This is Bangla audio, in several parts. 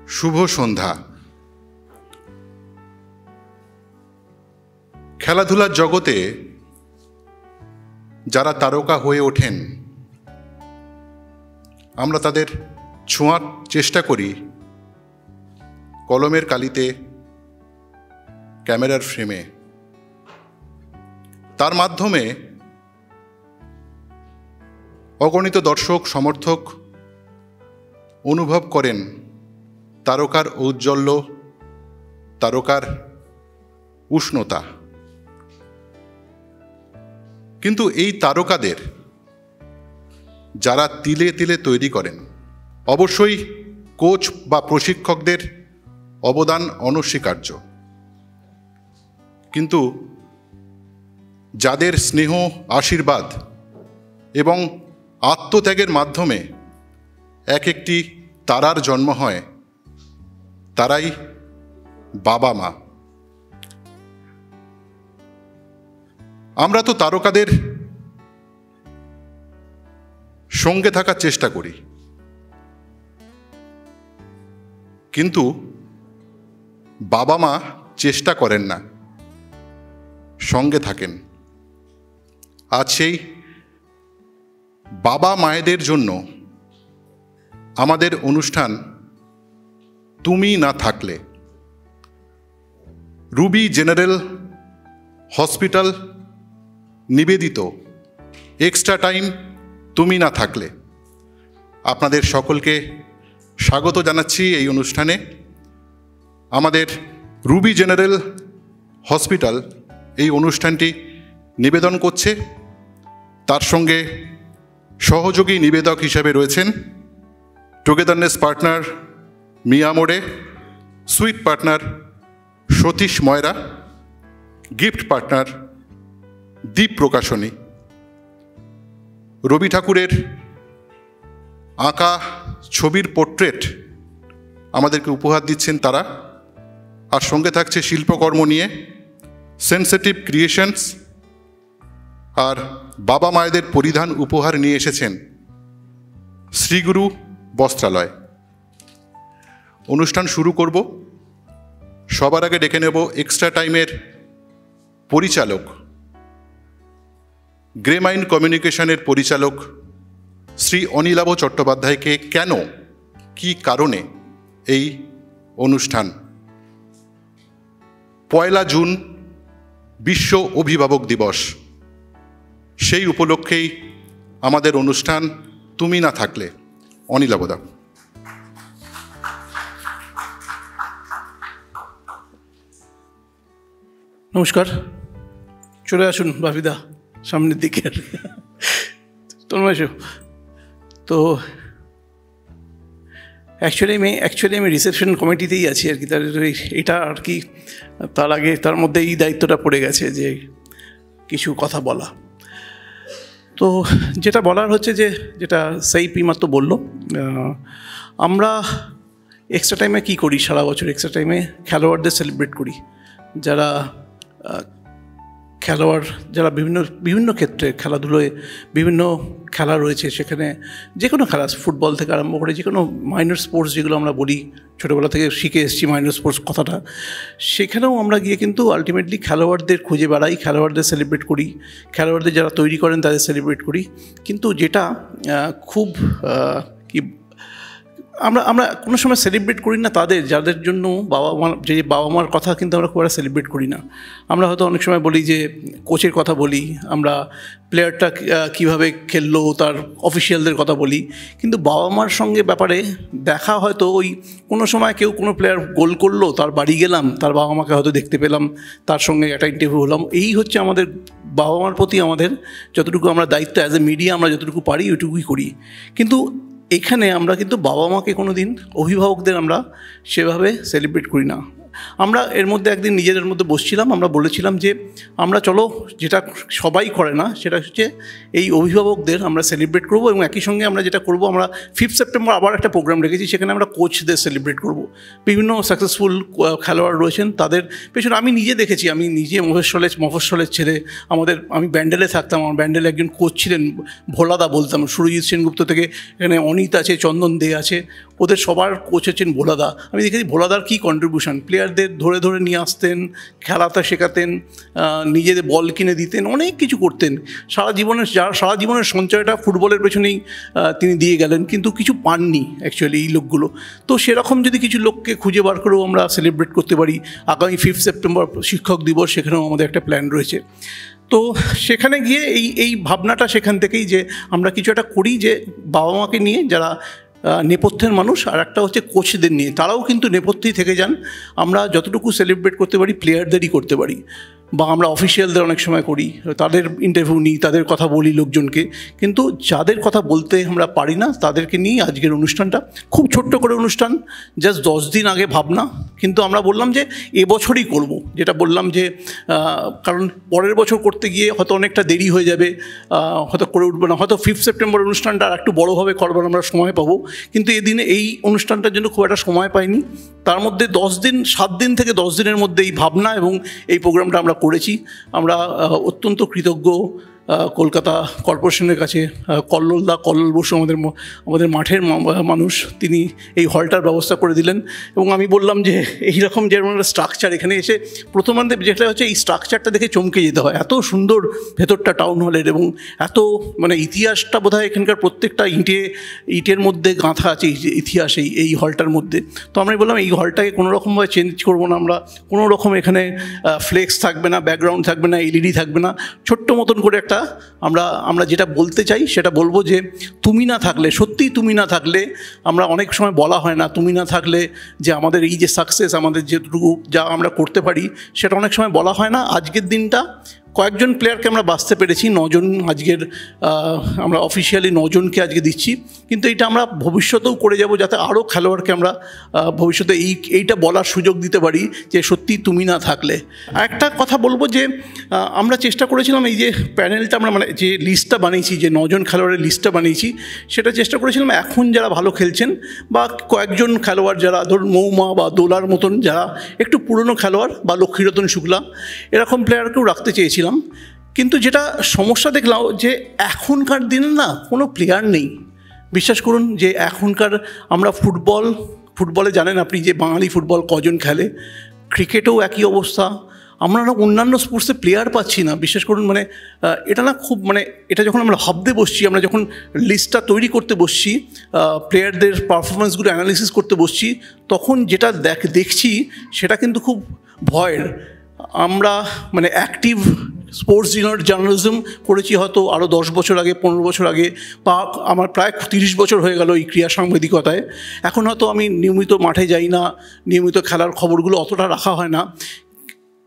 শুভ সন্ধ্যা। খেলাধুলার জগতে যারা তারকা হয়ে ওঠেন, আমরা তাদের ছোঁয়ার চেষ্টা করি কলমের কালিতে, ক্যামেরার ফ্রেমে। তার মাধ্যমে অগণিত দর্শক সমর্থক অনুভব করেন তারকার ঔজ্জ্বল্য, তারকার উষ্ণতা। কিন্তু এই তারকাদের যারা তিলে তিলে তৈরি করেন, অবশ্যই কোচ বা প্রশিক্ষকদের অবদান অনস্বীকার্য। কিন্তু যাদের স্নেহ, আশীর্বাদ এবং আত্মত্যাগের মাধ্যমে এক একটি তারার জন্ম হয়, তারাই বাবা মা। আমরা তো তারকাদের সঙ্গে থাকার চেষ্টা করি, কিন্তু বাবা মা চেষ্টা করেন না, সঙ্গে থাকেন। আজ সেই বাবা মায়েদের জন্য আমাদের অনুষ্ঠান তুমি না থাকলে। রুবি জেনারেল হসপিটাল নিবেদিত এক্সট্রা টাইম তুমি না থাকলে। আপনাদের সকলকে স্বাগত জানাচ্ছি এই অনুষ্ঠানে। আমাদের রুবি জেনারেল হসপিটাল এই অনুষ্ঠানটি নিবেদন করছে। তার সঙ্গে সহযোগী নিবেদক হিসেবে রয়েছেন টুগেদারনেস পার্টনার মিয়া মোড়ে, সুইট পার্টনার সতীশ ময়রা, গিফট পার্টনার দীপ প্রকাশনী। রবি ঠাকুরের আঁকা ছবির পোর্ট্রেট আমাদেরকে উপহার দিচ্ছেন তারা। আর সঙ্গে থাকছে শিল্পকর্ম নিয়ে সেন্সিটিভ ক্রিয়েশনস। আর বাবা মায়েদের পরিধান উপহার নিয়ে এসেছেন শ্রীগুরু বস্ত্রালয়। অনুষ্ঠান শুরু করব। সবার আগে ডেকে নেব এক্সট্রা টাইমের পরিচালক, গ্রে মাইন্ড কমিউনিকেশনের পরিচালক শ্রী অনিলাভ চট্টোপাধ্যায়কে। কেন, কি কারণে এই অনুষ্ঠান? 1 জুন বিশ্ব অভিভাবক দিবস। সেই উপলক্ষেই আমাদের অনুষ্ঠান তুমি না থাকলে। অনিলাভদা। নমস্কার, চলে আসুন বাপিদা সামনের দিকে। তন্ময়, তো অ্যাকচুয়ালি আমি রিসেপশন কমিটিতেই আছি আর কি। তার এটা আর কি, তার আগে তার মধ্যে এই দায়িত্বটা পড়ে গেছে যে কিছু কথা বলা। তো যেটা বলার হচ্ছে যে, যেটা সেই মাত্র বললো, আমরা এক্সট্রা টাইমে কী করি সারা বছর? এক্সট্রা টাইমে খেলোয়াড়দের সেলিব্রেট করি, যারা খেলোয়াড়, যারা বিভিন্ন ক্ষেত্রে খেলাধুলোয় বিভিন্ন খেলা রয়েছে, সেখানে যে কোনো খেলা, ফুটবল থেকে আরম্ভ করে যে কোনো মাইনর স্পোর্টস যেগুলো আমরা বলি, ছোটোবেলা থেকে শিখে এসেছি মাইনর স্পোর্টস কথাটা, সেখানেও আমরা গিয়ে কিন্তু আলটিমেটলি খেলোয়াড়দের খুঁজে বেড়াই, খেলোয়াড়দের সেলিব্রেট করি, খেলোয়াড়দের যারা তৈরি করেন তাদের সেলিব্রেট করি। কিন্তু যেটা খুব কি, আমরা কোনো সময় সেলিব্রেট করি না তাদের, যাদের জন্য বাবা মার কথা কিন্তু আমরা খুব একটা সেলিব্রেট করি না। আমরা হয়তো অনেক সময় বলি যে কোচের কথা বলি, আমরা প্লেয়ারটা কীভাবে খেললো তার অফিসিয়ালদের কথা বলি, কিন্তু বাবা মার সঙ্গে ব্যাপারে দেখা হয়তো ওই কোনো সময় কেউ কোনো প্লেয়ার গোল করলো, তার বাড়ি গেলাম, তার বাবা মাকে হয়তো দেখতে পেলাম, তার সঙ্গে একটা ইন্টারভিউ হলাম। এই হচ্ছে আমাদের বাবা মার প্রতি আমাদের যতটুকু আমরা দায়িত্ব অ্যাজ এ মিডিয়া আমরা যতটুকু পারি ওইটুকুই করি। কিন্তু এখানে আমরা কিন্তু বাবা মাকে কোনো দিন, অভিভাবকদের আমরা সেভাবে সেলিব্রেট করি না। আমরা এর মধ্যে একদিন নিজেদের মধ্যে বসছিলাম, আমরা বলেছিলাম যে আমরা চলো যেটা সবাই করে না, সেটা হচ্ছে এই অভিভাবকদের আমরা সেলিব্রেট করবো, এবং একই সঙ্গে আমরা যেটা করবো, আমরা 5 সেপ্টেম্বর আবার একটা প্রোগ্রাম রেখেছি, সেখানে আমরা কোচদের সেলিব্রেট করব। বিভিন্ন সাকসেসফুল খেলোয়াড় রয়েছেন, তাদের পেছনে আমি নিজে দেখেছি, আমি নিজে মফস্বলের ছেলে, আমি ব্যান্ডেলে থাকতাম, আমার ব্যান্ডেলে একজন কোচ ছিলেন ভোলাদা বলতাম, সুরজিৎ সেনগুপ্ত থেকে এখানে অনিত আছে, চন্দন দে আছে, ওদের সবার কোচ হচ্ছেন ভোলাদা। আমি দেখেছি ভোলাদার কী কন্ট্রিবিউশন, প্লেয়ারদের ধরে ধরে নিয়ে আসতেন, খেলাটা শেখাতেন, নিজেদের বল কিনে দিতেন, অনেক কিছু করতেন। সারা জীবনের সঞ্চয়টা ফুটবলের পেছনেই তিনি দিয়ে গেলেন, কিন্তু কিছু পাননি অ্যাকচুয়ালি এই লোকগুলো। তো সেরকম যদি কিছু লোককে খুঁজে বার করেও আমরা সেলিব্রেট করতে পারি, আগামী 5 সেপ্টেম্বর শিক্ষক দিবস, সেখানেও আমাদের একটা প্ল্যান রয়েছে। তো সেখানে গিয়ে এই ভাবনাটা সেখান থেকেই, যে আমরা কিছু একটা করি, যে বাবা মাকে নিয়ে যারা নেপথ্যের মানুষ, আর একটা হচ্ছে কোচদের নিয়ে, তারাও কিন্তু নেপথ্যেই থেকে যান। আমরা যতটুকু সেলিব্রেট করতে পারি প্লেয়ারদেরই করতে পারি, বা আমরা অফিসিয়ালদের অনেক সময় করি, তাদের ইন্টারভিউ নিই, তাদের কথা বলি লোকজনকে, কিন্তু যাদের কথা বলতে আমরা পারি না তাদেরকে নিয়ে আজকের অনুষ্ঠানটা। খুব ছোট্ট করে অনুষ্ঠান, জাস্ট 10 দিন আগে ভাবনা, কিন্তু আমরা বললাম যে এবছরই করব, যেটা বললাম যে কারণ পরের বছর করতে গিয়ে হয়তো অনেকটা দেরি হয়ে যাবে, হয়তো করে উঠবো না, হয়তো 5 সেপ্টেম্বর অনুষ্ঠানটা আর একটু বড়োভাবে করবার আমরা সময় পাবো, কিন্তু এদিনে এই অনুষ্ঠানটার জন্য খুব একটা সময় পাইনি। তার মধ্যে 7 দিন থেকে 10 দিনের মধ্যে এই ভাবনা এবং এই প্রোগ্রামটা আমরা করেছি। আমরা অত্যন্ত কৃতজ্ঞ কলকাতা কর্পোরেশনের কাছে, কল্লোল বসু আমাদের মাঠের মানুষ, তিনি এই হলটার ব্যবস্থা করে দিলেন। এবং আমি বললাম যে এইরকম যেমন একটা স্ট্রাকচার, এখানে এসে প্রথমার্ধে যেটা হচ্ছে এই স্ট্রাকচারটা দেখে চমকে যেতে হয়, এত সুন্দর ভেতরটা টাউন হলের, এবং এত ইতিহাসটা বোধহয় এখানকার প্রত্যেকটা ইটের মধ্যে গাঁথা আছে ইতিহাস এই হলটার মধ্যে। তো আমরা বললাম এই হলটাকে কোনো রকমভাবে চেঞ্জ করবো না, আমরা কোনো রকম এখানে ফ্লেক্স থাকবে না, ব্যাকগ্রাউন্ড থাকবে না, এলইডি থাকবে না, ছোট্ট মতন করে একটা আমরা যেটা বলতে চাই সেটা বলবো, যে তুমি না থাকলে, সত্যিই তুমি না থাকলে, আমরা অনেক সময় বলা হয় না তুমি না থাকলে যে আমাদের এই যে সাকসেস, আমাদের যেটুকু যা আমরা করতে পারি, সেটা অনেক সময় বলা হয় না। আজকের দিনটা কয়েকজন প্লেয়ারকে আমরা বাঁচতে পেরেছি, 9 জন আজকের, আমরা অফিসিয়ালি 9 জনকে আজকে দিচ্ছি, কিন্তু এটা আমরা ভবিষ্যতেও করে যাব, যাতে আরও খেলোয়াড়কে আমরা ভবিষ্যতে এইটা বলার সুযোগ দিতে পারি যে সত্যি তুমি না থাকলে। একটা কথা বলবো, যে আমরা চেষ্টা করেছিলাম এই যে প্যানেলটা আমরা যে লিস্টটা বানিয়েছি, যে 9 জন খেলোয়াড়ের লিস্টটা বানিয়েছি, সেটা চেষ্টা করেছিলাম এখন যারা ভালো খেলছেন, বা কয়েকজন খেলোয়াড় যারা ধরুন মৌমা বা দোলার মতন যারা একটু পুরনো খেলোয়াড়, বা লক্ষ্মীরতন শুক্লা, এরকম প্লেয়ারকেও রাখতে চেয়েছিলাম। কিন্তু যেটা সমস্যা দেখলাম, যে এখনকার দিনে না কোনো প্লেয়ার নেই। বিশ্বাস করুন যে এখনকার আমরা ফুটবলে জানেন আপনি যে বাঙালি ফুটবল কজন খেলে, ক্রিকেটেও একই অবস্থা, আমরা না অন্যান্য স্পোর্টসে প্লেয়ার পাচ্ছি না। বিশ্বাস করুন এটা না খুব এটা যখন আমরা ভাবতে বসছি, আমরা যখন লিস্টটা তৈরি করতে বসছি, প্লেয়ারদের পারফরমেন্সগুলো অ্যানালিসিস করতে বসছি, তখন যেটা দেখছি সেটা কিন্তু খুব ভয়ের। আমরা অ্যাক্টিভ স্পোর্টস জার্নালিজম করেছি হয়তো আরও 10 বছর আগে, 15 বছর আগে, বা আমার প্রায় 30 বছর হয়ে গেল এই ক্রীড়া সাংবাদিকতায়। এখন হয়তো আমি নিয়মিত মাঠে যাই না, নিয়মিত খেলার খবরগুলো অতটা রাখা হয় না।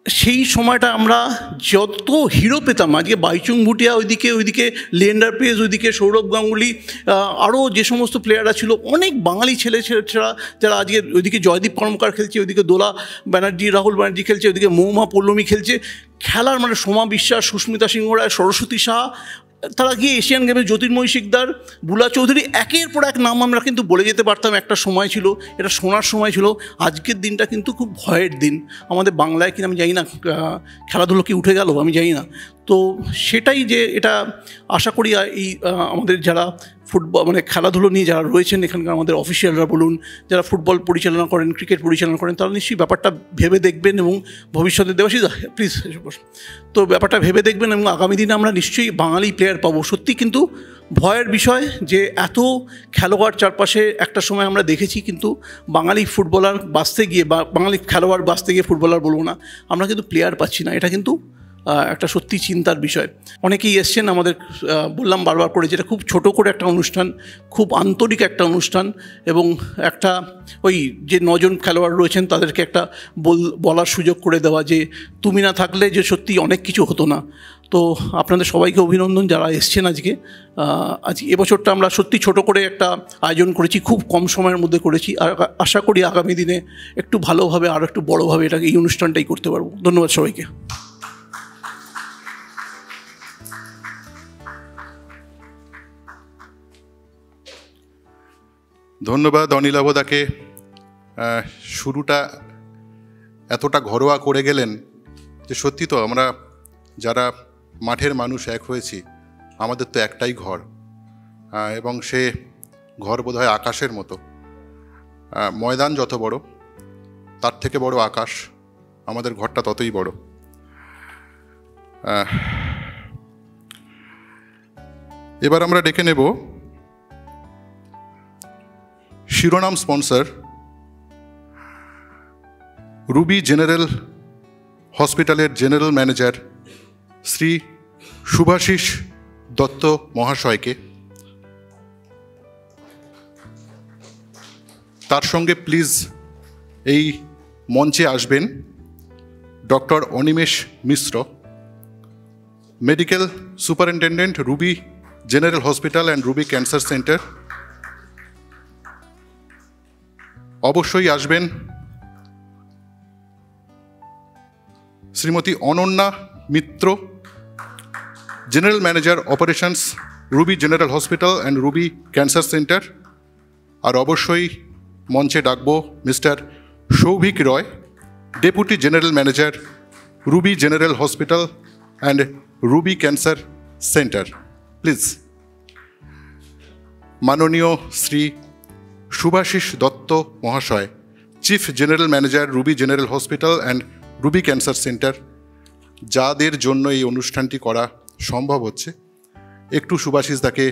সেই সময়টা আমরা যত হিরো পেতাম, আজকে বাইচুং ভুটিয়া ওইদিকে লিয়েন্ডার পেজ, ওইদিকে সৌরভ গাঙ্গুলি, আরও যে সমস্ত প্লেয়াররা ছিল, অনেক বাঙালি ছেলেরা যারা আজকে ওইদিকে জয়দীপ কর্মকার খেলছে, ওইদিকে দোলা ব্যানার্জি, রাহুল ব্যানার্জি খেলছে, ওইদিকে মৌমা পল্লমী খেলছে, খেলার সোমা বিশ্বাস, সুস্মিতা সিংহ রায়, সরস্বতী সাহা, তারা গিয়ে এশিয়ান গেমে জ্যোতির্ময়ী শিকদার, বুলা চৌধুরী, একের পর এক নাম আমরা কিন্তু বলে যেতে পারতাম। একটা সময় ছিল, এটা শোনার সময় ছিল। আজকের দিনটা কিন্তু খুব ভয়ের দিন আমাদের বাংলায়, কিন্তু আমি জানি না খেলাধুলো কি উঠে গেল, আমি জানি না। তো সেটাই, যে এটা আশা করি এই আমাদের যারা ফুটবল খেলাধুলো নিয়ে যারা রয়েছেন এখানকার, আমাদের অফিসিয়ালরা বলুন, যারা ফুটবল পরিচালনা করেন, ক্রিকেট পরিচালনা করেন, তারা নিশ্চয়ই ব্যাপারটা ভেবে দেখবেন, এবং ভবিষ্যতে দেবাশিস প্লিজ, তো ব্যাপারটা ভেবে দেখবেন, এবং আগামী দিনে আমরা নিশ্চয়ই বাঙালি প্লেয়ার পাবো। সত্যি কিন্তু ভয়ের বিষয় যে এত খেলোয়াড় চারপাশে একটা সময় আমরা দেখেছি, কিন্তু বাঙালি ফুটবলার বাঁচতে গিয়ে, বা বাঙালি খেলোয়াড় বাঁচতে গিয়ে, ফুটবলার বলবো না, আমরা কিন্তু প্লেয়ার পাচ্ছি না। এটা কিন্তু একটা সত্যি চিন্তার বিষয়। অনেকেই এসছেন আমাদের, বললাম বারবার করে, যেটা খুব ছোট করে একটা অনুষ্ঠান, খুব আন্তরিক একটা অনুষ্ঠান, এবং একটা ওই যে 9 জন খেলোয়াড় রয়েছেন তাদেরকে একটা বলার সুযোগ করে দেওয়া যে তুমি না থাকলে যে সত্যি অনেক কিছু হতো না। তো আপনাদের সবাইকে অভিনন্দন যারা এসছেন আজকে। এবছরটা আমরা সত্যি ছোট করে একটা আয়োজন করেছি, খুব কম সময়ের মধ্যে করেছি, আর আশা করি আগামী দিনে একটু ভালোভাবে আর একটু বড়োভাবে এই অনুষ্ঠানটাই করতে পারবো। ধন্যবাদ সবাইকে। ধন্যবাদ অনিলাভদাকে। শুরুটা এতটা ঘরোয়া করে গেলেন যে সত্যি তো আমরা যারা মাঠের মানুষ এক হয়েছি, আমাদের তো একটাই ঘর, এবং সে ঘর বোধহয় আকাশের মতো। ময়দান যত বড়, তার থেকে বড় আকাশ, আমাদের ঘরটা ততই বড়। এবার আমরা ডেকে নেব শিরোনাম স্পন্সর রুবি জেনারেল হসপিটালের জেনারেল ম্যানেজার শ্রী শুভাশিস দত্ত মহাশয়কে। তার সঙ্গে প্লিজ এই মঞ্চে আসবেন doctor Animesh Mishra, medical superintendent Ruby general hospital and Ruby cancer centre. অবশ্যই আসবেন Shrimati Ananya Mitra, general manager operations Ruby general hospital and Ruby cancer centre. আর অবশ্যই মঞ্চে ডাকবো Mr Souvik Roy, deputy general manager Ruby general hospital and Ruby cancer centre. Please. মাননীয় শ্রী শুভাশিস দত্ত মহাশয়, chief general manager Ruby general hospital and Ruby cancer centre, যাদের জন্য এই অনুষ্ঠানটি করা সম্ভব হচ্ছে, একটু শুভাশিস দাকে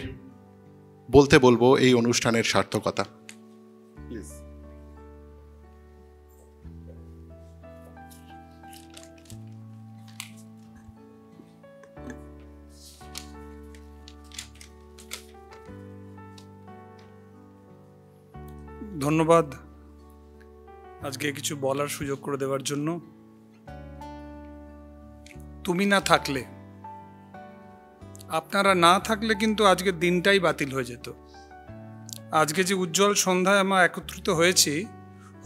বলতে বলবো এই অনুষ্ঠানের সার্থকতা। প্লিজ। ধন্যবাদ আজকে কিছু বলার সুযোগ করে দেওয়ার জন্য। তুমি না থাকলে, আপনারা না থাকলে কিন্তু আজকের দিনটাই বাতিল হয়ে যেত। আজকে যে উজ্জ্বল সন্ধ্যায় আমরা একত্রিত হয়েছি,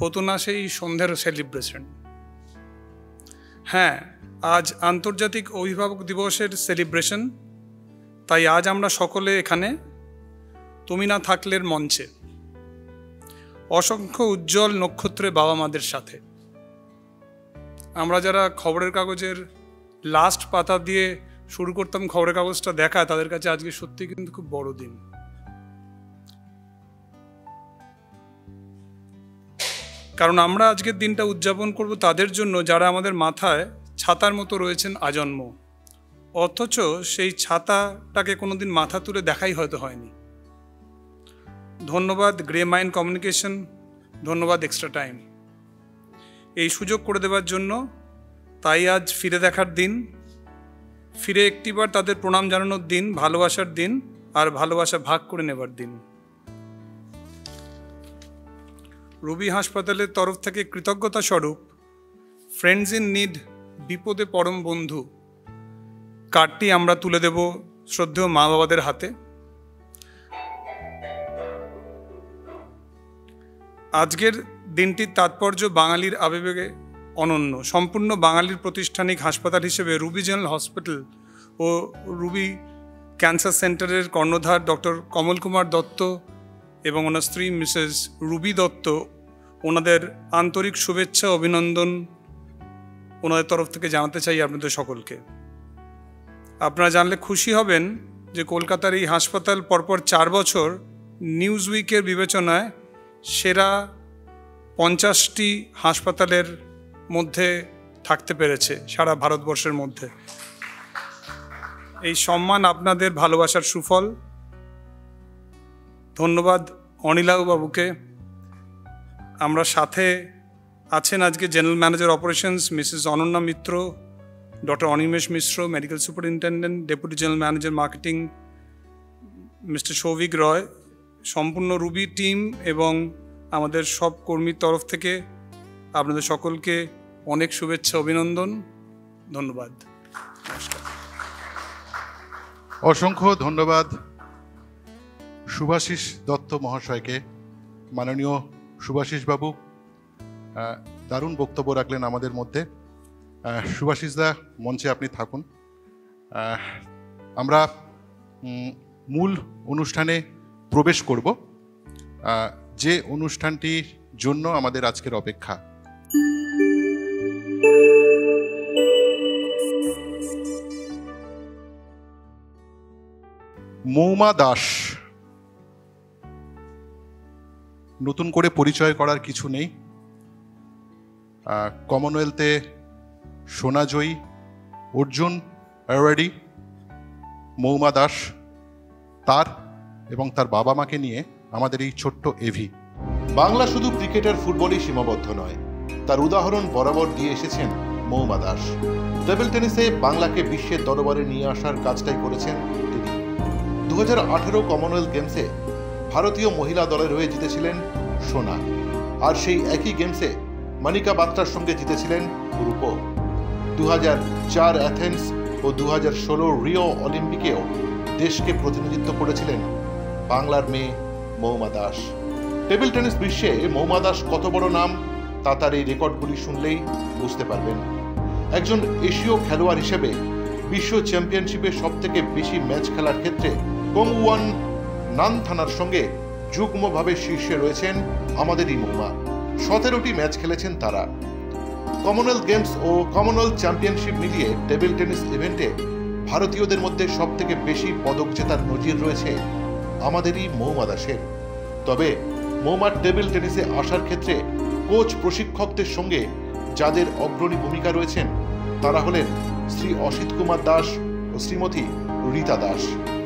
হতো না সেই সন্ধ্যার সেলিব্রেশন। হ্যাঁ, আজ আন্তর্জাতিক অভিভাবক দিবসের সেলিব্রেশন, তাই আজ আমরা সকলে এখানে তুমি না থাকলের মঞ্চে, অসংখ্য উজ্জ্বল নক্ষত্রের বাবা মাদের সাথে। আমরা যারা খবরের কাগজের লাস্ট পাতা দিয়ে শুরু করতাম খবরের কাগজটা দেখা, তাদের কাছে আজকে সত্যি কিন্তু খুব বড় দিন। কারণ আমরা আজকের দিনটা উদযাপন করব তাদের জন্য যারা আমাদের মাথায় ছাতার মতো রয়েছেন আজন্ম, অথচ সেই ছাতাটাকে কোনোদিন মাথা তুলে দেখাই হয়তো হয়নি। ধন্যবাদ গ্রে মাইন্ড কমিউনিকেশন, ধন্যবাদ এক্সট্রা টাইম এই সুযোগ করে দেওয়ার জন্য। তাই আজ ফিরে দেখার দিন, ফিরে একটিবার তাদের প্রণাম জানানোর দিন, ভালোবাসার দিন, আর ভালোবাসা ভাগ করে নেবার দিন। রুবি হাসপাতালের তরফ থেকে কৃতজ্ঞতা স্বরূপ ফ্রেন্ডস ইন নিড, বিপদে পরম বন্ধু কার্ডটি আমরা তুলে দেব শ্রদ্ধেয় মা বাবাদের হাতে। আজকের দিনটির তাৎপর্য বাঙালির আবেগে অনন্য। সম্পূর্ণ বাঙালির প্রাতিষ্ঠানিক হাসপাতাল হিসেবে রুবি জেনারেল হসপিটাল ও রুবি ক্যান্সার সেন্টারের কর্ণধার ডক্টর কমল কুমার দত্ত এবং ওনার স্ত্রী মিসেস রুবি দত্ত, ওনাদের আন্তরিক শুভেচ্ছা অভিনন্দন ওনাদের তরফ থেকে জানাতে চাই আপনাদের সকলকে। আপনারা জানলে খুশি হবেন যে কলকাতার এই হাসপাতাল পরপর 4 বছর নিউজ উইকের বিবেচনায় সেরা 50টি হাসপাতালের মধ্যে থাকতে পেরেছে সারা ভারতবর্ষের মধ্যে। এই সম্মান আপনাদের ভালোবাসার সুফল। ধন্যবাদ অনিলাভ বাবুকে। আমরা সাথে আছেন আজকে general manager operations Mrs Ananya Mitra, doctor Animesh Mishra, medical superintendent, deputy general manager marketing Mr Souvik Roy, সম্পূর্ণ রুবি টিম এবং আমাদের সব কর্মীর তরফ থেকে আপনাদের সকলকে অনেক শুভেচ্ছা, অভিনন্দন, ধন্যবাদ, নমস্কার। অসংখ্য ধন্যবাদ শুভাশিস দত্ত মহাশয়কে। মাননীয় শুভাশিস বাবু দারুণ বক্তব্য রাখলেন আমাদের মধ্যে। শুভাশিস দা, মঞ্চে আপনি থাকুন। আমরা মূল অনুষ্ঠানে প্রবেশ করব, যে অনুষ্ঠানটির জন্য আমাদের আজকের অপেক্ষা। মৌমা দাস, নতুন করে পরিচয় করার কিছু নেই। কমনওয়েলথে সোনাজয়ী, অর্জুন অ্যাওয়ার্ডি মৌমা দাস, তার এবং তার বাবা মাকে নিয়ে আমাদের এই ছোট্ট এভি। বাংলা শুধু ক্রিকেট আর ফুটবলই সীমাবদ্ধ নয়, তার উদাহরণ বরাবর দিয়ে এসেছেন মৌমা দাস। টেবিল টেনিসে বাংলাকে বিশ্বের দরবারে নিয়ে আসার কাজটাই করেছেন তিনি। 2018 কমনওয়েলথ গেমসে ভারতীয় মহিলা দলের হয়ে জিতেছিলেন সোনা, আর সেই একই গেমসে মনিকা বাত্রার সঙ্গে জিতেছিলেন রূপো। 2004 অ্যাথেন্স ও 2016 রিও অলিম্পিকেও দেশকে প্রতিনিধিত্ব করেছিলেন বাংলার মেয়ে মৌমা দাস। টেবিল টেনিস বিশ্বে মৌমা দাস কত বড় নাম তা তার এই রেকর্ডগুলি শুনলেই বুঝতে পারবেন। একজন এশীয় খেলোয়াড় হিসেবে বিশ্ব চ্যাম্পিয়নশিপে সবথেকে বেশি ম্যাচ খেলার ক্ষেত্রে কংওয়ান নানথানার সঙ্গে যুগ্মভাবে শীর্ষে রয়েছেন আমাদেরই মৌমা। 17টি ম্যাচ খেলেছেন তারা। কমনওয়েলথ গেমস ও কমনওয়েলথ চ্যাম্পিয়নশিপ মিলিয়ে টেবিল টেনিস ইভেন্টে ভারতীয়দের মধ্যে সবথেকে বেশি পদক জেতার নজির রয়েছে আমাদেরই মৌমা দাসের। তবে মৌমার টেবিল টেনিসে আসার ক্ষেত্রে কোচ প্রশিক্ষকদের সঙ্গে যাদের অগ্রণী ভূমিকা রয়েছেন তারা হলেন শ্রী অসিত কুমার দাস ও শ্রীমতী রীতা দাস।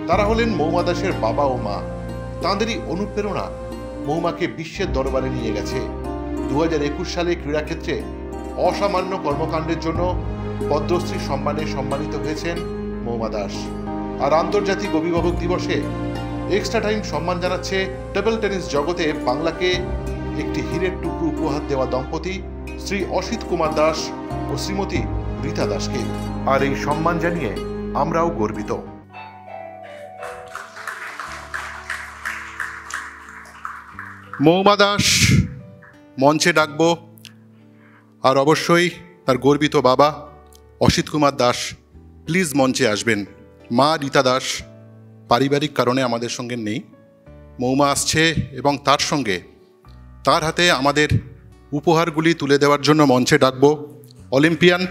তারা হলেন মৌমা দাসের বাবা ও মা। তাঁদেরই অনুপ্রেরণা মৌমাকে বিশ্বের দরবারে নিয়ে গেছে। 2021 সালে ক্রীড়াক্ষেত্রে অসামান্য কর্মকাণ্ডের জন্য পদ্মশ্রী সম্মানে সম্মানিত হয়েছেন মৌমা দাস। আর আন্তর্জাতিক অভিভাবক দিবসে এক্সট্রা টাইম সম্মান জানাচ্ছে টেবিল টেনিস জগতে বাংলাকে একটি হীরের টুকরো উপহার দেওয়া দম্পতি শ্রী অসিত কুমার দাস ও শ্রীমতী রীতা দাসকে। আর এই সম্মান জানিয়ে আমরাও গর্বিত। মৌমা দাস মঞ্চে ডাকবো, আর অবশ্যই তার গর্বিত বাবা অসিত কুমার দাস প্লিজ মঞ্চে আসবেন। মা রীতা দাস পারিবারিক কারণে আমাদের সঙ্গে নেই। মৌমা আসছে এবং তার সঙ্গে তার হাতে আমাদের উপহারগুলি তুলে দেওয়ার জন্য মঞ্চে ডাকবো অলিম্পিয়ান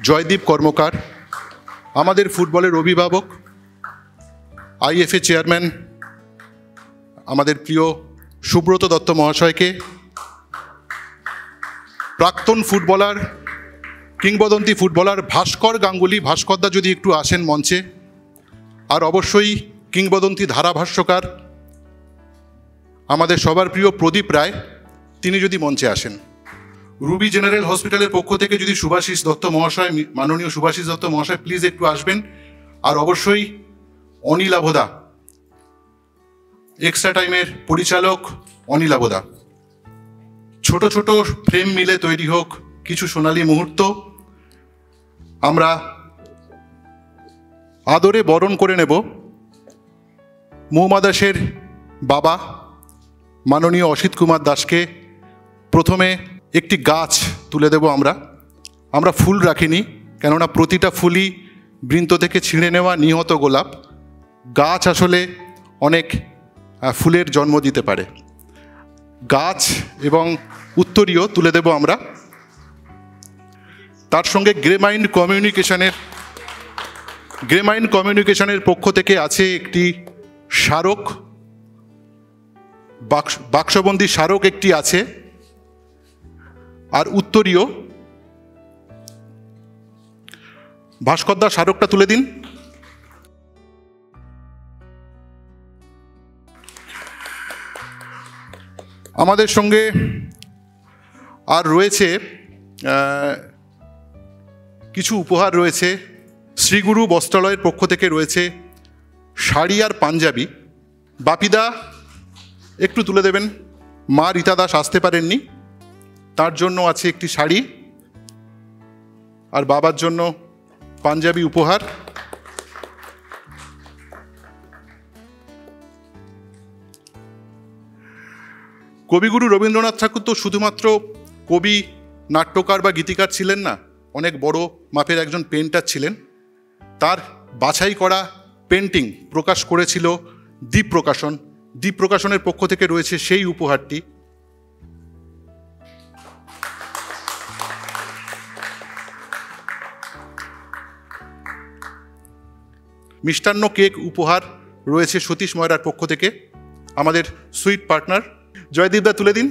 জয়দীপ কর্মকার, আমাদের ফুটবলের অভিভাবক, আইএফএ চেয়ারম্যান আমাদের প্রিয় সুব্রত দত্ত মহাশয়কে, প্রাক্তন ফুটবলার কিংবদন্তি ফুটবলার ভাস্কর গাঙ্গুলি, ভাস্করদা যদি একটু আসেন মঞ্চে, আর অবশ্যই কিংবদন্তি ধারাভাষ্যকার আমাদের সবার প্রিয় প্রদীপ রায়, তিনি যদি মঞ্চে আসেন। রুবি জেনারেল হসপিটালের পক্ষ থেকে যদি শুভাশিস দত্ত মহাশয়, মাননীয় শুভাশিস দত্ত মহাশয় প্লিজ একটু আসবেন। আর অবশ্যই অনিলাভদা, এক্সট্রা টাইমের পরিচালক অনিলাভদা। ছোট ছোট ফ্রেম মিলে তৈরি হোক কিছু সোনালী মুহূর্ত। আমরা আদরে বরণ করে নেব মৌমা দাসের বাবা মাননীয় অসিত কুমার দাসকে। প্রথমে একটি গাছ তুলে দেব আমরা ফুল রাখিনি, কেননা প্রতিটা ফুলই বৃন্ত থেকে ছিঁড়ে নেওয়া নিহত গোলাপ। গাছ আসলে অনেক ফুলের জন্ম দিতে পারে। গাছ এবং উত্তরীয় তুলে দেব আমরা। তার সঙ্গে গ্রেমাইন্ড কমিউনিকেশনের পক্ষ থেকে আছে একটি স্মারক, বাক্সবন্দি স্মারক একটি আছে, আর উত্তরীয়। ভাস্করদা স্মারকটা তুলে দিন। আমাদের সঙ্গে আর রয়েছে কিছু উপহার রয়েছে। শ্রীগুরু বস্ত্রালয়ের পক্ষ থেকে রয়েছে শাড়ি আর পাঞ্জাবি। বাপিদা একটু তুলে দেবেন। মা রীতা দাস আসতে পারেননি, তার জন্য আছে একটি শাড়ি আর বাবার জন্য পাঞ্জাবি উপহার। কবিগুরু রবীন্দ্রনাথ ঠাকুর তো শুধুমাত্র কবি, নাট্যকার বা গীতিকার ছিলেন না, অনেক বড় মাপের একজন পেন্টার ছিলেন। তার বাছাই করা পেন্টিং প্রকাশ করেছিল দ্বীপ প্রকাশন। দ্বীপ প্রকাশনের পক্ষ থেকে রয়েছে সেই উপহারটি। মিষ্টান্ন কেক উপহার রয়েছে সতীশ ময়রার পক্ষ থেকে, আমাদের সুইট পার্টনার। জয়দীপদা তুলে দিন।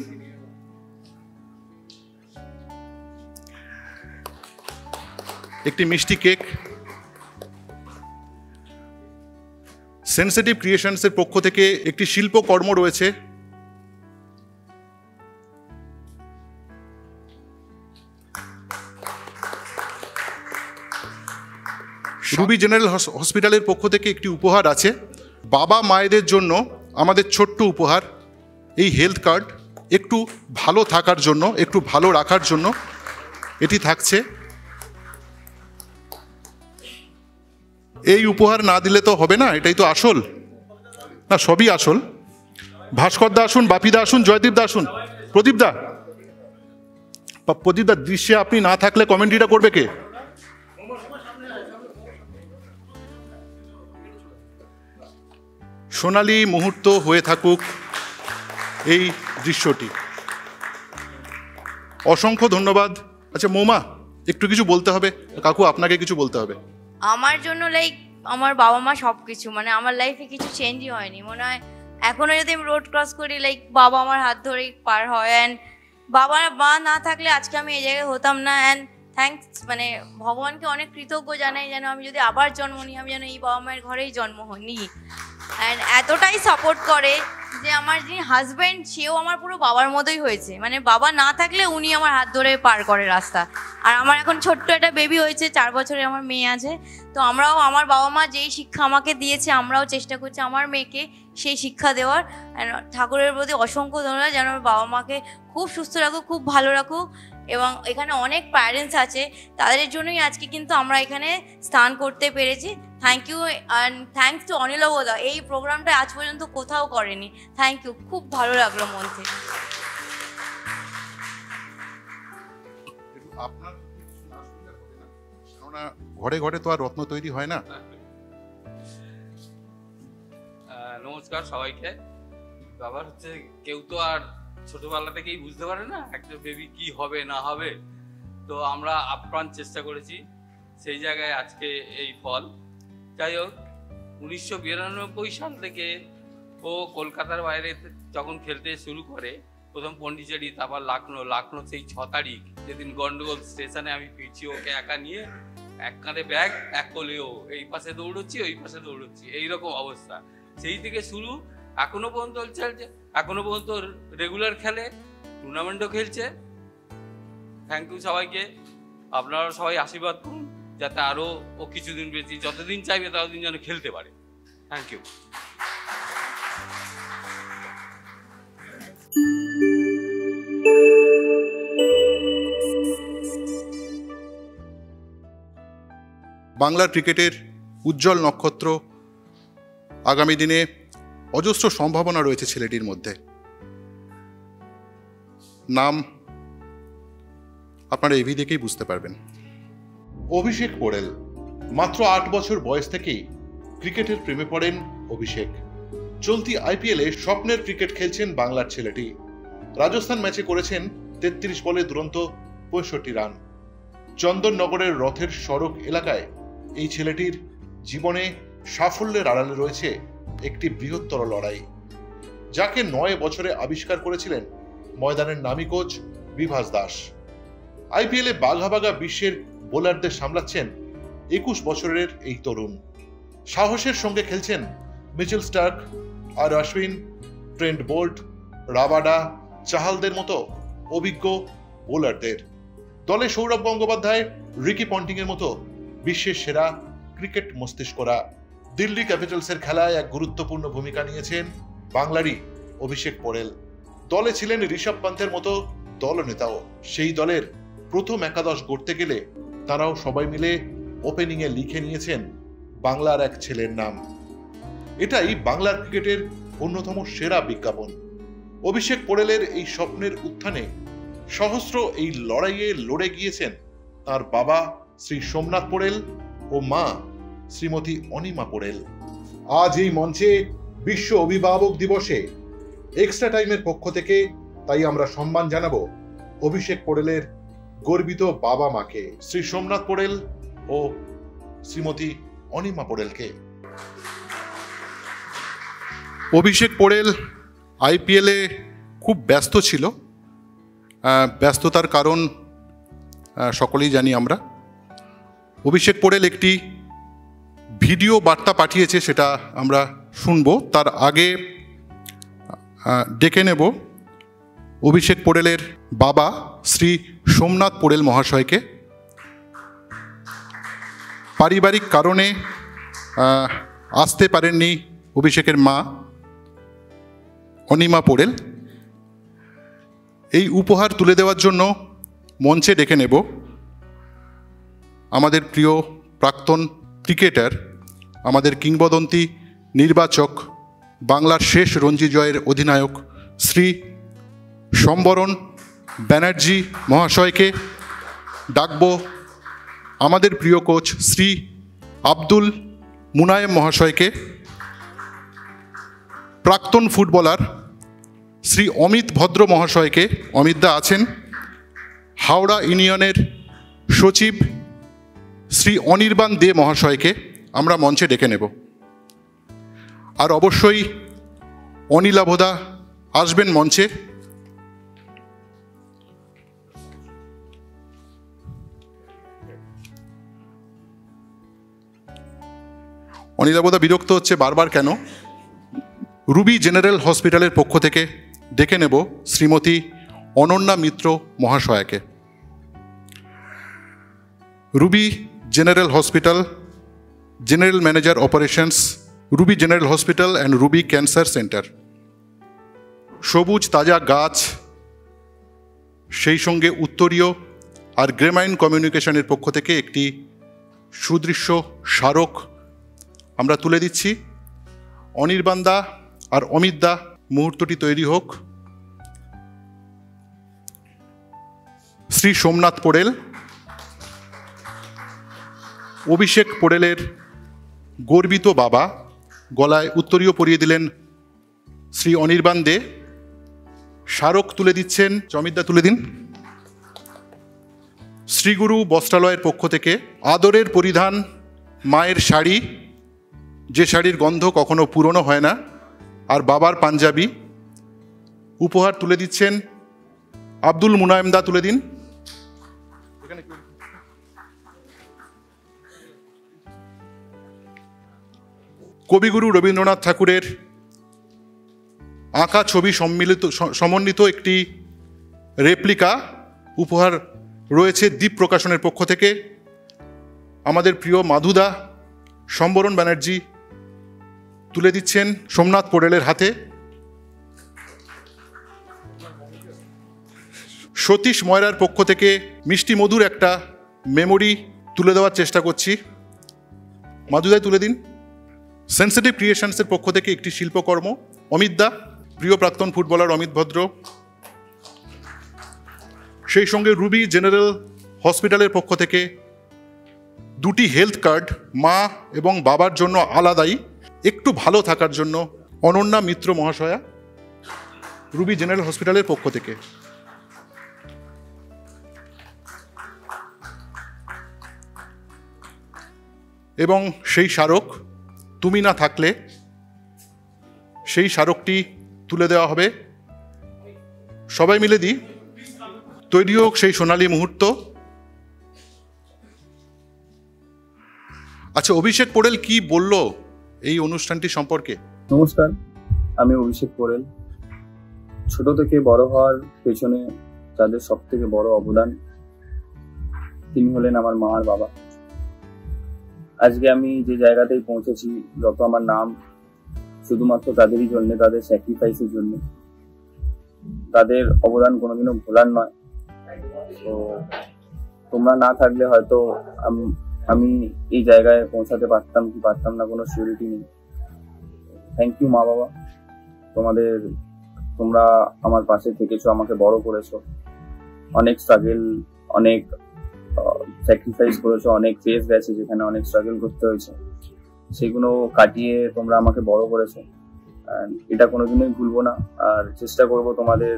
একটি মিষ্টি কেক। সেন্সিটিভ ক্রিয়েশনসের পক্ষ থেকে একটি শিল্পকর্ম রয়েছে। রুবি জেনারেল হসপিটালের পক্ষ থেকে একটি উপহার আছে। বাবা মায়েদের জন্য আমাদের ছোট্ট উপহার, এই হেলথ কার্ড, একটু ভালো থাকার জন্য, একটু ভালো রাখার জন্য এটি থাকছে। এই উপহার না দিলে তো হবে না, এটাই তো আসল না, সবই আসল। ভাস্করদা আসুন, বাপিদা আসুন, জয়দীপদা আসুন, প্রদীপদা। প্রদীপদা, দৃশ্যে আপনি না থাকলে কমেন্ট্রিটা করবে কে? সোনালী মুহূর্ত হয়ে থাকুক এই দৃশ্যটি। অসংখ্য ধন্যবাদ। আচ্ছা মৌমা, একটু কিছু বলতে হবে। কাকু, আপনাকে কিছু বলতে হবে। আমার জন্য লাইক আমার বাবা মা সব কিছু, মানে আমার লাইফে কিছু চেঞ্জই হয়নি। মনে হয় এখনও যদি আমি রোড ক্রস করি, লাইক বাবা আমার হাত ধরেই পার হয়। অ্যান্ড বাবা মা না থাকলে আজকে আমি এই জায়গায় হতাম না। অ্যান্ড থ্যাঙ্কস, মানে ভগবানকে অনেক কৃতজ্ঞ জানাই যেন আমি যদি আবার জন্ম নিই, আমি যেন এই বাবা মায়ের ঘরেই জন্ম নিই। অ্যান্ড এতটাই সাপোর্ট করে যে আমার যিনি হাজব্যান্ড, সেও আমার পুরো বাবার মতোই হয়েছে। মানে বাবা না থাকলে উনি আমার হাত ধরে পার করে রাস্তা। আর আমার এখন ছোট্ট একটা বেবি হয়েছে, 4 বছরের আমার মেয়ে আছে। তো আমরাও, আমার বাবা মা যেই শিক্ষা আমাকে দিয়েছে, আমরাও চেষ্টা করছি আমার মেয়েকে সেই শিক্ষা দেওয়ার। ঠাকুরের প্রতি অসংখ্য ধন্যবাদ যেন আমার বাবা মাকে খুব সুস্থ রাখুক, খুব ভালো রাখুক। এবং এখানে অনেক প্যারেন্টস আছে, তাদের জন্যই আজকে কিন্তু আমরা এখানে স্থান করতে পেরেছি। Thank you, and thanks to অনিলবদা, এই প্রোগ্রামটা আজ পর্যন্ত কোথাও করেনি। থ্যাংক ইউ, খুব ভালো লাগলো মন থেকে। আপনার কেননা ঘরে ঘরে তো আর রত্ন তৈরি হয় না। নমস্কার সবাইকে। ব্যাপার হচ্ছে, কেউ তো আর ছোটবেলা থেকেই বুঝতে পারে না একটা বেবি কি হবে না হবে। তো আমরা আপ্রাণ চেষ্টা করেছি, সেই জায়গায় আজকে এই ফল। যাই হোক, 1992 সাল থেকে ও কলকাতার বাইরে যখন খেলতে শুরু করে, প্রথম পন্ডিচেরি, তারপর লাকনো সেই 6 তারিখ যেদিন গন্ডগোল স্টেশনে আমি ফিরছি, ওকে একা নিয়ে, এক কাঁধে ব্যাগ, এক কোলেও, এই পাশে দৌড়চ্ছি ওই পাশে দৌড়চ্ছি, এইরকম অবস্থা। সেই থেকে শুরু, এখনো পর্যন্ত চলছে, এখনো পর্যন্ত রেগুলার খেলে, টুর্নামেন্টও খেলছে। থ্যাংক ইউ সবাইকে। আপনারা সবাই আশীর্বাদ করুন যাতে আরও ও কিছুদিন বেশি, যতদিন চাইবে ততদিন যেন খেলতে পারে। Thank you. বাংলার ক্রিকেটের উজ্জ্বল নক্ষত্র, আগামী দিনে অজস্র সম্ভাবনা রয়েছে ছেলেটির মধ্যে। নাম আপনারা এভি দেখেই বুঝতে পারবেন। অভিষেক পোড়েল মাত্র 8 বছর বয়স থেকেই ক্রিকেটের প্রেমে পড়েন অভিষেক। চলতি আইপিএলে স্বপ্নের ক্রিকেট খেলছেন বাংলার ছেলেটি। রাজস্থান ম্যাচে করেছেন 33 বলে দুরন্ত 65 রান। চন্দননগরের রথের সড়ক এলাকায় এই ছেলেটির জীবনে সাফল্যের আড়ালে রয়েছে একটি বৃহত্তর লড়াই, যাকে 9 বছরে আবিষ্কার করেছিলেন ময়দানের নামী কোচ বিভাস দাস। আইপিএলে বাঘা বিশ্বের বোলারদের সামলাচ্ছেন 21 বছরের এই তরুণ। সাহসের সঙ্গে খেলছেন মিচেল স্টার্ক আর অশ্বিন, ট্রেন্ট বোল্ট, রাবাডা, চাহালদের মতো অভিজ্ঞ বোলারদের। দলে সৌরভ গঙ্গোপাধ্যায়, রিকি পন্টিংয়ের মতো বিশ্বের সেরা ক্রিকেট মস্তিষ্করা। দিল্লি ক্যাপিটালসের খেলায় এক গুরুত্বপূর্ণ ভূমিকা নিয়েছেন বাংলারই অভিষেক পোরেল। দলে ছিলেন ঋষভ পান্থের মতো দলনেতাও। সেই দলের প্রথম একাদশ গড়তে গেলে তারাও সবাই মিলে ওপেনিংয়ে লিখে নিয়েছেন বাংলার এক ছেলের নাম। এটাই বাংলার ক্রিকেটের অন্যতম সেরা বিজ্ঞাপন। অভিষেক পোরেলের এই স্বপ্নের উত্থানে সহস্র এই লড়াইয়ে লড়ে গিয়েছেন তার বাবা শ্রী সোমনাথ পোরেল ও মা শ্রীমতী অনিমা পোরেল। আজ এই মঞ্চে বিশ্ব অভিভাবক দিবসে এক্সট্রা টাইমের পক্ষ থেকে তাই আমরা সম্মান জানাবো অভিষেক পোরেলের গর্বিত বাবা মাকে, শ্রী সোমনাথ পোরেল ও শ্রীমতী অনিমা পোরেলকে। অভিষেক পোরেল আইপিএলে খুব ব্যস্ত ছিল। ব্যস্ততার কারণ সকলেই জানি আমরা। অভিষেক পোরেল একটি ভিডিও বার্তা পাঠিয়েছে, সেটা আমরা শুনবো। তার আগে ডেকে নেব অভিষেক পোরেলের বাবা শ্রী সোমনাথ পোরেল মহাশয়কে। পারিবারিক কারণে আসতে পারেননি অভিষেকের মা অনিমা পোরেল। এই উপহার তুলে দেওয়ার জন্য মঞ্চে ডেকে নেব আমাদের প্রিয় প্রাক্তন ক্রিকেটার, আমাদের কিংবদন্তি নির্বাচক, বাংলার শেষ রঞ্জি জয়ের অধিনায়ক শ্রী সম্বরণ ব্যানার্জি মহাশয়কে। ডাকব আমাদের প্রিয় কোচ শ্রী আব্দুল মুনায়েম মহাশয়কে। প্রাক্তন ফুটবলার শ্রী অমিত ভদ্র মহাশয়কে, অমিতদা আছেন। হাওড়া ইউনিয়নের সচিব শ্রী অনির্বাণ দে মহাশয়কে আমরা মঞ্চে ডেকে নেব। আর অবশ্যই অনিলাভদা আসবেন মঞ্চে। অনিলাভদা বিরক্ত হচ্ছে বারবার কেন। রুবি জেনারেল হসপিটালের পক্ষ থেকে ডেকে নেব শ্রীমতী অনন্যা মিত্র মহাশয়াকে। Ruby general hospital, general manager operations, Ruby general hospital and Ruby cancer centre. সবুজ তাজা গাছ, সেই সঙ্গে উত্তরীয় আর গ্রেমাইন কমিউনিকেশনের পক্ষ থেকে একটি সুদৃশ্য স্মারক আমরা তুলে দিচ্ছি। অনির্বাণদা আর অমিতদা, মুহূর্তটি তৈরি হোক। শ্রী সোমনাথ পোরেল, অভিষেক পোরেলের গর্বিত বাবা, গলায় উত্তরীয় পরিয়ে দিলেন শ্রী অনির্বাণ দে। স্মারক তুলে দিচ্ছেন, অমিতদা তুলে দিন। শ্রীগুরু বস্ত্রালয়ের পক্ষ থেকে আদরের পরিধান মায়ের শাড়ি, যে শাড়ির গন্ধ কখনো পুরনো হয় না, আর বাবার পাঞ্জাবি উপহার তুলে দিচ্ছেন আব্দুল মুনায়েমদা, তুলে দিন। কবিগুরু রবীন্দ্রনাথ ঠাকুরের আঁকা ছবি সমন্বিত একটি রেপ্লিকা উপহার রয়েছে দ্বীপ প্রকাশনের পক্ষ থেকে। আমাদের প্রিয় মাধুদা, সম্বরণ ব্যানার্জি তুলে দিচ্ছেন সোমনাথ পোরেলের হাতে। সতীশ ময়রার পক্ষ থেকে মিষ্টি মধুর একটা মেমোরি তুলে দেওয়ার চেষ্টা করছি। মাধুদাই তুলে দিন। সেন্সিটিভ ক্রিয়েশনসের পক্ষ থেকে একটি শিল্পকর্ম। অমিতদা, প্রিয় প্রাক্তন ফুটবলার অমিত ভদ্র। সেই সঙ্গে রুবি জেনারেল হসপিটালের পক্ষ থেকে দুটি হেলথ কার্ড, মা এবং বাবার জন্য আলাদাই, একটু ভালো থাকার জন্য অনন্যা মিত্র মহাশয়া, রুবি জেনারেল হসপিটালের পক্ষ থেকে। এবং সেই স্মারক, তুমি না থাকলে, সেই স্মারকটি তুলে দেওয়া হবে। সবাই মিলে দিই, তৈরি হোক সেই সোনালী মুহূর্ত। আচ্ছা, অভিষেক পোরেল কি বলল এই অনুষ্ঠানটি সম্পর্কে? নমস্কার, আমি অভিষেক পোরেল। ছোট থেকে বড় হওয়ার পেছনে যাদের সব থেকে বড় অবদান তিনি হলেন আমার মা আর বাবা। আজকে আমি যে জায়গাতেই পৌঁছেছি, যত আমার নাম, শুধুমাত্র তাদেরই জন্য, তাদের স্যাক্রিফাইসের জন্য। তাদের অবদান কোনোদিনও ভোলার নয়। তো তোমরা না থাকলে হয়তো আমি এই জায়গায় পৌঁছাতে পারতাম কি পারতাম না, কোনো সিউরিটি নেই। থ্যাংক ইউ মা বাবা, তোমরা আমার পাশে থেকেছো, আমাকে বড় করেছো। অনেক স্ট্রাগল, অনেক স্যাক্রিফাইস করেছো, অনেক ফেস গেছে যেখানে অনেক স্ট্রাগল করতে হয়েছে, সেগুলো কাটিয়ে তোমরা আমাকে বড় করেছো। এটা কোনোদিনই ভুলবো না। আর চেষ্টা করবো তোমাদের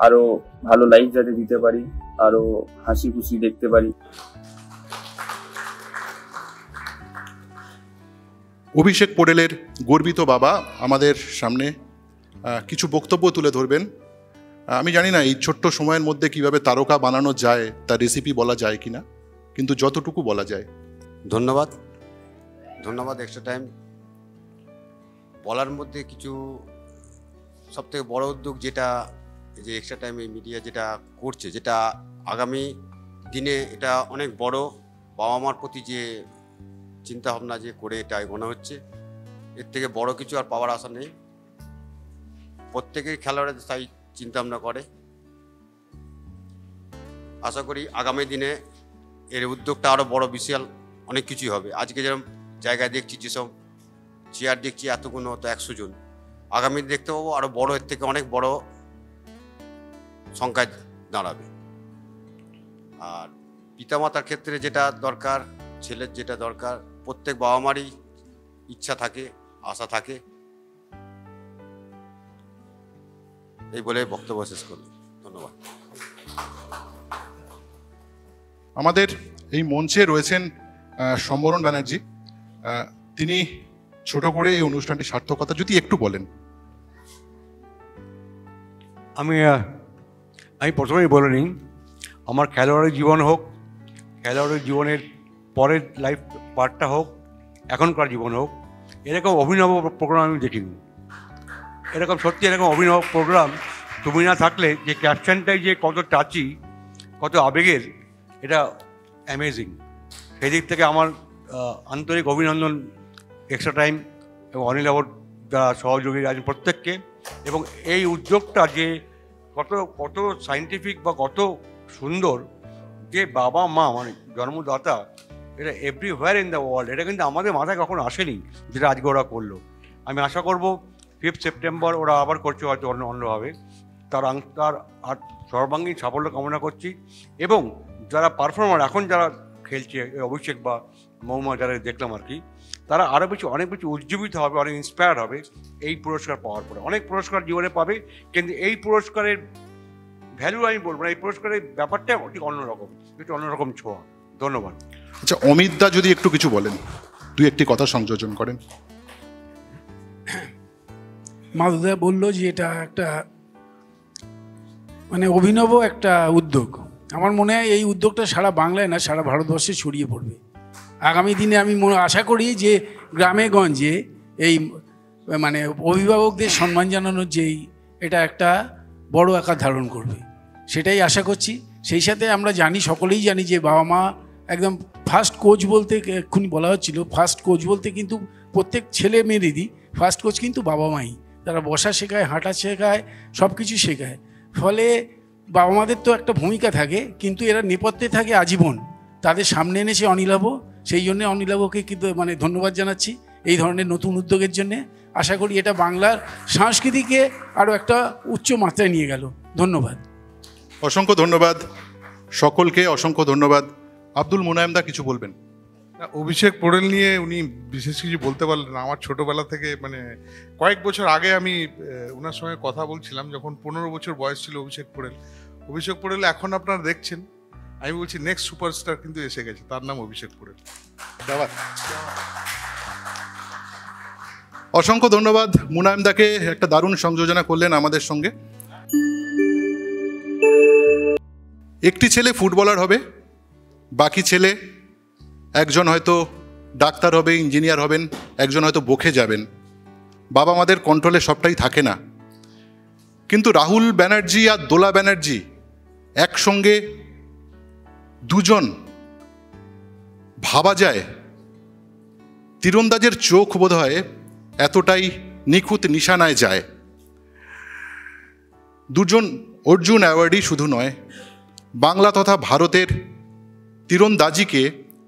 আরো ভালো লাইফ যাতে দিতে পারি, আরো হাসি খুশি দেখতে পারি। অভিষেক পোড়েলের গর্বিত বাবা আমাদের সামনে কিছু বক্তব্য তুলে ধরবেন। আমি জানি না এই ছোট্ট সময়ের মধ্যে কিভাবে তারকা বানানো যায়, তার রেসিপি বলা যায় কিনা, কিন্তু যতটুকু বলা যায়। ধন্যবাদ এক্সট্রা টাইম। বলার মধ্যে কিছু সবথেকে বড় উদ্যোগ যেটা যে এক্সট্রা টাইম এই মিডিয়া যেটা করছে, যেটা আগামী দিনে এটা অনেক বড় বাবা মার প্রতি যে চিন্তা ভাবনা যে করে এটা মনে হচ্ছে, এর থেকে বড় কিছু আর পাওয়ার আশা নেই। প্রত্যেকেই খেলোয়াড়ের তাই চিন্তা ভাবনা করে। আশা করি আগামী দিনে এর উদ্যোগটা আরও বড়, বিশাল অনেক কিছুই হবে। আজকে যেরকম জায়গায় দেখছি, যেসব চেয়ার দেখছি এতগুলো, হতো 100 জন, আগামী দেখতে পাবো আরও বড়, এর থেকে অনেক বড় সংখ্যায় দাঁড়াবে। আর পিতামাতার ক্ষেত্রে যেটা দরকার, ছেলের যেটা দরকার, প্রত্যেক বাবা মারই ইচ্ছা থাকে, আশা থাকে। এই বলে বক্তব্য শেষ করি। ধন্যবাদ। আমাদের এই মঞ্চে রয়েছেন সম্বরণ ব্যানার্জি। তিনি ছোট করে এই অনুষ্ঠানটির সার্থকতা যদি একটু বলেন। আমি প্রথমেই বলে নিই, আমার খেলোয়াড়ের জীবন হোক, খেলোয়াড়ের জীবনের পরের লাইফ পার্টটা হোক, এখনকার জীবন হোক, এরকম অভিনব প্রোগ্রাম আমি দেখিনি। এরকম সত্যি এরকম অভিনব প্রোগ্রাম তুমি না থাকলে যে ক্যাপশনটাই যে কত টাচি, কত আবেগের, এটা অ্যামেজিং। সেই দিক থেকে আমার আন্তরিক অভিনন্দন এক্সট্রা টাইম এবং অনিল আবর যারা সহযোগী আছেন প্রত্যেককে। এবং এই উদ্যোগটা যে কত সাইন্টিফিক বা কত সুন্দর, যে বাবা মা মানে জন্মদাতা, এটা এভরিওয়্যার ইন দ্য ওয়ার্ল্ড, এটা কিন্তু আমাদের মাথায় কখনো আসেনি যেটা আজকে ওরা করলো। আমি আশা করব 5 সেপ্টেম্বর ওরা আবার করছে, হয়তো অন্যভাবে। তার আর সর্বাঙ্গীন সাফল্য কামনা করছি। এবং যারা পারফর্মার এখন যারা খেলছে, অভিষেক বা মৌমা যারা দেখলাম আর কি, তারা আরও অনেক বেশি উজ্জীবিত হবে, অনেক ইন্সপায়ার্ড হবে এই পুরস্কার পাওয়ার পরে। অনেক পুরস্কার জীবনে পাবে, কিন্তু এই পুরস্কারের ভ্যালু আমি বলবো না, এই পুরস্কারের ব্যাপারটা ঠিক অন্যরকম, একটু অন্যরকম ছোঁয়া। ধন্যবাদ। আচ্ছা, অমিত দা যদি একটু কিছু বলেন, দুই একটি কথা সংযোজন করেন। মাধুদা বলল যে এটা একটা মানে অভিনব একটা উদ্যোগ। আমার মনে হয় এই উদ্যোগটা সারা বাংলায় না, সারা ভারতবর্ষে ছড়িয়ে পড়বে। আগামী দিনে আমি আশা করি যে গ্রামে গঞ্জে এই মানে অভিভাবকদের সম্মান জানানোর যেই এটা একটা বড় আকার ধারণ করবে, সেটাই আশা করছি। সেই সাথে আমরা জানি, সকলেই জানি যে বাবা মা একদম ফার্স্ট কোচ বলতে, এক্ষুনি বলা হচ্ছিল ফার্স্ট কোচ বলতে, কিন্তু প্রত্যেক ছেলে মেয়েদেরই ফার্স্ট কোচ কিন্তু বাবা মাই। তারা বসা শেখায়, হাঁটা শেখায়, সব কিছু শেখায়। ফলে বাবা মাদের তো একটা ভূমিকা থাকে, কিন্তু এরা নেপথ্যে থাকে আজীবন। তাদের সামনে এনেছে অনিলাভ, সেই জন্যে অনিলাভকে কিন্তু মানে ধন্যবাদ জানাচ্ছি এই ধরনের নতুন উদ্যোগের জন্যে। আশা করি এটা বাংলার সংস্কৃতিকে আরও একটা উচ্চ মাত্রায় নিয়ে গেল। ধন্যবাদ। অসংখ্য ধন্যবাদ সকলকে, অসংখ্য ধন্যবাদ। আব্দুল মুনায়েমদা কিছু বলবেন? অভিষেক পোড়েল নিয়ে উনি বিশেষ কিছু বলতে পারলেন না। আমার ছোটোবেলা থেকে মানে কয়েক বছর আগে আমি ওনার সঙ্গে কথা বলছিলাম, যখন 15 বছর বয়স ছিল অভিষেক পোড়েল এখন আপনারা দেখছেন। আমি বলছি নেক্সট সুপারস্টার কিন্তু এসে গেছে, তার নাম অভিষেক পোড়েল। অসংখ্য ধন্যবাদ মুনায়েমদাকে, একটা দারুণ সংযোজনা করলেন আমাদের সঙ্গে। একটি ছেলে ফুটবলার হবে, বাকি ছেলে একজন হয়তো ডাক্তার হবে, ইঞ্জিনিয়ার হবেন, একজন হয়তো বকে যাবেন। বাবা আমাদের কন্ট্রোলে সবটাই থাকে না। কিন্তু রাহুল ব্যানার্জি আর দোলা ব্যানার্জি একসঙ্গে দুজন ভাবা যায় তীরন্দাজের চোখ বোধহয় এতটাই নিখুঁত নিশানায় যায়। দুজন অর্জুন অ্যাওয়ার্ডই শুধু নয়, বাংলা তথা ভারতের তীরন্দাজিকে,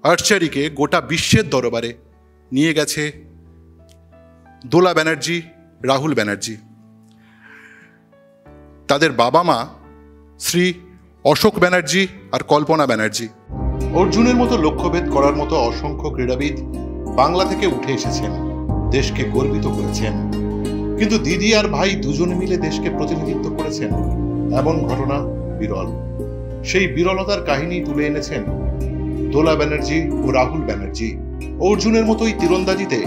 আর্চারিকে গোটা বিশ্বের দরবারে নিয়ে গেছে দোলা ব্যানার্জি, রাহুল ব্যানার্জি। তাদের বাবা মা শ্রী অশোক ব্যানার্জি আর কল্পনা ব্যানার্জি। অর্জুনের মতো লক্ষ্যভেদ করার মতো অসংখ্য ক্রীড়াবিদ বাংলা থেকে উঠে এসেছেন, দেশকে গর্বিত করেছেন, কিন্তু দিদি আর ভাই দুজনে মিলে দেশকে প্রতিনিধিত্ব করেছেন এমন ঘটনা বিরল। সেই বিরলতার কাহিনী তুলে এনেছেন দোলা ব্যানার্জি ও রাহুল ব্যানার্জি। অর্জুনের মতোই তীরন্দাজিতে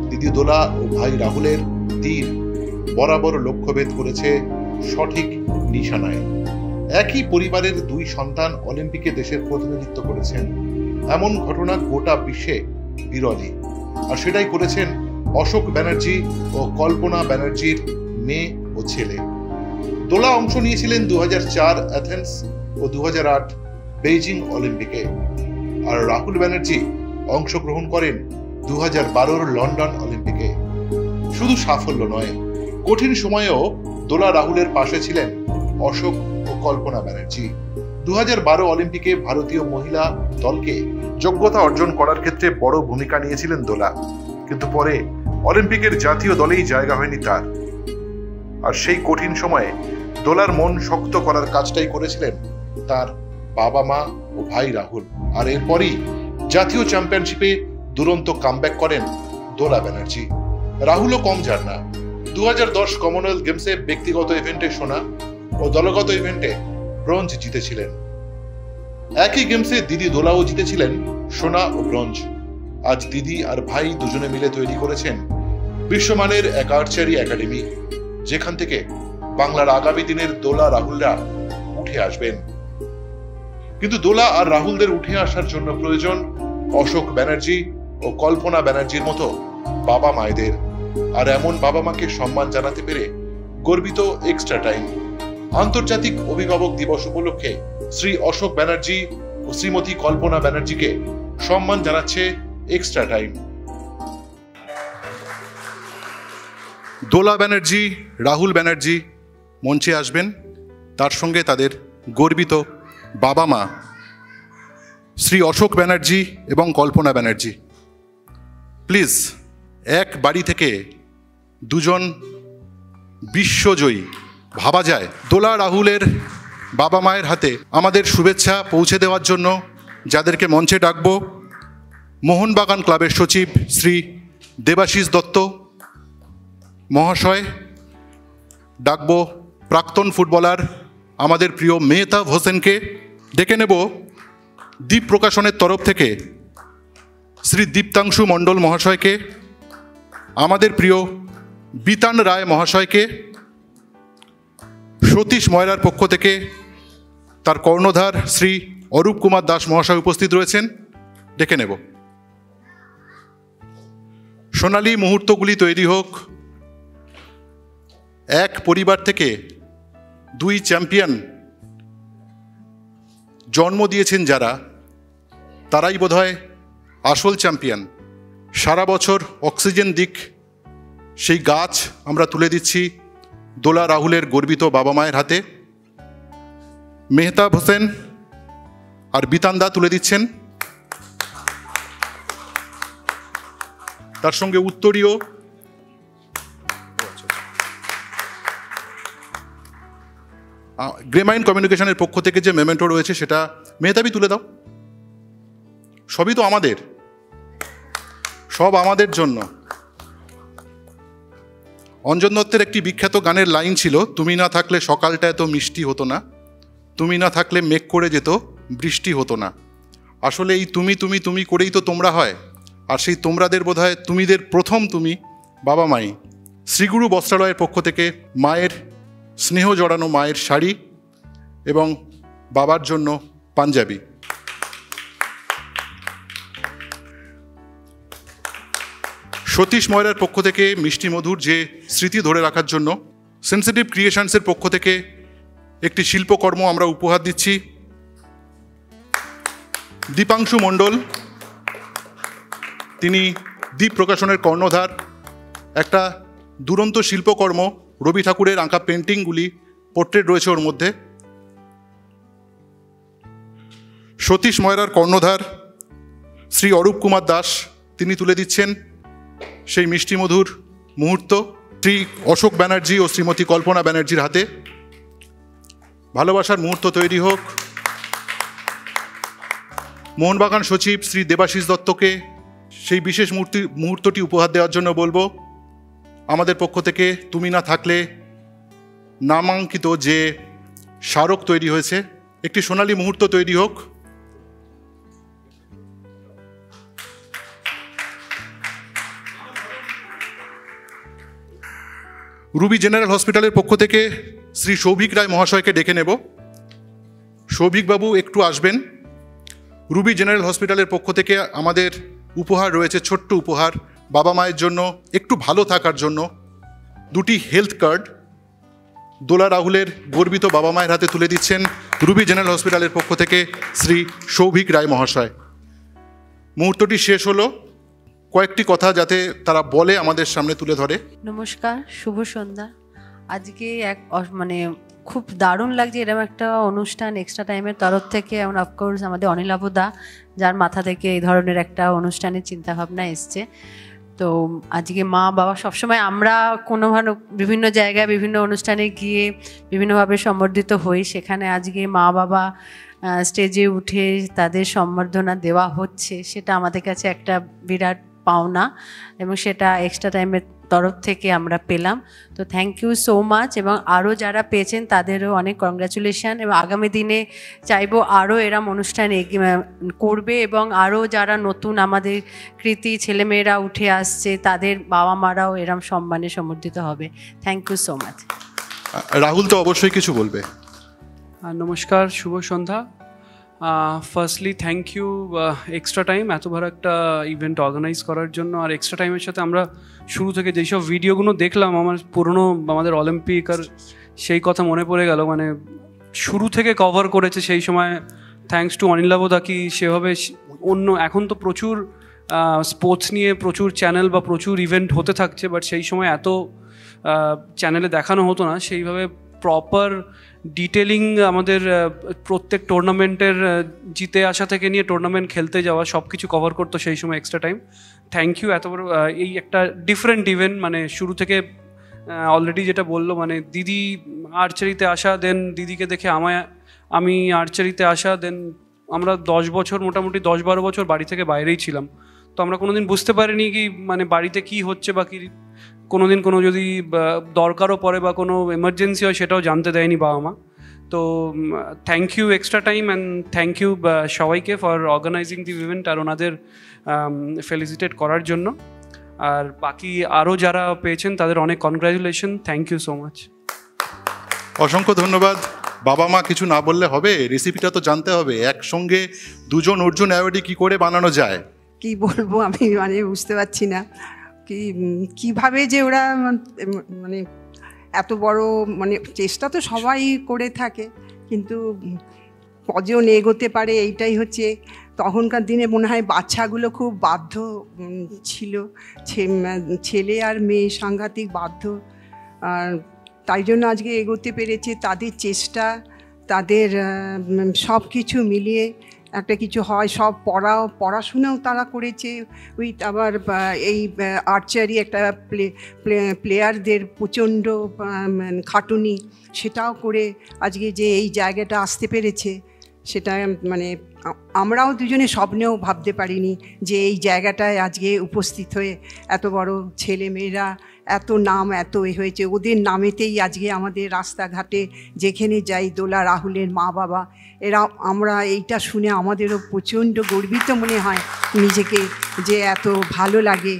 দিদি দোলা ও ভাই রাহুলের তীর বরাবর লক্ষ্যভেদ করেছে সঠিক নিশানায়। একই পরিবারের দুই সন্তান অলিম্পিকে দেশের প্রতিনিধিত্ব করেছেন এমন ঘটনা গোটা বিশ্বে বিরলই, আর সেটাই করেছেন অশোক ব্যানার্জি ও কল্পনা ব্যানার্জির মেয়ে ও ছেলে। দোলা অংশ নিয়েছিলেন 2004 অ্যাথেন্স ও 2008 বেইজিং অলিম্পিকে, আর রাহুল ব্যানার্জি অংশগ্রহণ করেন 2012 লন্ডন অলিম্পিকে। শুধু সাফল্য নয়, কঠিন সময়েও দোলা রাহুলের পাশে ছিলেন অশোক ও কল্পনা ব্যানার্জি। 2012 অলিম্পিকে ভারতীয় মহিলা দলকে যোগ্যতা অর্জন করার ক্ষেত্রে বড় ভূমিকা নিয়েছিলেন দোলা, কিন্তু পরে অলিম্পিকের জাতীয় দলেই জায়গা হয়নি তার। আর সেই কঠিন সময়ে দোলার মন শক্ত করার কাজটাই করেছিলেন তার বাবা মা ও ভাই রাহুল। আর এরপরই জাতীয় চ্যাম্পিয়নশিপে দুরন্ত কামব্যাক করেন দোলা ব্যানার্জি। রাহুলও কম যান না। 2010 কমনওয়েলথ গেমসে ব্যক্তিগত ইভেন্টে সোনা ও দলগত ইভেন্টে ব্রোঞ্জ জিতেছিলেন। একই গেমসে দিদি দোলাও জিতেছিলেন সোনা ও ব্রোঞ্জ। আজ দিদি আর ভাই দুজনে মিলে তৈরি করেছেন বিশ্বমানের এক আর্চারি একাডেমি, যেখান থেকে বাংলার আগামী দিনের দোলা রাহুলরা উঠে আসবেন। কিন্তু দোলা আর রাহুলদের উঠে আসার জন্য প্রয়োজন অশোক ব্যানার্জি ও কল্পনা ব্যানার্জির মতো বাবা মায়েদের। আর এমন বাবা মাকে সম্মান জানাতে পেরে গর্বিত এক্সট্রা টাইম। আন্তর্জাতিক অভিভাবক দিবস উপলক্ষে শ্রী অশোক ব্যানার্জি ও শ্রীমতী কল্পনা ব্যানার্জিকে সম্মান জানাচ্ছে এক্সট্রা টাইম। দোলা ব্যানার্জি, রাহুল ব্যানার্জি মঞ্চে আসবেন, তার সঙ্গে তাদের গর্বিত বাবা মা শ্রী অশোক ব্যানার্জি এবং কল্পনা ব্যানার্জি। প্লিজ, এক বাড়ি থেকে দুজন বিশ্বজয়ী ভাবা যায়। দোলা রাহুলের বাবা মায়ের হাতে আমাদের শুভেচ্ছা পৌঁছে দেওয়ার জন্য যাদেরকে মঞ্চে ডাকব, মোহনবাগান ক্লাবের সচিব শ্রী দেবাশিস দত্ত মহাশয়, ডাকব প্রাক্তন ফুটবলার আমাদের প্রিয় মেহতাব হোসেনকে, ডেকে নেব দ্বীপ প্রকাশনের তরফ থেকে শ্রী দীপ্তাংশু মণ্ডল মহাশয়কে, আমাদের প্রিয় বিতান রায় মহাশয়কে, সতীশ ময়রার পক্ষ থেকে তার কর্ণধার শ্রী অরূপ কুমার দাস মহাশয় উপস্থিত রয়েছেন, ডেকে নেব। সোনালী মুহূর্তগুলি তৈরি হোক। এক পরিবার থেকে দুই চ্যাম্পিয়ন জন্ম দিয়েছেন যারা, তারাই বোধহয় আসল চ্যাম্পিয়ন। সারা বছর অক্সিজেন দিক সেই গাছ আমরা তুলে দিচ্ছি দোলা রাহুলের গর্বিত বাবা মায়ের হাতে। মেহতাব হোসেন আর বিতানদা তুলে দিচ্ছেন, তার সঙ্গে উত্তরীয় গ্রেমাইন কমিউনিকেশনের পক্ষ থেকে যে মেমেন্টো রয়েছে সেটা মেহতাবই তুলে দাও। সবই তো আমাদের, সব আমাদের জন্য। অঞ্জন দত্তের একটি বিখ্যাত গানের লাইন ছিল, তুমি না থাকলে সকালটা এত মিষ্টি হতো না, তুমি না থাকলে মেঘ করে যেত বৃষ্টি হতো না। আসলে এই তুমি তুমি তুমি করেই তো তোমরা হয়, আর সেই তোমরাদের বোধহয় তুমিদের প্রথম তুমি বাবা মাই। শ্রীগুরু বস্ত্রালয়ের পক্ষ থেকে মায়ের স্নেহ জড়ানো মায়ের শাড়ি এবং বাবার জন্য পাঞ্জাবি। সতীশ ময়রার পক্ষ থেকে মিষ্টি মধুর যে স্মৃতি ধরে রাখার জন্য সেন্সিটিভ ক্রিয়েশনসের পক্ষ থেকে একটি শিল্পকর্ম আমরা উপহার দিচ্ছি। দীপাংশু মণ্ডল, তিনি দ্বীপ প্রকাশনের কর্ণধার। একটা দুরন্ত শিল্পকর্ম, রবি ঠাকুরের আঁকা পেন্টিংগুলি, পোর্ট্রেট রয়েছে ওর মধ্যে। সতীশ ময়রার কর্ণধার শ্রী অরূপ কুমার দাস, তিনি তুলে দিচ্ছেন সেই মিষ্টিমধুর মুহূর্ত শ্রী অশোক ব্যানার্জি ও শ্রীমতী কল্পনা ব্যানার্জির হাতে। ভালোবাসার মুহূর্ত তৈরি হোক। মোহনবাগান সচিব শ্রী দেবাশিস দত্তকে সেই বিশেষ মুহূর্তটি উপহার দেওয়ার জন্য বলবো। আমাদের পক্ষ থেকে তুমি না থাকলে নামাঙ্কিত যে স্মারক তৈরি হয়েছে, একটি সোনালী মুহূর্ত তৈরি হোক। রুবি জেনারেল হসপিটালের পক্ষ থেকে শ্রী সৌভিক রায় মহাশয়কে ডেকে নেব। সৌভিকবাবু একটু আসবেন। রুবি জেনারেল হসপিটালের পক্ষ থেকে আমাদের উপহার রয়েছে, ছোট্ট উপহার বাবা মায়ের জন্য, একটু ভালো থাকার জন্য। দুটি হেলথ কার্ড দোলা রাহুলের গর্বিত বাবা মায়ের হাতে তুলে দিচ্ছেন রুবি জেনারেল হসপিটালের পক্ষ থেকে শ্রী সৌভিক রায় মহাশয়। মুহূর্তটি শেষ হলো, কয়েকটি কথা যাতে তারা বলে আমাদের সামনে তুলে ধরে। নমস্কার, শুভ সন্ধ্যা। আজকে মানে খুব দারুণ লাগছে এরকম একটা অনুষ্ঠান এক্সট্রা টাইমের তরফ থেকে। এবং অফকোর্স আমাদের অনিলাবদা, যার মাথা থেকে এই ধরনের একটা অনুষ্ঠানের চিন্তাভাবনা এসছে। তো আজকে মা বাবা সবসময় আমরা কোনোভাবে বিভিন্ন জায়গায় বিভিন্ন অনুষ্ঠানে গিয়ে বিভিন্নভাবে সম্বর্ধিত হই, সেখানে আজকে মা বাবা স্টেজে উঠে তাদের সম্বর্ধনা দেওয়া হচ্ছে, সেটা আমাদের কাছে একটা বিরাট পাওনা এবং সেটা এক্সট্রা টাইমের তরফ থেকে আমরা পেলাম। তো থ্যাংক ইউ সো মাচ। এবং আরও যারা পেয়েছেন তাদেরও অনেক কংগ্রাচুলেশন। এবং আগামী দিনে চাইবো আরও এরম অনুষ্ঠান করবে এবং আরও যারা নতুন আমাদের কৃতি ছেলেমেয়েরা উঠে আসছে তাদের বাবা মারাও এরম সম্মানে সম্বর্ধিত হবে। Thank you so much. Rahul তো অবশ্যই কিছু বলবে। নমস্কার, শুভ সন্ধ্যা। Firstly thank you extra Time এত বড় একটা ইভেন্ট অর্গানাইজ করার জন্য। আর এক্সট্রা টাইমের সাথে আমরা শুরু থেকে যেসব ভিডিওগুলো দেখলাম, আমার পুরনো আমাদের অলিম্পিক আর সেই কথা মনে পড়ে গেল। মানে শুরু থেকে কভার করেছে সেই সময়, থ্যাঙ্কস টু অনিলাবদা। কি সেভাবে অন্য এখন তো প্রচুর স্পোর্টস নিয়ে প্রচুর চ্যানেল বা প্রচুর ইভেন্ট হতে থাকছে, বাট সেই সময় এত চ্যানেলে দেখানো হতো না সেইভাবে। প্রপার ডিটেলিং আমাদের প্রত্যেক টুর্নামেন্টের জিতে আসা থেকে নিয়ে টুর্নামেন্ট খেলতে যাওয়া সব কিছু কভার করতো সেই সময় এক্সট্রা টাইম। থ্যাংক ইউ এত বড় এই একটা ডিফারেন্ট ইভেন্ট। মানে শুরু থেকে অলরেডি যেটা বললো, মানে দিদি আর্চারিতে আসা, দেন দিদিকে দেখে আমি আর্চারিতে আসা, দেন আমরা 10 বছর মোটামুটি 10-12 বছর বাড়ি থেকে বাইরেই ছিলাম। তো আমরা কোনোদিন বুঝতে পারিনি কি মানে বাড়িতে কি হচ্ছে বা কি, কোনোদিন কোনো যদি দরকারও পড়ে বা কোনো এমার্জেন্সি হয় সেটাও জানতে দেয়নি বাবা মা। তো thank you extra time and thank you সবাইকে ফর অর্গানাইজিং দি ইভেন্ট আর ওনাদের ফেলিসিটেট করার জন্য। আর বাকি আরও যারা পেয়েছেন তাদের অনেক congratulation. Thank you so much. অসংখ্য ধন্যবাদ। বাবা মা কিছু না বললে হবে, রেসিপিটা তো জানতে হবে। একসঙ্গে দুজন অর্জুন অ্যাওয়ার্ডই কী করে বানানো যায়? কি বলবো আমি মানে বুঝতে পারছি না কিভাবে যে ওরা মানে এত বড় মানে চেষ্টা তো সবাই করে থাকে, কিন্তু কজন এগোতে পারে এইটাই হচ্ছে। তখনকার দিনে মনে হয় বাচ্চাগুলো খুব বাধ্য ছিল, ছেলে আর মেয়ে সাংঘাতিক বাধ্য, আর তাই জন্য আজকে এগোতে পেরেছে। তাদের চেষ্টা, তাদের সব কিছু মিলিয়ে একটা কিছু হয়। সব পড়াশোনাও তারা করেছে উইথ আবার এই আর্চারি একটা প্লেয়ারদের প্রচণ্ড খাটুনি, সেটাও করে আজকে যে এই জায়গাটা আসতে পেরেছে, সেটা মানে আমরাও দুজনে স্বপ্নেও ভাবতে পারিনি যে এই জায়গাটায় আজকে উপস্থিত হয়ে এত বড় ছেলে মেয়েরা এত নাম এত হয়েছে। ওদের নামেতেই আজকে আমাদের রাস্তাঘাটে যেখানে যাই দোলা রাহুলের মা বাবা এরা, আমরা এইটা শুনে আমাদেরও প্রচণ্ড গর্বিত মনে হয় নিজেকে, যে এত ভালো লাগে।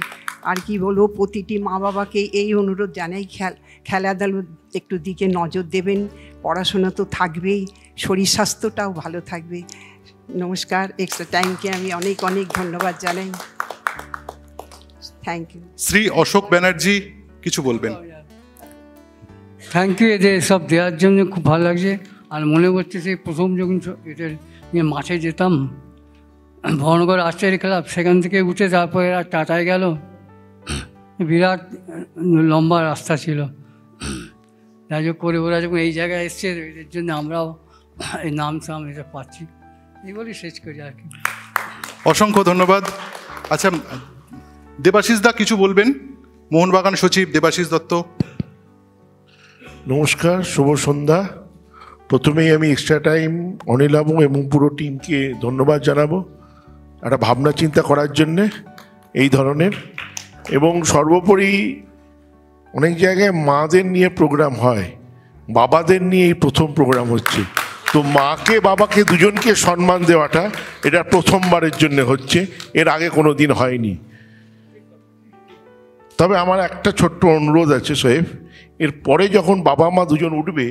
আর কি বলবো, প্রতিটি মা বাবাকে এই অনুরোধ জানাই, খেলাধুলোর একটু দিকে নজর দেবেন। পড়াশোনা তো থাকবেই, শরীর স্বাস্থ্যটাও ভালো থাকবে। নমস্কার, এক্সট্রা টাইমকে আমি অনেক অনেক ধন্যবাদ জানাই। Thank you. শ্রী অশোক ব্যানার্জি কিছু বলবেন? থ্যাংক ইউ, এদের সব দেওয়ার জন্য খুব ভালো লাগছে। আর মনে করছে সেই প্রথম যখন এদের নিয়ে মাঠে যেতাম ভবনগর আর্চারি ক্লাব, সেখান থেকে উঠে তারপরে আর টাটায় গেল। বিরাট লম্বা রাস্তা ছিল। যাই হোক করে ওরা যখন এই জায়গায় এসছে, এর জন্য আমরাও এই নাম এটা পাচ্ছি। এই বলি শেষ করি আর কি। অসংখ্য ধন্যবাদ। আচ্ছা, দেবাশিস দা কিছু বলবেন? মোহনবাগান সচিব দেবাশিস দত্ত। নমস্কার, শুভ সন্ধ্যা। প্রথমেই আমি এক্সট্রা টাইম, অনিলাভ এবং পুরো টিমকে ধন্যবাদ জানাবো একটা ভাবনা চিন্তা করার জন্যে এই ধরনের। এবং সর্বোপরি অনেক জায়গায় মাদের নিয়ে প্রোগ্রাম হয়, বাবাদের নিয়ে এই প্রথম প্রোগ্রাম হচ্ছে। তো মাকে বাবাকে দুজনকে সম্মান দেওয়াটা এটা প্রথমবারের জন্য হচ্ছে, এর আগে কোনো দিন হয়নি। তবে আমার একটা ছোট্ট অনুরোধ আছে সোহেব, এর পরে যখন বাবা মা দুজন উঠবে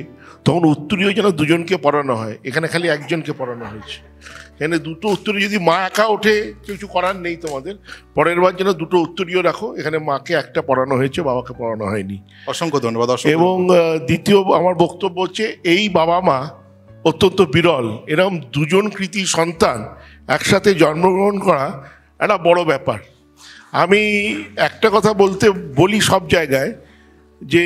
তখন উত্তরীয় যেন দুজনকে পড়ানো হয়। এখানে খালি একজনকে পড়ানো হয়েছে, এখানে দুটো উত্তরীয়। যদি মা একা ওঠে কিছু করার নেই তোমাদের, পরের বার যেন দুটো উত্তরীয় রাখো। এখানে মাকে একটা পড়ানো হয়েছে, বাবাকে পড়ানো হয়নি। অসংখ্য ধন্যবাদ। এবং দ্বিতীয় আমার বক্তব্য হচ্ছে, এই বাবা মা অত্যন্ত বিরল। এরকম দুজন কৃতি সন্তান একসাথে জন্মগ্রহণ করা একটা বড় ব্যাপার। আমি একটা কথা বলি সব জায়গায়, যে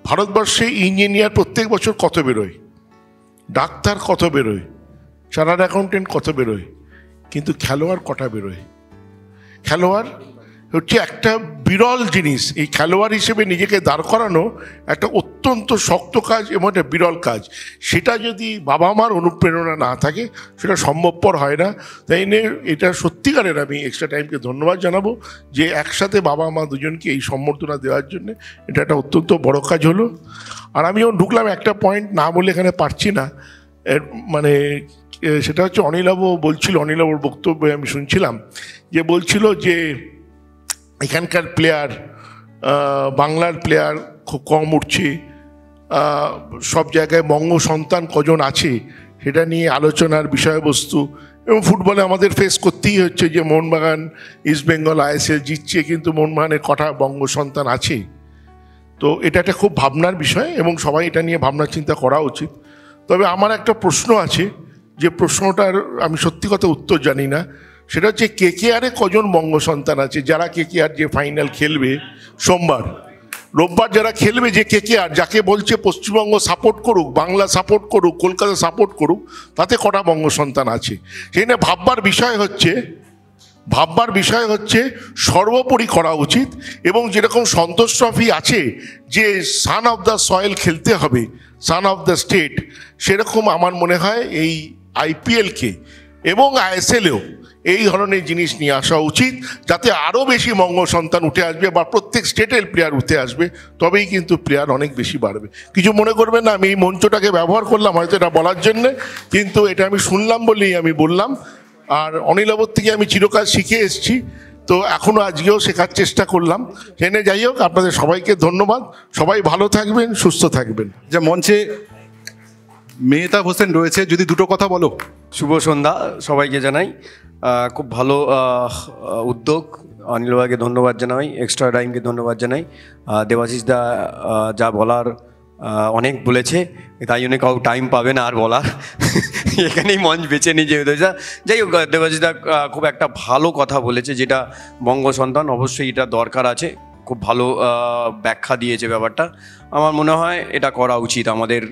ভারতবর্ষে ইঞ্জিনিয়ার প্রত্যেক বছর কত বেরোয়, ডাক্তার কত বেরোয়, চার্টার্ড অ্যাকাউন্টেন্ট কত বেরোয়, কিন্তু খেলোয়াড় কটা বেরোয়? খেলোয়াড় হচ্ছে একটা বিরল জিনিস। এই খেলোয়াড় হিসেবে নিজেকে দাঁড় করানো একটা অত্যন্ত শক্ত কাজ এবং একটা বিরল কাজ। সেটা যদি বাবা মার অনুপ্রেরণা না থাকে সেটা সম্ভবপর হয় না। তাই নিয়ে এটা সত্যিকারের আমি এক্সট্রা টাইমকে ধন্যবাদ জানাবো যে একসাথে বাবা মা দুজনকে এই সম্বর্ধনা দেওয়ার জন্য। এটা একটা অত্যন্ত বড় কাজ হলো। আর আমিও ঢুকলাম, একটা পয়েন্ট না বলে এখানে পারছি না, মানে সেটা হচ্ছে অনিলাভ বলছিল, অনিলাভর বক্তব্যে আমি শুনছিলাম যে বলছিল যে এখানকার প্লেয়ার, বাংলার প্লেয়ার খুব কম উঠছে, সব জায়গায় বঙ্গ সন্তান কজন আছে সেটা নিয়ে আলোচনার বিষয়বস্তু। এবং ফুটবলে আমাদের ফেস করতেই হচ্ছে যে মোহনবাগান, ইস্টবেঙ্গল, আইএসএল জিতছে, কিন্তু মোহনবাগানের কটা বঙ্গ সন্তান আছে। তো এটা একটা খুব ভাবনার বিষয় এবং সবাই এটা নিয়ে ভাবনা চিন্তা করা উচিত। তবে আমার একটা প্রশ্ন আছে, যে প্রশ্নটার আমি সত্যি কথা উত্তর জানি না। সেটা হচ্ছে কেকেআরে কজন বঙ্গ সন্তান আছে? যারা কেকেআর যে ফাইনাল খেলবে সোমবার, রোববার যারা খেলবে, যে কেকেআর যাকে বলছে পশ্চিমবঙ্গ সাপোর্ট করুক, বাংলা সাপোর্ট করুক, কলকাতা সাপোর্ট করুক, তাতে কটা বঙ্গ সন্তান আছে? সেই নিয়ে ভাববার বিষয় হচ্ছে সর্বোপরি করা উচিত। এবং যেরকম সন্তোষ ট্রফি আছে যে সান অফ দ্য সয়েল খেলতে হবে, সান অফ দ্য স্টেট, সেরকম আমার মনে হয় এই আইপিএলকে এবং আইএসএলেও এই ধরনের জিনিস নিয়ে আসা উচিত, যাতে আরও বেশি বঙ্গ সন্তান উঠে আসবে বা প্রত্যেক স্টেটের প্লেয়ার উঠে আসবে, তবেই কিন্তু প্লেয়ার অনেক বেশি বাড়বে। কিছু মনে করবেন না, আমি এই মঞ্চটাকে ব্যবহার করলাম হয়তো এটা বলার জন্যে, কিন্তু এটা আমি শুনলাম বলেই আমি বললাম। আর অনিলাভর থেকে আমি চিরকাল শিখে এসেছি, তো এখনও আজকেও শেখার চেষ্টা করলাম। সেখানে যাই হোক, আপনাদের সবাইকে ধন্যবাদ। সবাই ভালো থাকবেন, সুস্থ থাকবেন। যে মঞ্চে মেহতাব হোসেন রয়েছে, যদি দুটো কথা বলো। শুভ সন্ধ্যা সবাইকে জানাই। খুব ভালো উদ্যোগ, অনিলবাকে ধন্যবাদ জানাই, এক্সট্রা টাইমকে ধন্যবাদ জানাই। দেবাশিস দা যা বলার অনেক বলেছে, তাই জন্য কাউ টাইম পাবে না আর বলার, এখানেই মঞ্চ বেছে নিয়ে যেতে। যাই হোক, দেবাশিস দা খুব একটা ভালো কথা বলেছে, যেটা বঙ্গ সন্তান অবশ্যই এটা দরকার আছে। খুব ভালো ব্যাখ্যা দিয়েছে ব্যাপারটা। আমার মনে হয় এটা করা উচিত। আমাদের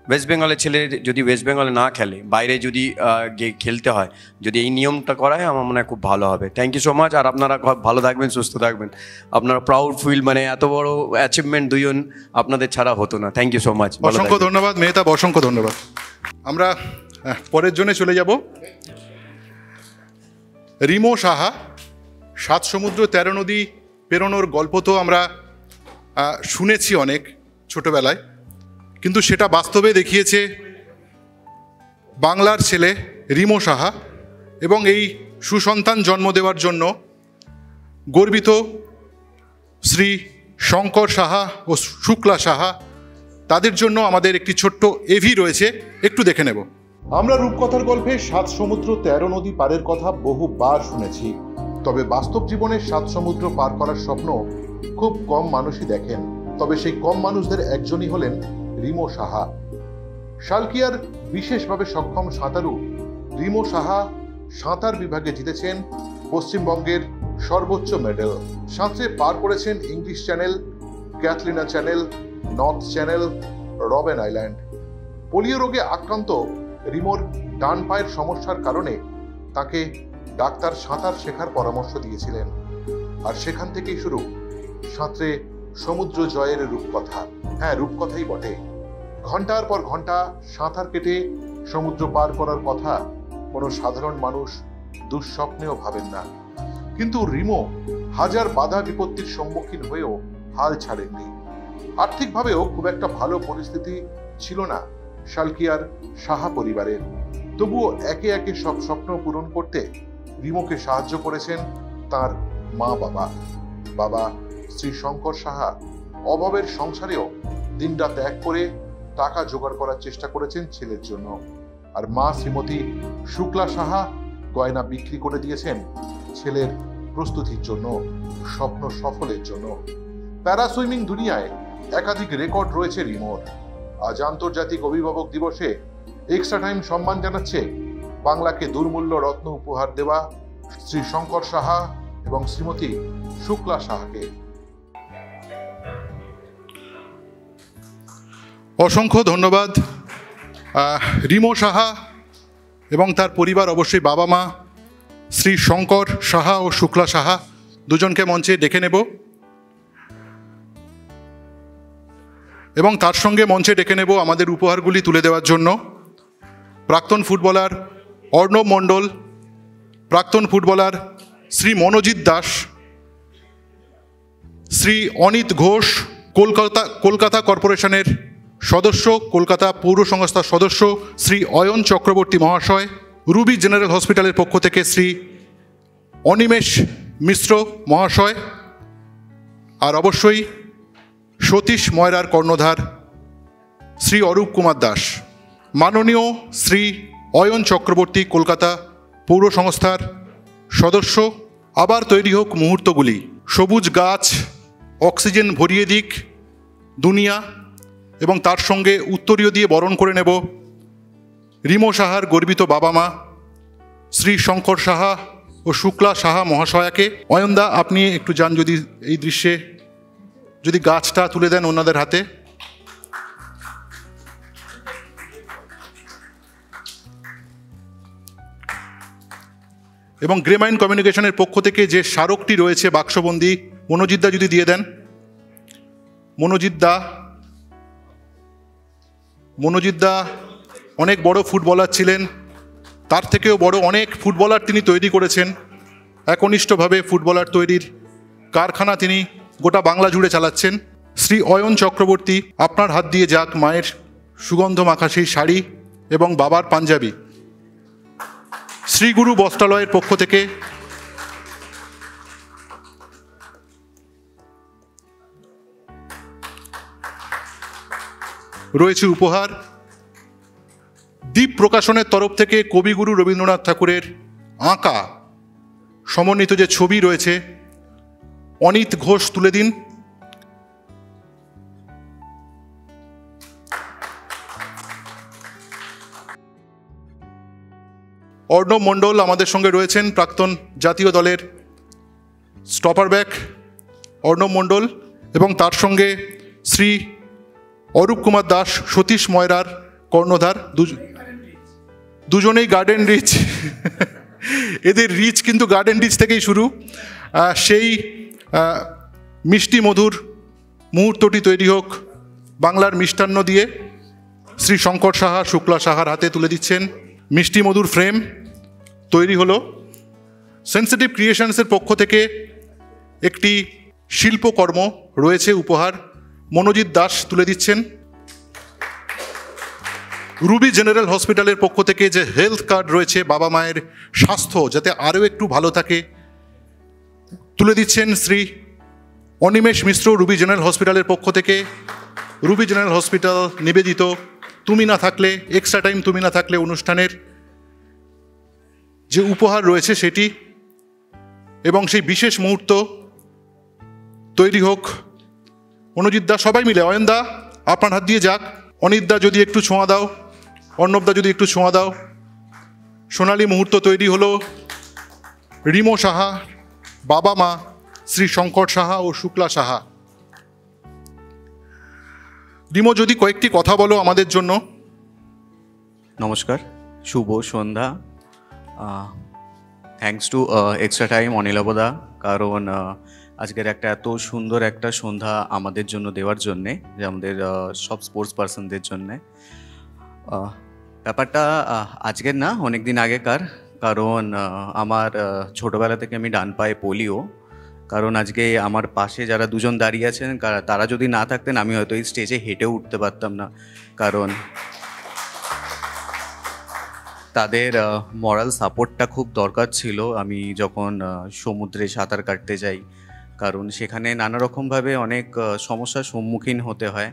ওয়েস্ট বেঙ্গলের ছেলে যদি ওয়েস্ট বেঙ্গলে না খেলে, বাইরে যদি গিয়ে খেলতে হয়, যদি এই নিয়মটা করা হয়, আমার মনে হয় খুব ভালো হবে। Thank you so much. আর আপনারা ভালো থাকবেন, সুস্থ থাকবেন। আপনারা প্রাউড ফিল, মানে এত বড় অ্যাচিভমেন্ট দুজন আপনাদের ছাড়া হতো না। Thank you so much. অসংখ্য ধন্যবাদ মেহতাব, অসংখ্য ধন্যবাদ। আমরা পরের জন্য চলে যাব। রিমো সাহা, 7 সমুদ্র 13 নদী পেরোনোর গল্প তো আমরা শুনেছি অনেক ছোটবেলায়, কিন্তু সেটা বাস্তবে দেখিয়েছে বাংলার ছেলে রিমো সাহা। এবং এই সুসন্তান জন্ম দেওয়ার জন্য গর্বিত শ্রী শঙ্কর সাহা ও শুক্লা সাহা, তাদের জন্য আমাদের একটি ছোট্ট এভি রয়েছে, একটু দেখে নেব। আমরা রূপকথার গল্পে 7 সমুদ্র 13 নদী পারের কথা বহুবার শুনেছি, তবে বাস্তব জীবনে 7 সমুদ্র পার করার স্বপ্ন খুব কম মানুষই দেখেন। তবে সেই কম মানুষদের একজনই হলেন রিমো সাহা। শালকিয়ার বিশেষভাবে সক্ষম সাঁতারু রিমো সাহা সাঁতার বিভাগে জিতেছেন পশ্চিমবঙ্গের সর্বোচ্চ মেডেল। সাঁতরে পার করেছেন English Channel, Catalina Channel, North Channel, Robben Island. Polio রোগে আক্রান্ত রিমোর ডান পায়ের সমস্যার কারণে তাকে ডাক্তার সাঁতার শেখার পরামর্শ দিয়েছিলেন। আর সেখান থেকেই শুরু সাঁতরে সমুদ্র জয়ের রূপকথা। হ্যাঁ, রূপকথাই বটে। ঘন্টার পর ঘন্টা সাঁতার কেটে সমুদ্র পার করার কথা কোনো সাধারণ মানুষ দুঃস্বপ্নেও ভাবেন না। কিন্তু রিমো হাজার বাধা বিপত্তির সম্মুখীন হয়েও হাল ছাড়েননি। আর্থিকভাবেও খুব একটা ভালো পরিস্থিতি ছিল না শালকিয়ার সাহা পরিবারের। তবুও একে একে সব স্বপ্ন পূরণ করতে রিমোকে সাহায্য করেছেন তার মা বাবা। বাবা শ্রী শঙ্কর সাহা অভাবের সংসারেও দিনরাত এক করে টাকা জোগাড় করার চেষ্টা করেছেন ছেলের জন্য। আর মা শ্রীমতী শুক্লা সাহা গয়না বিক্রি করে দিয়েছেন ছেলের প্রস্তুতির জন্য, স্বপ্ন সফলের জন্য। প্যারাসুইমিং দুনিয়ায় একাধিক রেকর্ড রয়েছে রিমোর। আজ আন্তর্জাতিক অভিভাবক দিবসে এক্সট্রা টাইম সম্মান জানাচ্ছে বাংলাকে দুর্মূল্য রত্ন উপহার দেওয়া শ্রী শঙ্কর সাহা এবং শ্রীমতী শুক্লা সাহাকে। অসংখ্য ধন্যবাদ রিমো সাহা এবং তার পরিবার, অবশ্যই বাবা মা শ্রী শঙ্কর সাহা ও শুক্লা সাহা দুজনকে মঞ্চে ডেকে নেব এবং তার সঙ্গে মঞ্চে ডেকে নেব আমাদের উপহারগুলি তুলে দেওয়ার জন্য প্রাক্তন ফুটবলার অর্ণব মণ্ডল, প্রাক্তন ফুটবলার শ্রী মনোজিৎ দাস, শ্রী অনিত ঘোষ, কলকাতা কর্পোরেশনের সদস্য, কলকাতা পৌর সংস্থার সদস্য শ্রী অয়ন চক্রবর্তী মহাশয়, রুবি জেনারেল হসপিটালের পক্ষ থেকে শ্রী অনিমেষ মিশ্র মহাশয়, আর অবশ্যই সতীশ ময়রার কর্ণধার শ্রী অরূপ কুমার দাস। মাননীয় শ্রী অয়ন চক্রবর্তী কলকাতা পৌর সংস্থার সদস্য। আবার তৈরি হোক মুহূর্তগুলি, সবুজ গাছ অক্সিজেন ভরিয়ে দিক দুনিয়া, এবং তার সঙ্গে উত্তরীয় দিয়ে বরণ করে নেব রিমো সাহার গর্বিত বাবা মা শ্রী শঙ্কর সাহা ও শুক্লা সাহা মহাশয়াকে। অয়নদা, আপনি একটু যান যদি এই দৃশ্যে, যদি গাছটা তুলে দেন ওনাদের হাতে। এবং গ্রেমাইন কমিউনিকেশনের পক্ষ থেকে যে স্মারকটি রয়েছে বাক্সবন্দি, মনোজিৎদা যদি দিয়ে দেন। মনোজিৎদা অনেক বড় ফুটবলার ছিলেন, তার থেকেও বড় অনেক ফুটবলার তিনি তৈরি করেছেন। একনিষ্ঠভাবে ফুটবলার তৈরির কারখানা তিনি গোটা বাংলা জুড়ে চালাচ্ছেন। শ্রী অয়ন চক্রবর্তী, আপনার হাত দিয়ে যাক মায়ের সুগন্ধ মাখা সেই শাড়ি এবং বাবার পাঞ্জাবি। শ্রীগুরু বস্ত্রালয়ের পক্ষ থেকে রয়েছে উপহার। দ্বীপ প্রকাশনের তরফ থেকে কবিগুরু রবীন্দ্রনাথ ঠাকুরের আঁকা সমন্বিত যে ছবি রয়েছে, অনিত ঘোষ তুলে দিন। অর্ণব মণ্ডল আমাদের সঙ্গে রয়েছেন, প্রাক্তন জাতীয় দলের স্টপার ব্যাক অর্ণব মণ্ডল, এবং তার সঙ্গে শ্রী অরূপ কুমার দাস, সতীশ ময়রার কর্ণধার, দুজনেই গার্ডেন রিচ। এদের রিচ কিন্তু গার্ডেন রিচ থেকেই শুরু। সেই মিষ্টি মধুর মুহূর্তটি তৈরি হোক বাংলার মিষ্টান্ন দিয়ে। শ্রী শঙ্কর সাহা শুক্লা সাহার হাতে তুলে দিচ্ছেন মিষ্টি মধুর ফ্রেম তৈরি হলো। সেন্সিটিভ ক্রিয়েশনসের পক্ষ থেকে একটি শিল্পকর্ম রয়েছে উপহার, মনোজিৎ দাস তুলে দিচ্ছেন। রুবি জেনারেল হসপিটালের পক্ষ থেকে যে হেলথ কার্ড রয়েছে, বাবা মায়ের স্বাস্থ্য যাতে আরও একটু ভালো থাকে, তুলে দিচ্ছেন শ্রী অনিমেষ মিশ্র রুবি জেনারেল হসপিটালের পক্ষ থেকে। রুবি জেনারেল হসপিটাল নিবেদিত তুমি না থাকলে, এক্সট্রা টাইম তুমি না থাকলে অনুষ্ঠানের যে উপহার রয়েছে সেটি, এবং সেই বিশেষ মুহূর্ত তৈরি হোক মনোজিৎ দা, সবাই মিলে। অয়নদা, আপনার হাত দিয়ে যাক। অনিতদা যদি একটু ছোঁয়া দাও, অর্ণবদা যদি একটু ছোঁয়া দাও, সোনালী মুহূর্ত তৈরি হলো রিমো সাহা, বাবা মা শ্রী শঙ্কর সাহা ও শুক্লা সাহা। রিমো, যদি কয়েকটি কথা বলো আমাদের জন্য। নমস্কার, শুভ সন্ধ্যা। থ্যাঙ্কস টু এক্সট্রা টাইম অনিলাবদা, কারণ আজকের একটা এত সুন্দর একটা সন্ধ্যা আমাদের জন্য দেওয়ার জন্যে, যে আমাদের সব স্পোর্টস পার্সনদের জন্যে। ব্যাপারটা আজকের না, অনেক দিন আগেকার, কারণ আমার ছোটোবেলা থেকে আমি ডান পায়ে পোলিও। কারণ আজকে আমার পাশে যারা দুজন দাঁড়িয়ে আছেন, তারা যদি না থাকতেন আমি হয়তো এই স্টেজে হেঁটেও উঠতে পারতাম না, কারণ তাদের মরাল সাপোর্টটা খুব দরকার ছিল আমি যখন সমুদ্রে সাঁতার কাটতে যাই, কারণ সেখানে নানা রকমভাবে অনেক সমস্যার সম্মুখীন হতে হয়।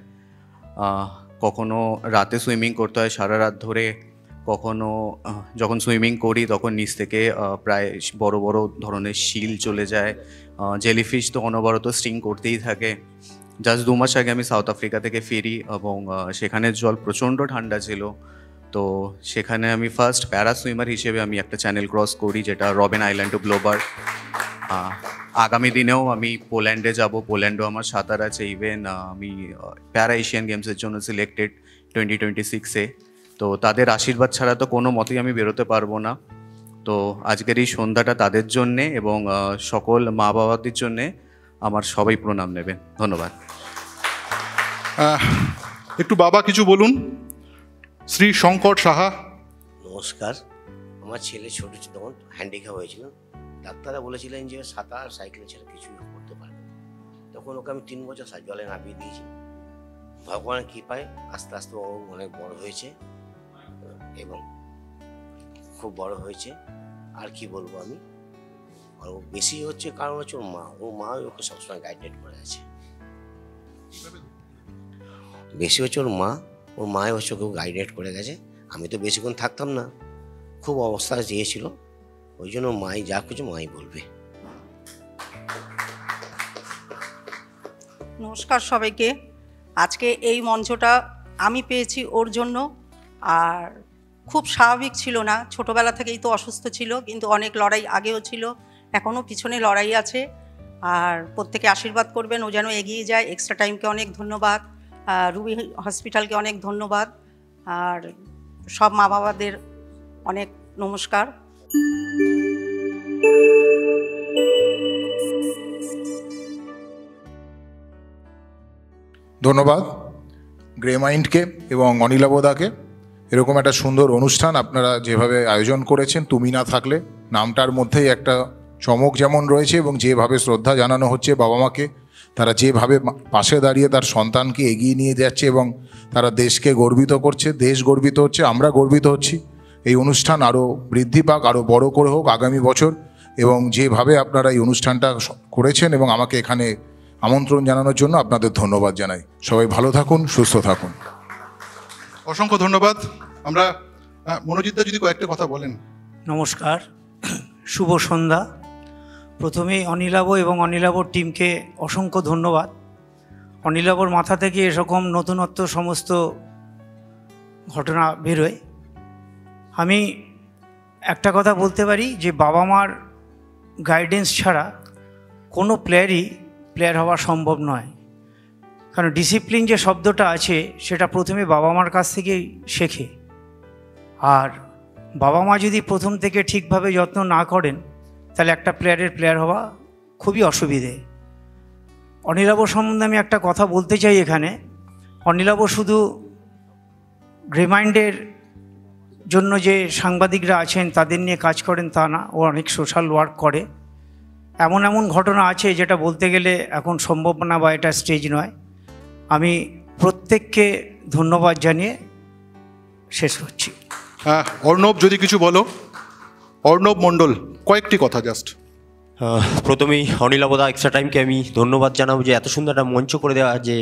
কখনো রাতে সুইমিং করতে হয় সারা রাত ধরে, কখনো যখন সুইমিং করি তখন নিচ থেকে প্রায় বড় বড় ধরনের শিল চলে যায়, জেলিফিশ তো অনবরত স্টিং করতেই থাকে। জাস্ট 2 মাস আগে আমি সাউথ আফ্রিকা থেকে ফিরি এবং সেখানের জল প্রচণ্ড ঠান্ডা ছিল। তো সেখানে আমি ফার্স্ট প্যারা সুইমার হিসেবে আমি একটা চ্যানেল ক্রস করি, যেটা রবিন আইল্যান্ড টু ব্লোবার। আগামী দিনেও আমি পোল্যান্ডে যাব, পোল্যান্ডেও আমার সাঁতার আছে। ইভেন আমি প্যারা এশিয়ান গেমসের জন্য সিলেক্টেড 2026-এ। তো তাদের আশীর্বাদ ছাড়া তো কোনো মতেই আমি বেরোতে পারবো না। তো আজকের এই সন্ধ্যাটা তাদের জন্যে এবং সকল মা বাবাদের জন্যে আমার সবাই প্রণাম নেবেন। ধন্যবাদ। একটু বাবা কিছু বলুন। শ্রী শঙ্কর সাহা। নমস্কার, আমার ছেলে ছোট তখন হ্যান্ডিক্যাপ হয়েছিল। ডাক্তাররা বলেছিলেন যে সাঁতার সাইকেল ছাড়া কিছুই করতে পারবে না। তখন ওকে আমি 3 বছর জলে নামিয়ে দিয়েছি। ভগবানের কৃপায় আস্তে আস্তে ও অনেক বড় হয়েছে এবং খুব বড় হয়েছে। আর কি বলবো আমি, আর ও বেশি হচ্ছে কারণ হচ্ছে ওর মা ওকে সবসময় গাইডেড করে আছে। বেশি হচ্ছে ওর মায় হচ্ছে ওকে গাইডেড করে গেছে। আমি তো বেশিক্ষণ থাকতাম না, খুব অবস্থা চেয়েছিল, ওই জন্য মাই যা কিছু মাই বলবে। নমস্কার সবাইকে। আজকে এই মঞ্চটা আমি পেয়েছি ওর জন্য, আর খুব স্বাভাবিক ছিল না। ছোটোবেলা থেকেই তো অসুস্থ ছিল, কিন্তু অনেক লড়াই আগেও ছিল, এখনও পিছনে লড়াই আছে। আর প্রত্যেকে আশীর্বাদ করবেন ও যেন এগিয়ে যায়। এক্সট্রা টাইমকে অনেক ধন্যবাদ, রুবি হসপিটালকে অনেক ধন্যবাদ, আর সব মা বাবাদের অনেক নমস্কার। ধন্যবাদ গ্রে মাইন্ডকে এবং অনিলাবদাকে। এরকম একটা সুন্দর অনুষ্ঠান আপনারা যেভাবে আয়োজন করেছেন, তুমি না থাকলে নামটার মধ্যেই একটা চমক যেমন রয়েছে এবং যেভাবে শ্রদ্ধা জানানো হচ্ছে বাবা মাকে, তারা যেভাবে পাশে দাঁড়িয়ে তার সন্তানকে এগিয়ে নিয়ে যাচ্ছে এবং তারা দেশকে গর্বিত করছে, দেশ গর্বিত হচ্ছে, আমরা গর্বিত হচ্ছি। এই অনুষ্ঠান আরও বৃদ্ধি পাক, আরও বড় করে হোক আগামী বছর। এবং যেভাবে আপনারা এই অনুষ্ঠানটা করেছেন এবং আমাকে এখানে আমন্ত্রণ জানানোর জন্য আপনাদের ধন্যবাদ জানাই। সবাই ভালো থাকুন, সুস্থ থাকুন। অসংখ্য ধন্যবাদ। আমরা মনোজিৎদা যদি কয়েকটা কথা বলেন। নমস্কার, শুভ সন্ধ্যা। প্রথমেই অনিলাভ এবং অনিলাভর টিমকে অসংখ্য ধন্যবাদ। অনিলাভর মাথা থেকে এরকম নতুনত্ব সমস্ত ঘটনা বেরোয়। আমি একটা কথা বলতে পারি যে বাবা মার গাইডেন্স ছাড়া কোনো প্লেয়ার হওয়া সম্ভব নয়। কারণ ডিসিপ্লিন যে শব্দটা আছে সেটা প্রথমে বাবা মার কাছ থেকেই শেখে। আর বাবা মা যদি প্রথম থেকে ঠিকভাবে যত্ন না করেন তাহলে একটা প্লেয়ার হওয়া খুবই অসুবিধে। অনিলাভ সম্বন্ধে আমি একটা কথা বলতে চাই এখানে। অনিলাভ শুধু গ্রেমাইন্ডের জন্য যে সাংবাদিকরা আছেন তাদের নিয়ে কাজ করেন তা না, ও অনেক সোশ্যাল ওয়ার্ক করে। এমন এমন ঘটনা আছে যেটা বলতে গেলে এখন সম্ভব না বা এটা স্টেজ নয়। আমি প্রত্যেককে ধন্যবাদ জানিয়ে শেষ করছি। অর্ণব যদি কিছু বলো। অর্ণব মণ্ডল, কয়েকটি কথা জাস্ট। প্রথমেই অনিলাবদা এক্সট্রা টাইমকে আমি ধন্যবাদ জানাবো যে এত সুন্দর একটা মঞ্চ করে দেওয়া, যে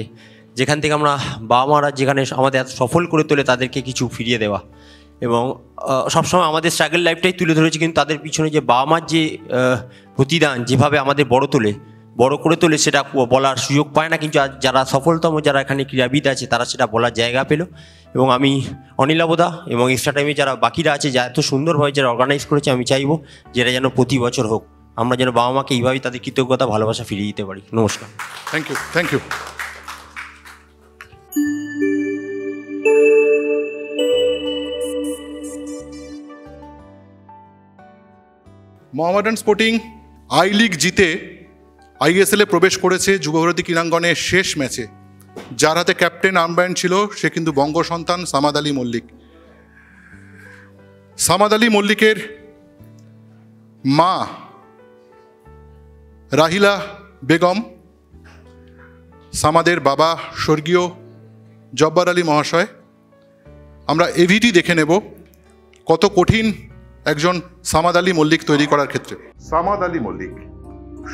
যেখান থেকে আমরা বাবা মারা যেখানে আমাদের এত সফল করে তোলে তাদেরকে কিছু ফিরিয়ে দেওয়া। এবং সবসময় আমাদের স্ট্রাগল লাইফটাই তুলে ধরেছি, কিন্তু তাদের পিছনে যে বাবা মার যে প্রতিদান যেভাবে আমাদের বড় তোলে বড় করে তোলে সেটা বলার সুযোগ পায় না, কিন্তু যারা সফলতম যারা এখানে ক্রীড়াবিদ আছে তারা সেটা বলার জায়গা পেল। এবং আমি অনিলাবদা এবং এক্সট্রা টাইমে যারা বাকিরা আছে যা এত সুন্দরভাবে যারা অর্গানাইজ করেছে, আমি চাইবো যেটা যেন প্রতি বছর হোক, আমরা যেন বাবা মাকে এইভাবেই তাদের কৃতজ্ঞতা ভালোবাসা ফিরিয়ে দিতে পারি। নমস্কার। Thank you, thank you. Mohammedan Sporting I League জিতে আইএসএলে প্রবেশ করেছে যুবভারতী ক্রীড়াঙ্গনের শেষ ম্যাচে। যার হাতে ক্যাপ্টেন আর্মব্যান্ড ছিল সে কিন্তু বঙ্গ সন্তান সামাদ আলী মল্লিক। সামাদ আলী মল্লিকের মা রাহিলা বেগম, সামাদের বাবা স্বর্গীয় জব্বার আলী মহাশয়। আমরা এভিটি দেখে নেব কত কঠিন একজন সামাদ আলী মল্লিক তৈরি করার ক্ষেত্রে। সামাদ আলী মল্লিক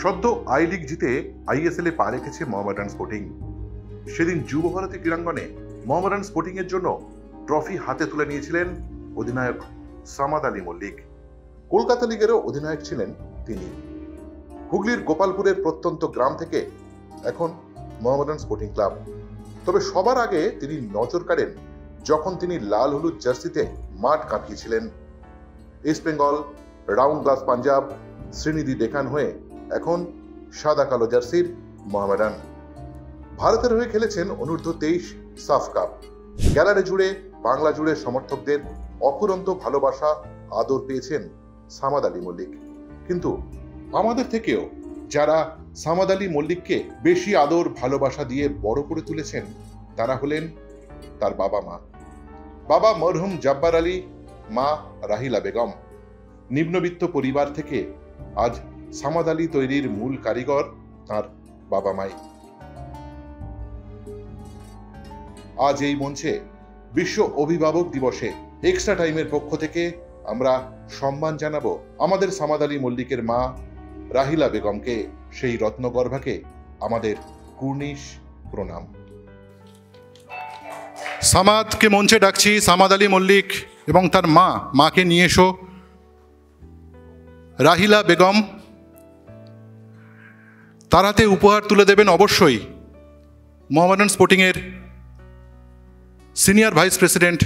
সদ্য আই লিগ জিতে আইএসএলে পা রেখেছে মোহামেডান স্পোর্টিং। সেদিন যুবভারতী ক্রীড়াঙ্গনে মোহামেডান স্পোর্টিং এর জন্য ট্রফি হাতে তুলে নিয়েছিলেন অধিনায়ক সামাদ আলী মল্লিক। কলকাতা লিগেরও অধিনায়ক ছিলেন তিনি। হুগলির গোপালপুরের প্রত্যন্ত গ্রাম থেকে এখন মোহামেডান স্পোর্টিং ক্লাব। তবে সবার আগে তিনি নজর কাড়েন যখন তিনি লাল হলুদ জার্সিতে মাঠ কাঁপিয়েছিলেন। East Bengal, Round Glass Punjab, Sreenidi Deccan হয়ে এখন সাদা কালো জার্সির মোহামেডান। ভারতের হয়ে খেলেছেন অনূর্ধ্ব 23 সাফ কাপ। গ্যালারি জুড়ে বাংলা জুড়ে সমর্থকদের অফুরন্ত ভালোবাসা আদর পেয়েছেন সামাদ আলী মল্লিক। কিন্তু আমাদের থেকেও যারা সামাদ আলী মল্লিককে বেশি আদর ভালোবাসা দিয়ে বড় করে তুলেছেন তারা হলেন তার বাবা মা। বাবা মরহুম জব্বার আলী, মা রাহিলা বেগম। নিম্নবিত্ত পরিবার থেকে আজ সামাদ আলী তৈরির মূল কারিগর তার বাবা মাই। আজ এই মঞ্চে বিশ্ব অভিভাবক দিবসে এক্সট্রা টাইমের পক্ষ থেকে আমরা সম্মান জানাবো আমাদের সামাদ আলী মল্লিকের মা রাহিলা বেগমকে, সেই রত্নগর্ভাকে আমাদের কুর্নিশ প্রণাম। সামাদকে মঞ্চে ডাকছি। সামাদ আলী মল্লিক এবং তার মাকে নিয়ে এসো। রাহিলা বেগম তার হাতে উপহার তুলে দেবেন অবশ্যই মোহামেডান স্পোর্টিংয়ের সিনিয়র ভাইস প্রেসিডেন্ট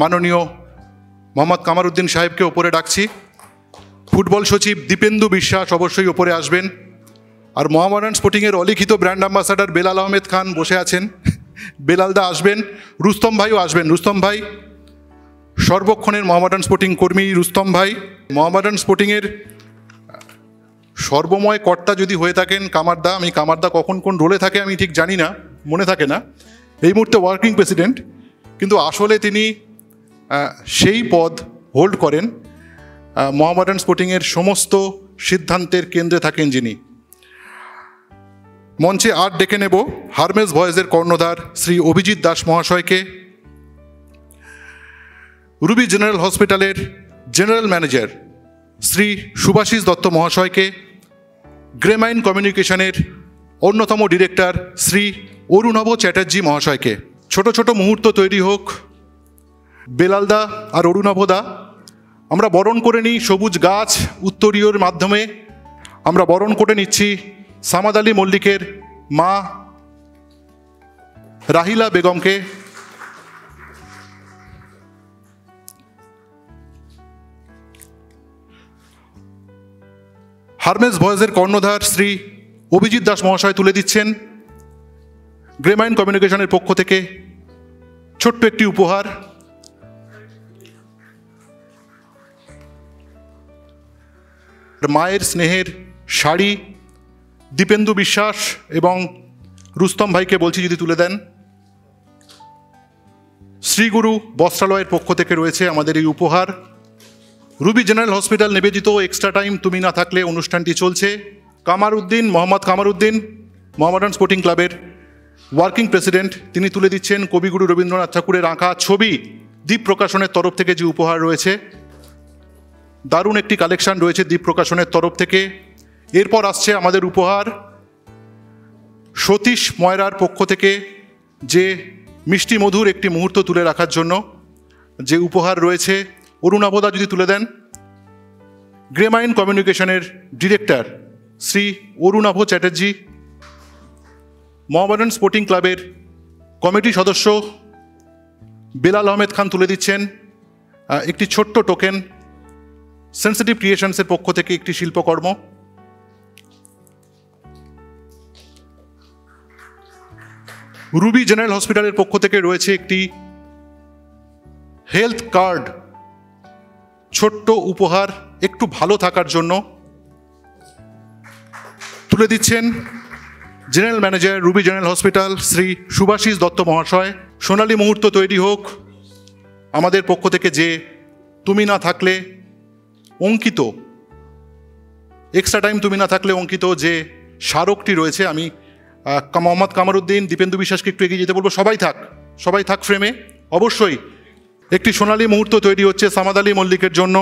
মাননীয় মোহাম্মদ কামারউদ্দিন সাহেবকে ওপরে ডাকছি। ফুটবল সচিব দীপেন্দু বিশ্বাস অবশ্যই ওপরে আসবেন। আর মোহামেডান স্পোর্টিংয়ের অলিখিত ব্র্যান্ড অ্যাম্বাসাডার বেলাল আহমেদ খান বসে আছেন, বেলালদা আসবেন। রুস্তম ভাইও আসবেন। রুস্তম ভাই সর্বক্ষণের মোহামেডান স্পোর্টিং কর্মী। রুস্তম ভাই মোহামেডান স্পোর্টিংয়ের সর্বময় কর্তা যদি হয়ে থাকেন কামারদা। আমি কামারদা কখন কোন রোলে থাকে আমি ঠিক জানি না, মনে থাকে না। এই মুহূর্তে ওয়ার্কিং প্রেসিডেন্ট, কিন্তু আসলে তিনি সেই পদ হোল্ড করেন। মোহামেডান স্পোর্টিংয়ের সমস্ত সিদ্ধান্তের কেন্দ্রে থাকেন যিনি। মঞ্চে আর ডেকে নেব হারমেস ভয়েসের কর্ণধার শ্রী অভিজিৎ দাস মহাশয়কে, রুবি জেনারেল হসপিটালের জেনারেল ম্যানেজার শ্রী সুভাষিস দত্ত মহাশয়কে, গ্রেমাইন কমিউনিকেশনের অন্যতম ডিরেক্টর শ্রী অরুণভ চ্যাটার্জি মহাশয়কে। ছোট ছোট মুহূর্ত তৈরি হোক। বেলালদা আর অরুণভদা, আমরা বরণ করে নিই সবুজ গাছ উত্তরীয়র মাধ্যমে। আমরা বরণ করে নিচ্ছি সামাদ আলী মল্লিকের মা রাহিলা বেগমকে। হারমেস ভয়েসের কর্ণধার শ্রী অভিজিৎ দাস মহাশয় তুলে দিচ্ছেন গ্রেমাইন কমিউনিকেশনের পক্ষ থেকে ছোট্ট একটি উপহার। মায়ের স্নেহের শাড়ি দীপেন্দু বিশ্বাস এবং রুস্তম ভাইকে বলছি যদি তুলে দেন। শ্রীগুরু বস্ত্রালয়ের পক্ষ থেকে রয়েছে আমাদের এই উপহার। রুবি জেনারেল হসপিটাল নিবেদিত এক্সট্রা টাইম তুমি না থাকলে অনুষ্ঠানটি চলছে। কামারউদ্দিন, মোহাম্মদ কামারউদ্দিন মোহামেডান স্পোর্টিং ক্লাবের ওয়ার্কিং প্রেসিডেন্ট, তিনি তুলে দিচ্ছেন কবিগুরু রবীন্দ্রনাথ ঠাকুরের আঁকা ছবি দ্বীপ প্রকাশনের তরফ থেকে যে উপহার রয়েছে। দারুণ একটি কালেকশন রয়েছে দ্বীপ প্রকাশনের তরফ থেকে। এরপর আসছে আমাদের উপহার সতীশ ময়রার পক্ষ থেকে যে মিষ্টি মধুর একটি মুহূর্ত তুলে রাখার জন্য যে উপহার রয়েছে। অরুণাভদা যদি তুলে দেন। গ্রেমাইন কমিউনিকেশনের ডিরেক্টর শ্রী অরুণাভ চ্যাটার্জি, মোহামেডান স্পোর্টিং ক্লাবের কমিটি সদস্য বেলাল আহমেদ খান তুলে দিচ্ছেন একটি ছোট্ট টোকেন সেন্সিটিভ ক্রিয়েশনসের পক্ষ থেকে একটি শিল্পকর্ম। রুবি জেনারেল হসপিটালের পক্ষ থেকে রয়েছে একটি হেলথ কার্ড, ছোট্ট উপহার একটু ভালো থাকার জন্য। তুলে দিচ্ছেন general manager Ruby general hospital Shri Subhasis Dutta মহাশয়। সোনালী মুহূর্ত তৈরি হোক আমাদের পক্ষ থেকে যে তুমি না থাকলে অঙ্কিত, এক্সট্রা টাইম তুমি না থাকলে অঙ্কিত যে স্মারকটি রয়েছে, আমি মোহাম্মদ কামারুদ্দিন, দীপেন্দু বিশ্বাসকে একটু এগিয়ে যেতে বলবো। সবাই থাক ফ্রেমে। অবশ্যই একটি সোনালী মুহূর্ত তৈরি হচ্ছে সামাদ আলী মল্লিকের জন্য।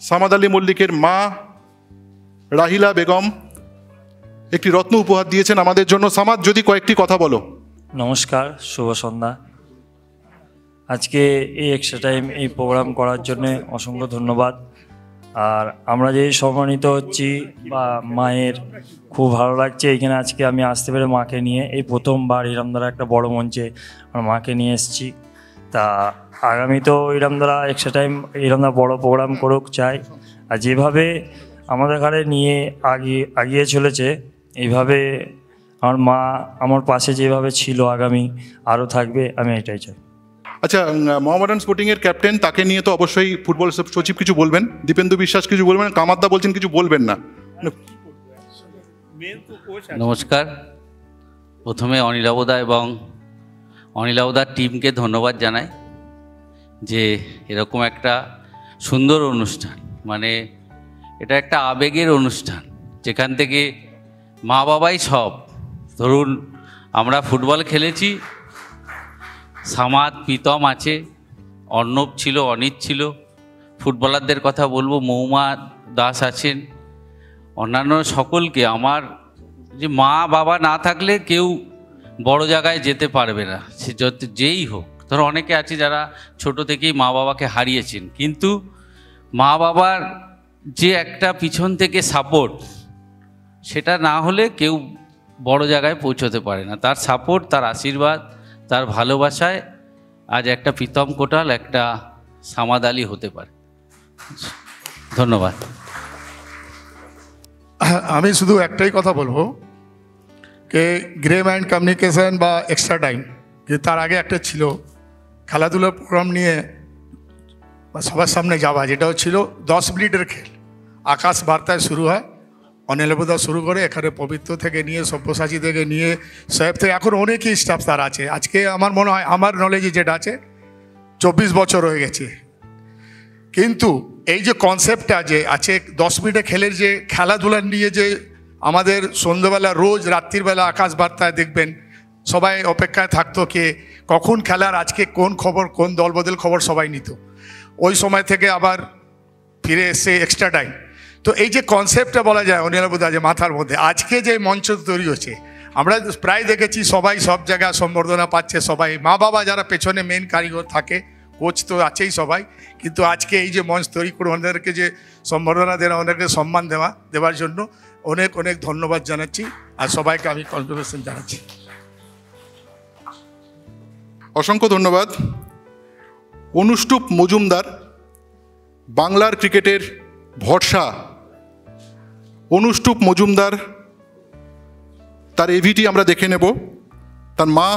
সামাদ আলী মল্লিকের মা রাহিলা বেগম একটি রত্ন উপহার দিয়েছেন আমাদের জন্য। সামাদ, যদি কয়েকটি কথা বলো। নমস্কার, শুভ সন্ধ্যা। আজকে এই এক্সট্রা টাইম এই প্রোগ্রাম করার জন্য অসংখ্য ধন্যবাদ। আর আমরা যে সম্মানিত হচ্ছি বা মায়ের খুব ভালো লাগছে এখানে আজকে আমি আসতে পেরে মাকে নিয়ে, এই প্রথমবার ইরামদারা একটা বড় মঞ্চে আমার মাকে নিয়ে এসেছি। তা আগামীতেও ইরামদারা এক্সট্রা টাইম ইরামদারা বড় প্রোগ্রাম করুক চাই। আর যেভাবে আমাদের ঘরে নিয়ে আগিয়ে চলেছে এইভাবে আমার মা আমার পাশে যেভাবে ছিল আগামী আরও থাকবে, আমি এটাই চাই। আচ্ছা, মোহামেডান স্পোর্টিংয়ের ক্যাপ্টেন, তাকে নিয়ে তো অবশ্যই ফুটবল সচিব কিছু বলবেন, দীপেন্দু বিশ্বাস কিছু বলবেন, কামাদ্দা বলছেন কিছু বলবেন না। নমস্কার। প্রথমে অনিলাবদা এবং অনিলাবদার টিমকে ধন্যবাদ জানাই যে এরকম একটা সুন্দর অনুষ্ঠান, মানে এটা একটা আবেগের অনুষ্ঠান যেখান থেকে মা বাবাই সব। ধরুন আমরা ফুটবল খেলেছি, সামাদ প্রীতম আছে, অর্ণব ছিল, অনিত ছিল, ফুটবলারদের কথা বলবো, মৌমা দাস আছেন, অন্যান্য সকলকে। আমার যে মা বাবা না থাকলে কেউ বড় জায়গায় যেতে পারবে না, সে যেই হোক। ধরো অনেকে আছে যারা ছোট থেকেই মা বাবাকে হারিয়েছেন, কিন্তু মা বাবার যে একটা পিছন থেকে সাপোর্ট, সেটা না হলে কেউ বড় জায়গায় পৌঁছতে পারে না। তার সাপোর্ট, তার আশীর্বাদ, তার ভালোবাসায় আজ একটা প্রীতম কোটাল, একটা সামাদ আলী হতে পারে। ধন্যবাদ। আমি শুধু একটাই কথা বলবো যে গ্রে মাইন্ড কমিউনিকেশন বা এক্সট্রা টাইম, যে তার আগে একটা ছিল খেলাধুলার প্রোগ্রাম নিয়ে সবার সামনে যাওয়া, যেটাও ছিল 10 মিনিটের খেল। আকাশ বার্তায় শুরু হয়, অনিলাবদা শুরু করে, এখানে পবিত্র থেকে নিয়ে সব্যসাচী থেকে নিয়ে সাহেব থেকে এখন অনেকই স্টাফ তার আছে। আজকে আমার মনে হয়, আমার নলেজে যেটা আছে, 24 বছর হয়ে গেছে। কিন্তু এই যে কনসেপ্টটা যে আছে 10 মিনিটে খেলের, যে খেলাধুলা নিয়ে যে আমাদের সন্ধ্যাবেলা রোজ রাত্রিবেলা আকাশ বার্তায় দেখবেন সবাই অপেক্ষায় থাকতো কে কখন খেলার, আজকে কোন খবর, কোন দলবদল খবর সবাই নিত। ওই সময় থেকে আবার ফিরে এসে এক্সট্রা টাইম। তো এই যে কনসেপ্টটা বলা যায় অনিলাবদা যে মাথার মধ্যে, আজকে যে মঞ্চ তৈরি হচ্ছে, আমরা প্রায় দেখেছি সবাই সব জায়গায় সম্বর্ধনা পাচ্ছে, সবাই মা বাবা যারা পেছনে মেন কারিগর থাকে, কোচ তো আছেই সবাই, কিন্তু আজকে এই যে মঞ্চ তৈরি করে ওনাদেরকে যে সম্বর্ধনা দেওয়া, ওনাদেরকে সম্মান দেওয়ার জন্য অনেক অনেক ধন্যবাদ জানাচ্ছি। আর সবাইকে আমি কনগ্রেচুলেশন জানাচ্ছি। অসংখ্য ধন্যবাদ। অনুষ্টুপ মজুমদার, বাংলার ক্রিকেটের ভরসা। অনুষ্টুপ মজুমদার, তার এভিটি আমরা দেখে নেব। তার মা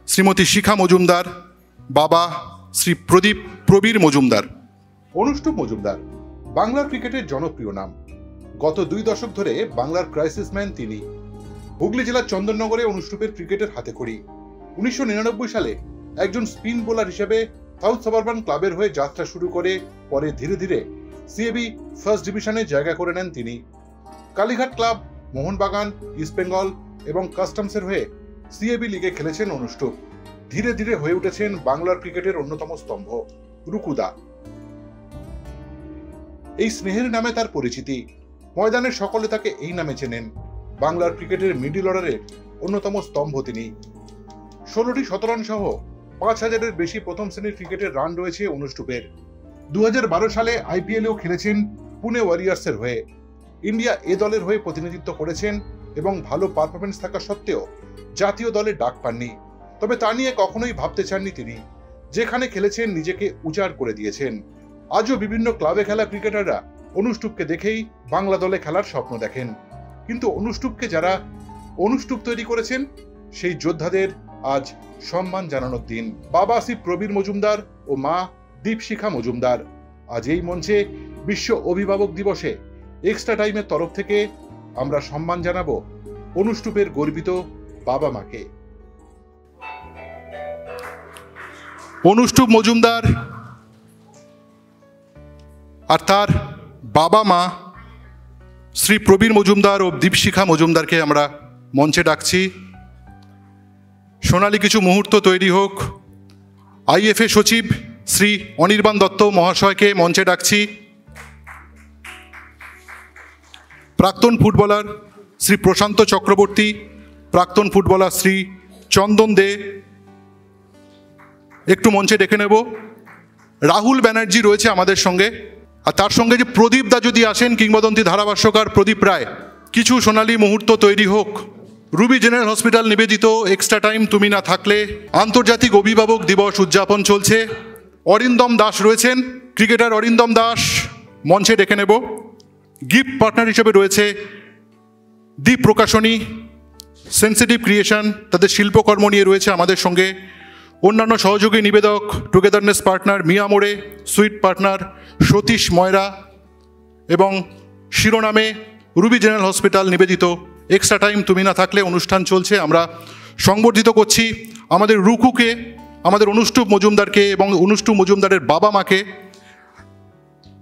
শ্রীমতী শিখা মজুমদার, বাবা শ্রী প্রবীর মজুমদার। অনুষ্টুপ মজুমদার বাংলার ক্রিকেটের জনপ্রিয় নাম। গত 2 দশক ধরে বাংলার ক্রাইসিস ম্যান তিনি। হুগলি জেলার চন্দননগরে অনুষ্টুপের ক্রিকেটের হাতেখড়ি। 1999 সালে একজন স্পিন বোলার হিসেবে সাউথ সাবারবান ক্লাবের হয়ে যাত্রা শুরু করে পরে ধীরে ধীরে সিএবি ফার্স্ট ডিভিশনে জায়গা করে নেন তিনি। কালীঘাট ক্লাব, মোহনবাগান, ইস্টবেঙ্গল এবং কাস্টমসের হয়ে সিএবি লিগে খেলেছেন অনুষ্টুপ। ধীরে ধীরে হয়ে উঠেছেন বাংলার ক্রিকেটের অন্যতম স্তম্ভ, রুকুদা। এই স্নেহের নামে তার পরিচিতি। ময়দানের সকলে তাকে এই নামে চেনেন। বাংলার ক্রিকেটের মিডল অর্ডারের অন্যতম স্তম্ভ তিনি। 16টি শতরান সহ 5000-এর বেশি প্রথম শ্রেণীর ক্রিকেটের রান রয়েছে অনুষ্টুপের। 2012 সালে আইপিএলেও খেলেছেন পুনে ওয়ারিয়ার্সের হয়ে। ইন্ডিয়া এ দলের হয়ে প্রতিনিধিত্ব করেছেন এবং ভালো পারফরমেন্স থাকা সত্ত্বেও জাতীয় দলে ডাক পাননি। তবে তা নিয়ে কখনোই ভাবতে চাননি তিনি। যেখানে খেলেছেন নিজেকে উজাড় করে দিয়েছেন। আজও বিভিন্ন ক্লাবে খেলা ক্রিকেটাররা অনুষ্টুপকে দেখেই বাংলা দলে খেলার স্বপ্ন দেখেন। কিন্তু অনুষ্টুপকে যারা অনুষ্টুপ তৈরি করেছেন সেই যোদ্ধাদের আজ সম্মান জানানোর দিন। বাবা শ্রী প্রবীর মজুমদার ও মা দীপশিখা মজুমদার। আজ এই মঞ্চে বিশ্ব অভিভাবক দিবসে এক্সট্রা টাইমের তরফ থেকে আমরা সম্মান জানাবো অনুষ্টুপের গর্বিত বাবা মাকে। অনুষ্টুপ মজুমদার আর তার বাবা মা শ্রী প্রবীর মজুমদার ও দীপশিখা মজুমদারকে আমরা মঞ্চে ডাকছি। সোনালী কিছু মুহূর্ত তৈরি হোক। আইএফএ সচিব শ্রী অনির্বাণ দত্ত মহাশয়কে মঞ্চে ডাকছি। প্রাক্তন ফুটবলার শ্রী প্রশান্ত চক্রবর্তী, প্রাক্তন ফুটবলার শ্রী চন্দন দে একটু মঞ্চে ডেকে নেব। রাহুল ব্যানার্জি রয়েছে আমাদের সঙ্গে, আর তার সঙ্গে যে প্রদীপ দা যদি আসেন, কিংবদন্তি ধারাভাষ্যকার প্রদীপ রায়। কিছু সোনালী মুহূর্ত তৈরি হোক। রুবি জেনারেল হসপিটাল নিবেদিত এক্সট্রা টাইম তুমি না থাকলে আন্তর্জাতিক অভিভাবক দিবস উদযাপন চলছে। অরিন্দম দাস রয়েছেন, ক্রিকেটার অরিন্দম দাস মঞ্চে ডেকে নেব। গিফট পার্টনার হিসেবে রয়েছে দীপ প্রকাশনী, সেন্সিটিভ ক্রিয়েশন, তাদের শিল্পকর্ম নিয়ে রয়েছে আমাদের সঙ্গে। অন্যান্য সহযোগী নিবেদক টুগেদারনেস পার্টনার মিয়া মোড়ে, সুইট পার্টনার সতীশ ময়রা এবং শিরোনামে রুবি জেনারেল হসপিটাল নিবেদিত এক্সট্রা টাইম তুমি না থাকলে অনুষ্ঠান চলছে। আমরা সংবর্ধিত করছি আমাদের রুকুকে, আমাদের অনুষ্টুপ মজুমদারকে এবং অনুষ্টুপ মজুমদারের বাবা মাকে।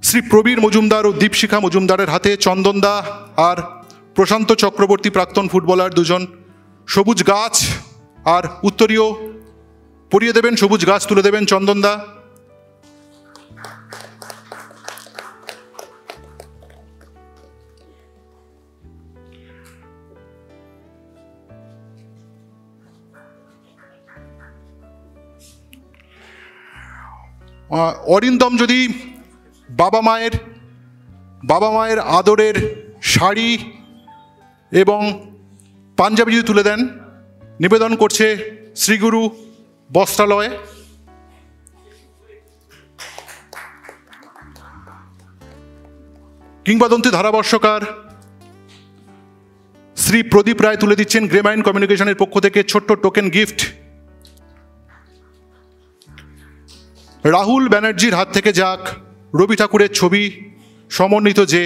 শ্রী প্রবীর মজুমদার ও দীপশিখা মজুমদারের হাতে চন্দনদা আর প্রশান্ত চক্রবর্তী প্রাক্তন ফুটবলার দুজন সবুজ গাছ আর উত্তরীয় পরিয়ে দেবেন, সবুজ গাছ তুলে দেবেন চন্দনদা। অরিন্দম যদি বাবা মায়ের আদরের শাড়ি এবং পাঞ্জাবি যদি তুলে দেন, নিবেদন করছে শ্রীগুরু বস্ত্রালয়। কিংবদন্তি ধারাভাষ্যকার শ্রী প্রদীপ রায় তুলে দিচ্ছেন গ্রেমাইন কমিউনিকেশনের পক্ষ থেকে ছোট্ট টোকেন গিফট। রাহুল ব্যানার্জির হাত থেকে যাক রবি ঠাকুরের ছবি সমন্বিত যে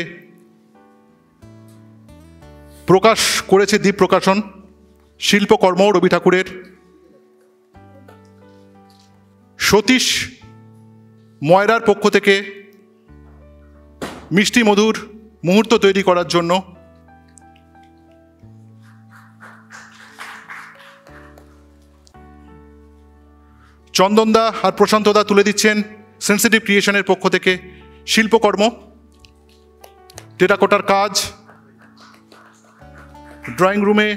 প্রকাশ করেছে দ্বীপ প্রকাশন, শিল্পকর্ম রবি ঠাকুরের। সতীশ ময়রার পক্ষ থেকে মিষ্টি মধুর মুহূর্ত তৈরি করার জন্য চন্দনদা আর প্রশান্তদা তুলে দিচ্ছেন সেন্সিটিভ ক্রিয়েশনের পক্ষ থেকে শিল্পকর্ম, টেরাকোটার কাজ। ড্রয়িং রুমে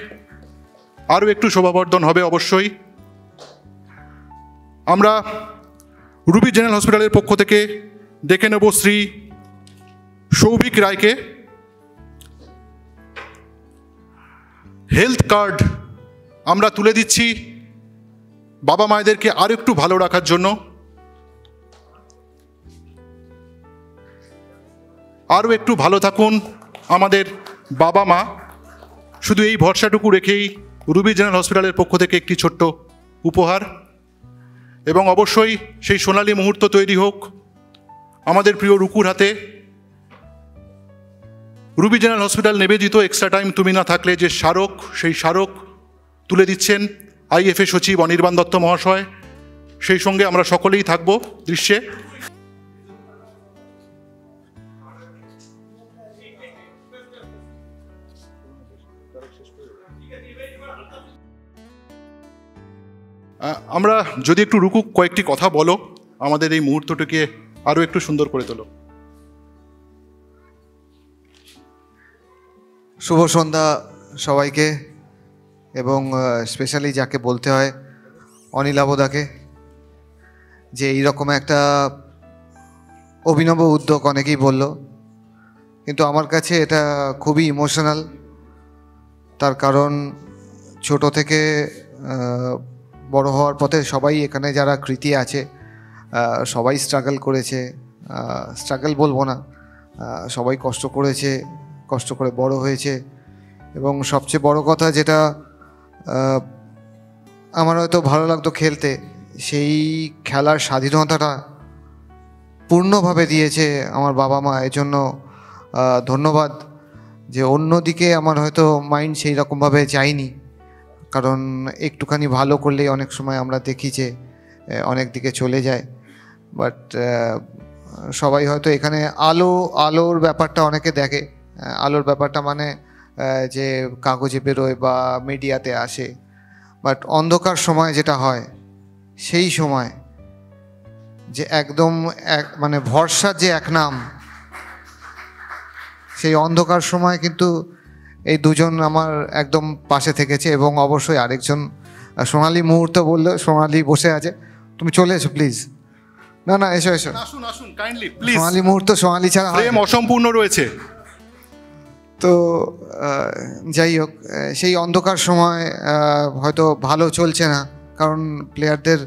আরও একটু শোভাবর্ধন হবে অবশ্যই। আমরা রুবি জেনারেল হসপিটালের পক্ষ থেকে ডেকে নেব শ্রী সৌভিক রায়কে। হেলথ কার্ড আমরা তুলে দিচ্ছি বাবা মায়েদেরকে আর একটু ভালো রাখার জন্য। আরও একটু ভালো থাকুন আমাদের বাবা মা, শুধু এই ভরসাটুকু রেখেই রুবি জেনারেল হসপিটালের পক্ষ থেকে একটি ছোট্ট উপহার। এবং অবশ্যই সেই সোনালী মুহূর্ত তৈরি হোক আমাদের প্রিয় রুকুর হাতে। রুবি জেনারেল হসপিটাল নিবেদিত এক্সট্রা টাইম তুমি না থাকলে যে স্মারক, সেই স্মারক তুলে দিচ্ছেন আইএফএ সচিব অনির্বাণ দত্ত মহাশয়। সেই সঙ্গে আমরা সকলেই থাকব দৃশ্যে। আমরা যদি একটু রুকু কয়েকটি কথা বলো, আমাদের এই মুহূর্তটিকে আরও একটু সুন্দর করে তোলো। শুভ সন্ধ্যা সবাইকে, এবং স্পেশালি যাকে বলতে হয় অনিলাবদাকে, যে এইরকম একটা অভিনব উদ্যোগ অনেকেই বলল, কিন্তু আমার কাছে এটা খুবই ইমোশনাল। তার কারণ ছোট থেকে বড় হওয়ার পথে সবাই এখানে যারা কৃতি আছে সবাই স্ট্রাগল করেছে, স্ট্রাগল বলবো না, সবাই কষ্ট করেছে, কষ্ট করে বড় হয়েছে। এবং সবচেয়ে বড় কথা যেটা আমার হয়তো ভালো লাগতো খেলতে, সেই খেলার স্বাধীনতাটা পূর্ণভাবে দিয়েছে আমার বাবা মা। এর জন্য ধন্যবাদ। যে অন্যদিকে আমার হয়তো মাইন্ড সেই রকমভাবে যায়নি, কারণ একটুখানি ভালো করলেই অনেক সময় আমরা দেখি যে অনেক দিকে চলে যায়। বাট সবাই হয়তো এখানে আলোর ব্যাপারটা অনেকে দেখে, আলোর ব্যাপারটা মানে যে কাগজে বেরোয় বা মিডিয়াতে আসে, বাট অন্ধকার সময় যেটা হয় সেই সময় যে একদম মানে ভরসার যে এক নাম, সেই অন্ধকার সময় কিন্তু এই দুজন আমার একদম পাশে থেকেছে। এবং অবশ্যই আরেকজন সোনালী মুহূর্ত বললো, সোনালী বসে আছে, তুমি চলে এসো প্লিজ। না না, এসো এসো, আসুন আসুন কাইন্ডলি প্লিজ। সোনালী মুহূর্ত সোনালী ছাড়া প্রেম অসম্পূর্ণ রয়েছে। তো যাই হোক, সেই অন্ধকার সময় হয়তো ভালো চলছে না, কারণ প্লেয়ারদের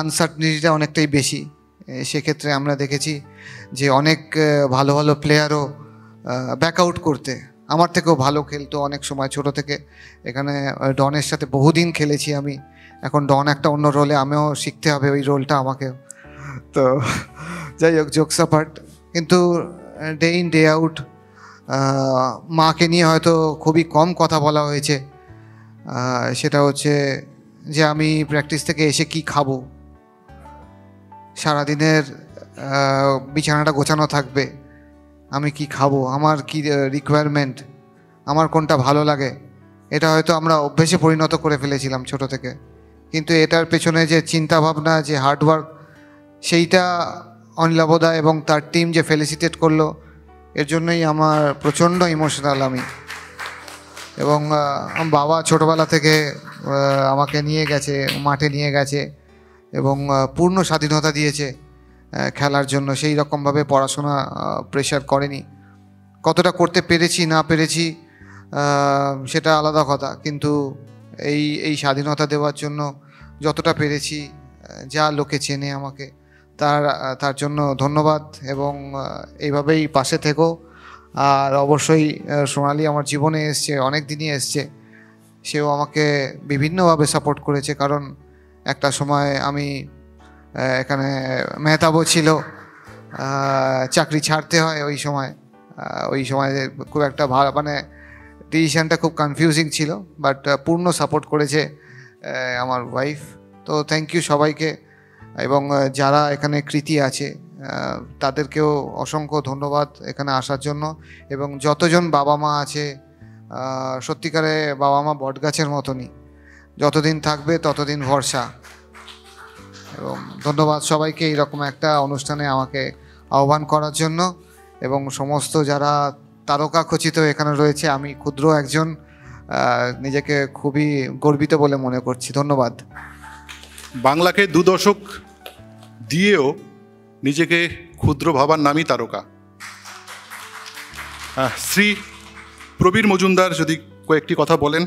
আনসার্টনিটিটা অনেকটাই বেশি। সেক্ষেত্রে আমরা দেখেছি যে অনেক ভালো ভালো প্লেয়ারও ব্যাক আউট করতে, আমার থেকেও ভালো খেলতো অনেক সময়। ছোট থেকে এখানে ডনের সাথে বহুদিন খেলেছি আমি, এখন ডন একটা অন্য রোলে, আমিও শিখতে হবে ওই রোলটা আমাকে। তো যাই হোক, জোকস অ্যাপার্ট, কিন্তু ডে ইন ডে আউট মাকে নিয়ে হয়তো খুবই কম কথা বলা হয়েছে। সেটা হচ্ছে যে আমি প্র্যাকটিস থেকে এসে কি খাবো, সারাদিনের বিছানাটা গোছানো থাকবে, আমি কি খাবো, আমার কি রিকোয়ারমেন্ট, আমার কোনটা ভালো লাগে, এটা হয়তো আমরা অভ্যেসে পরিণত করে ফেলেছিলাম ছোট থেকে। কিন্তু এটার পেছনে যে চিন্তাভাবনা, যে হার্ডওয়ার্ক, সেইটা অনিলাবদা এবং তার টিম যে ফেলিসিটেট করলো, এর জন্যই আমার প্রচণ্ড ইমোশনাল আমি। এবং বাবা ছোটোবেলা থেকে আমাকে নিয়ে গেছে, মাঠে নিয়ে গেছে এবং পূর্ণ স্বাধীনতা দিয়েছে খেলার জন্য। সেই রকমভাবে পড়াশোনা প্রেশার করেনি। কতটা করতে পেরেছি না পেরেছি সেটা আলাদা কথা, কিন্তু এই স্বাধীনতা দেওয়ার জন্য যতটা পেরেছি, যা লোকে চেনে আমাকে, তার জন্য ধন্যবাদ। এবং এইভাবেই পাশে থেকো। আর অবশ্যই সোনালী আমার জীবনে এসছে, অনেক দিনই এসছে, সেও আমাকে বিভিন্নভাবে সাপোর্ট করেছে। কারণ একটা সময় আমি এখানে মেহতাবও ছিল, চাকরি ছাড়তে হয় ওই সময় খুব একটা ভালো, মানে ডিসিশানটা খুব কনফিউজিং ছিল, বাট পূর্ণ সাপোর্ট করেছে আমার ওয়াইফ। তো থ্যাংক ইউ সবাইকে। এবং যারা এখানে কৃতি আছে তাদেরকেও অসংখ্য ধন্যবাদ এখানে আসার জন্য। এবং যতজন বাবা মা আছে, সত্যিকারে বাবা মা বটগাছের মতনই, যতদিন থাকবে ততদিন ভরসা। এবং ধন্যবাদ সবাইকে এইরকম একটা অনুষ্ঠানে আমাকে আহ্বান করার জন্য। এবং সমস্ত যারা তারকা খচিত এখানে রয়েছে, আমি ক্ষুদ্র একজন, নিজেকে খুবই গর্বিত বলে মনে করছি। ধন্যবাদ। বাংলাকে 2 দশক দিয়েও নিজেকে ক্ষুদ্র ভাবার নামই তারকা। শ্রী প্রবীর মজুমদার যদি কয়েকটি কথা বলেন।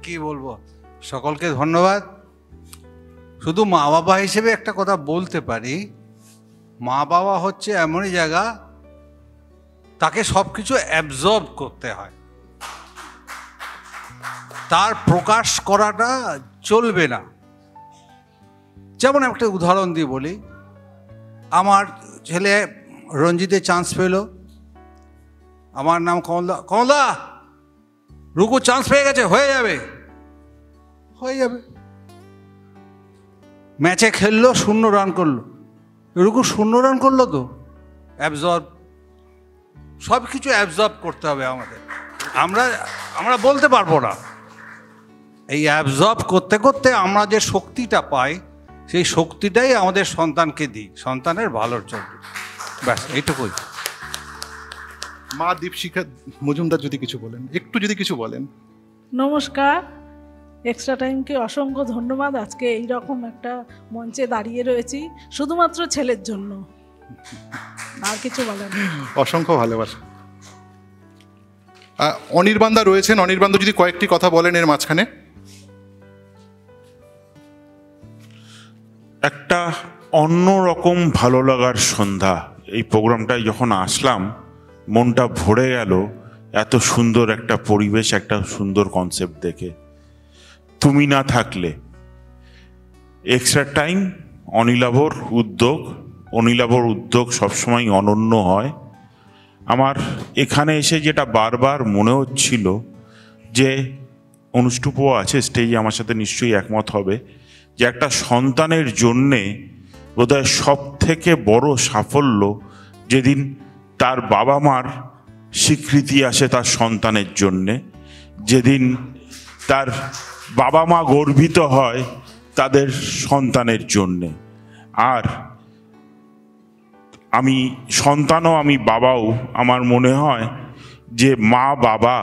কি বলবো, সকলকে ধন্যবাদ। শুধু মা বাবা হিসেবে একটা কথা বলতে পারি, মা বাবা হচ্ছে এমনই জায়গা, তাকে সব কিছু অ্যাবজর্ব করতে হয়, তার প্রকাশ করাটা চলবে না। যেমন একটা উদাহরণ দিয়ে বলি, আমার ছেলে রঞ্জিতে চান্স পেল, আমার নাম কমলদা, কমলদা রুকু চান্স পেয়ে গেছে, হয়ে যাবে। ম্যাচে খেললো, 0 রান করলো, রুকু 0 রান করলো, তো অ্যাবজর্ব, সব কিছু অ্যাবজর্ব করতে হবে আমাদের। আমরা বলতে পারবো না। এই অ্যাবজর্ব করতে করতে আমরা যে শক্তিটা পাই, সেই শক্তিটাই আমাদের সন্তানকে দিই, সন্তানের ভালোর জন্য। ব্যাস এইটুকুই। মা দীপশিখা মজুমদার যদি কিছু বলেন, একটু যদি কিছু বলেন। নমস্কার, এক্সট্রা টাইমকে অসংখ্য ধন্যবাদ। আজকে এই রকম একটা মঞ্চে দাঁড়িয়ে রয়েছি শুধুমাত্র ছেলের জন্য, আর কিছু বলার নেই। অসংখ্য ভালোবাসা। অনির্বাণদা রয়েছেন, অনির্বাণদা যদি কয়েকটি কথা বলেন এর মাঝখানে। একটা অন্যরকম ভালো লাগার সন্ধ্যা। এই প্রোগ্রামটায় যখন আসলাম মনটা ভরে গেল, এত সুন্দর একটা পরিবেশ, একটা সুন্দর কনসেপ্ট দেখে। তুমি না থাকলে এক্সট্রা টাইম অনিলাভর উদ্যোগ, অনিলাভর উদ্যোগ সবসময় অনন্য হয়। আমার এখানে এসে যেটা বারবার মনে হচ্ছিল যে অনুষ্টুপও আছে স্টেজে, আমার সাথে নিশ্চয়ই একমত হবে, যে একটা সন্তানের জন্যে বোধহয় সব থেকে বড় সাফল্য যেদিন তার বাবা মার স্বীকৃতি আসে তার সন্তানের জন্যে, যেদিন তার বাবা মা গর্বিত হয় তাদের সন্তানের জন্যে। আর আমি সন্তানও আমি বাবাও, আমার মনে হয় যে মা বাবা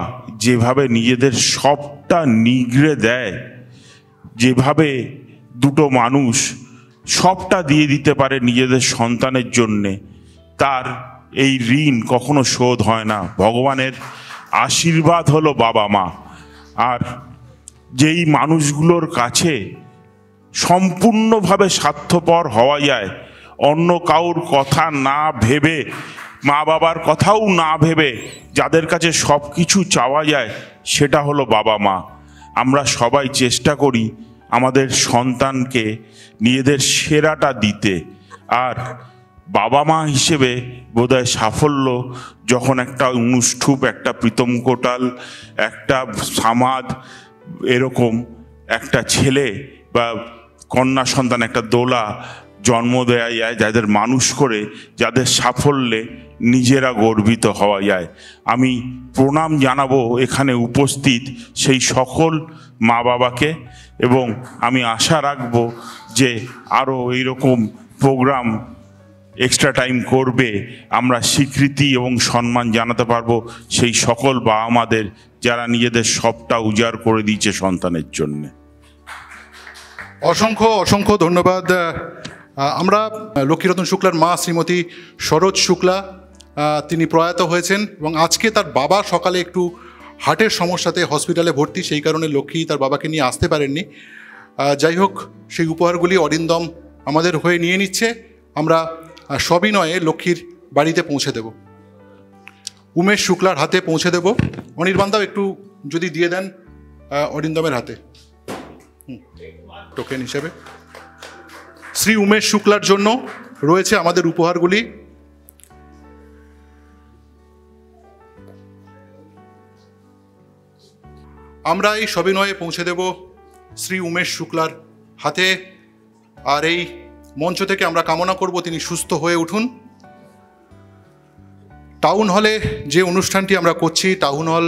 যেভাবে নিজেদের সবটা নিগড়ে দেয়, যেভাবে দুটো মানুষ সবটা দিয়ে দিতে পারে নিজেদের সন্তানের জন্যে, তার এই ঋণ কখনো শোধ হয় না। ভগবানের আশীর্বাদ হলো বাবা মা। আর যেই মানুষগুলোর কাছে সম্পূর্ণভাবে স্বার্থপর হওয়া যায়, অন্য কাউর কথা না ভেবে, মা বাবার কথাও না ভেবে যাদের কাছে সব কিছু চাওয়া যায়, সেটা হলো বাবা মা। আমরা সবাই চেষ্টা করি আমাদের সন্তানকে নিজেদের সেরাটা দিতে। আর বাবা মা হিসেবে বোধহয় সাফল্য যখন একটা অনুষ্ঠুপ, একটা প্রীতম কোটাল, একটা সামাদ, এরকম একটা ছেলে বা কন্যা সন্তান, একটা দোলা জন্ম দেওয়া যায়, যাদের মানুষ করে, যাদের সাফল্যে নিজেরা গর্বিত হওয়া যায়। আমি প্রণাম জানাবো এখানে উপস্থিত সেই সকল মা বাবাকে, এবং আমি আশা রাখবো যে আরও এইরকম প্রোগ্রাম এক্সট্রা টাইম করবে, আমরা স্বীকৃতি এবং সম্মান জানাতে পারবো সেই সকল বাবা মাদের যারা নিজেদের সবটা উজাড় করে দিয়েছে সন্তানের জন্যে। অসংখ্য অসংখ্য ধন্যবাদ। আমরা লক্ষ্মীরতন শুক্লার মা শ্রীমতী সরোজ শুক্লা, তিনি প্রয়াত হয়েছেন এবং আজকে তার বাবা সকালে একটু হার্টের সমস্যাতে হসপিটালে ভর্তি, সেই কারণে লক্ষ্মী তার বাবাকে নিয়ে আসতে পারেননি। যাই হোক, সেই উপহারগুলি অরিন্দম আমাদের হয়ে নিয়ে নিচ্ছে। আমরা সবিনয়ে লক্ষ্মীর বাড়িতে পৌঁছে দেব, উমেশ শুক্লার হাতে পৌঁছে দেব। অনির্বাণদাও একটু যদি দিয়ে দেন অরিন্দমের হাতে টোকেন হিসেবে। শ্রী উমেশ শুক্লার জন্য রয়েছে আমাদের উপহারগুলি। আমরা এই সবিনয়ে পৌঁছে দেব শ্রী উমেশ শুক্লার হাতে। আর এই মঞ্চ থেকে আমরা কামনা করব তিনি সুস্থ হয়ে উঠুন। টাউন হলে যে অনুষ্ঠানটি আমরা করছি, টাউন হল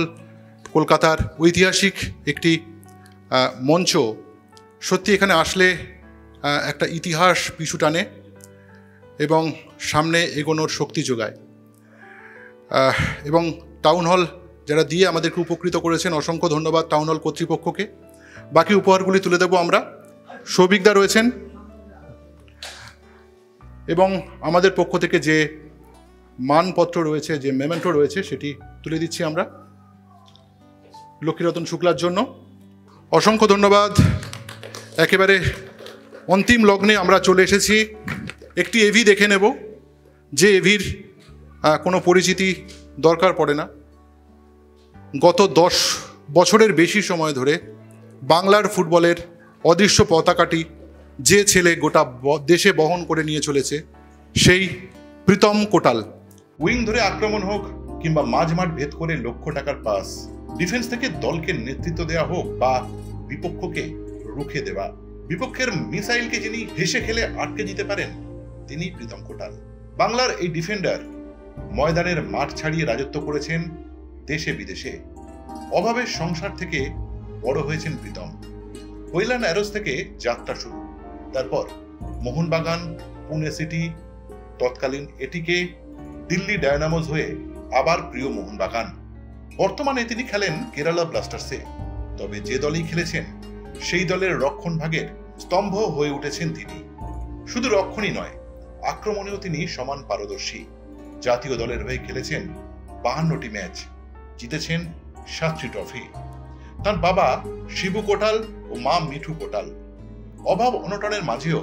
কলকাতার ঐতিহাসিক একটি মঞ্চ, সত্যি এখানে আসলে একটা ইতিহাস পিছু টানে এবং সামনে এগোনোর শক্তি যোগায়। এবং টাউন হল যারা দিয়ে আমাদেরকে উপকৃত করেছেন, অসংখ্য ধন্যবাদ টাউন হল কর্তৃপক্ষকে। বাকি উপহারগুলি তুলে দেব আমরা। সৌভিকদা রয়েছেন এবং আমাদের পক্ষ থেকে যে মানপত্র রয়েছে, যে মেমেন্টো রয়েছে, সেটি তুলে দিচ্ছি আমরা লক্ষ্মীরতন শুক্লার জন্য। অসংখ্য ধন্যবাদ। একেবারে অন্তিম লগ্নে আমরা চলে এসেছি। একটি এভি দেখে নেব, যে এভির কোনো পরিচিতি দরকার পড়ে না। গত 10 বছরের বেশি সময় ধরে বাংলার ফুটবলের অদৃশ্য পতাকাটি যে ছেলে গোটা দেশে বহন করে নিয়ে চলেছে, সেই প্রীতম কোটাল। উইং ধরে আক্রমণ হোক কিংবা মাঝমাঠ ভেদ করে লক্ষ টাকার পাস, ডিফেন্স থেকে দলকে নেতৃত্ব দেওয়া হোক বা বিপক্ষকে রুখে দেওয়া, বিপক্ষের মিসাইলকে যিনি হেসে খেলে আটকে দিতে পারেন, তিনি প্রীতম কোটাল। বাংলার এই ডিফেন্ডার ময়দানের মাঠ ছাড়িয়ে রাজত্ব করেছেন দেশে বিদেশে। অভাবের সংসার থেকে বড় হয়েছেন প্রীতম। কৈলান অ্যারোস থেকে যাত্রা শুরু, তারপর মোহনবাগান, পুনে সিটি, তৎকালীন এটিকে, দিল্লি ডায়নামোস হয়ে আবার প্রিয় মোহনবাগান। বর্তমানে তিনি খেলেন কেরালা ব্লাস্টার্সে। তবে যে দলেই খেলেছেন সেই দলের রক্ষণভাগের স্তম্ভ হয়ে উঠেছেন তিনি। শুধু রক্ষণই নয়, আক্রমণেও তিনি সমান পারদর্শী। জাতীয় দলের হয়ে খেলেছেন 52টি ম্যাচ, জিতেছেন 7টি ট্রফি। তার বাবা শিবু কোটাল ও মা মিঠু কোটাল অভাব অনটনের মাঝেও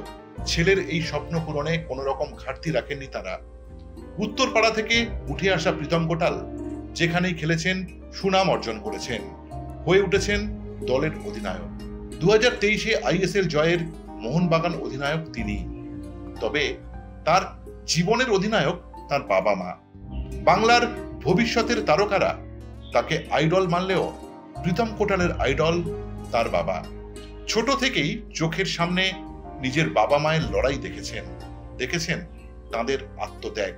ছেলের এই স্বপ্ন পূরণে কোনো রকম ঘাটতি রাখেননি তারা। উত্তরপাড়া থেকে উঠে আসা প্রীতম কোটাল যেখানেই খেলেছেন সুনাম অর্জন করেছেন, হয়ে উঠেছেন দলের অধিনায়ক। 2023-এ আইএসএল জয়ের মোহনবাগান অধিনায়ক তিনি। তবে তার জীবনের অধিনায়ক তার বাবা মা। বাংলার ভবিষ্যতের তারকারা তাকে আইডল মানলেও প্রীতম কোটালের আইডল তার বাবা। ছোট থেকেই চোখের সামনে নিজের বাবা মায়ের লড়াই দেখেছেন তাদের আত্মত্যাগ,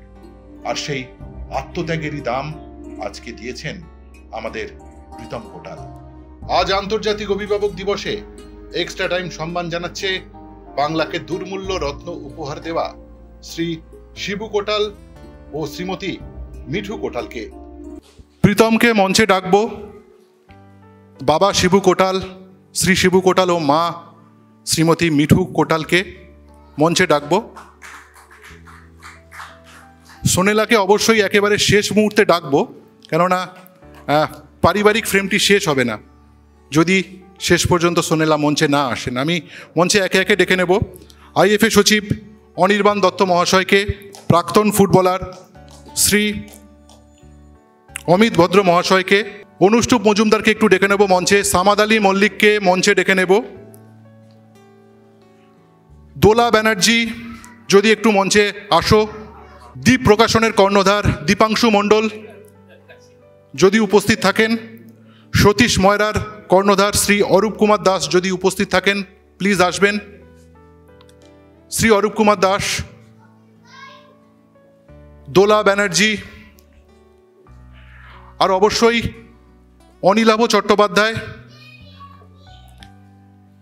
আর সেই আত্মত্যাগেরই দাম আজকে দিয়েছেন আমাদের প্রীতম কোটাল। আজ আন্তর্জাতিক অভিভাবক দিবসে এক্সট্রা টাইম সম্মান জানাচ্ছে বাংলাকে দুর্মূল্য রত্ন উপহার দেওয়া শ্রী শিবু কোটাল ও শ্রীমতী মিঠু কোটালকে। প্রীতমকে মঞ্চে ডাকবো। বাবা শিবু কোটাল, শ্রী শিবু কোটাল ও মা শ্রীমতী মিঠু কোটালকে মঞ্চে ডাকবো। সোনেলাকে অবশ্যই একেবারে শেষ মুহূর্তে ডাকবো, কেননা পারিবারিক ফ্রেমটি শেষ হবে না যদি শেষ পর্যন্ত সোনেলা মঞ্চে না আসেন। আমি মঞ্চে একে একে ডেকে নেব আইএফএ সচিব অনির্বাণ দত্ত মহাশয়কে, প্রাক্তন ফুটবলার শ্রী অমিত ভদ্র মহাশয়কে, অনুষ্টুপ মজুমদারকে একটু ডেকে নেব মঞ্চে, সামাদ আলী মল্লিককে মঞ্চে ডেকে নেব, দোলা ব্যানার্জি যদি একটু মঞ্চে আসো, দ্বীপ প্রকাশনের কর্ণধার দীপাংশু মণ্ডল যদি উপস্থিত থাকেন, সতীশ ময়রার কর্ণধার শ্রী অরূপ কুমার দাস যদি উপস্থিত থাকেন প্লিজ আসবেন। শ্রী অরূপ কুমার দাস, দোলা ব্যানার্জি, আর অবশ্যই অনিলাভ চট্টোপাধ্যায়,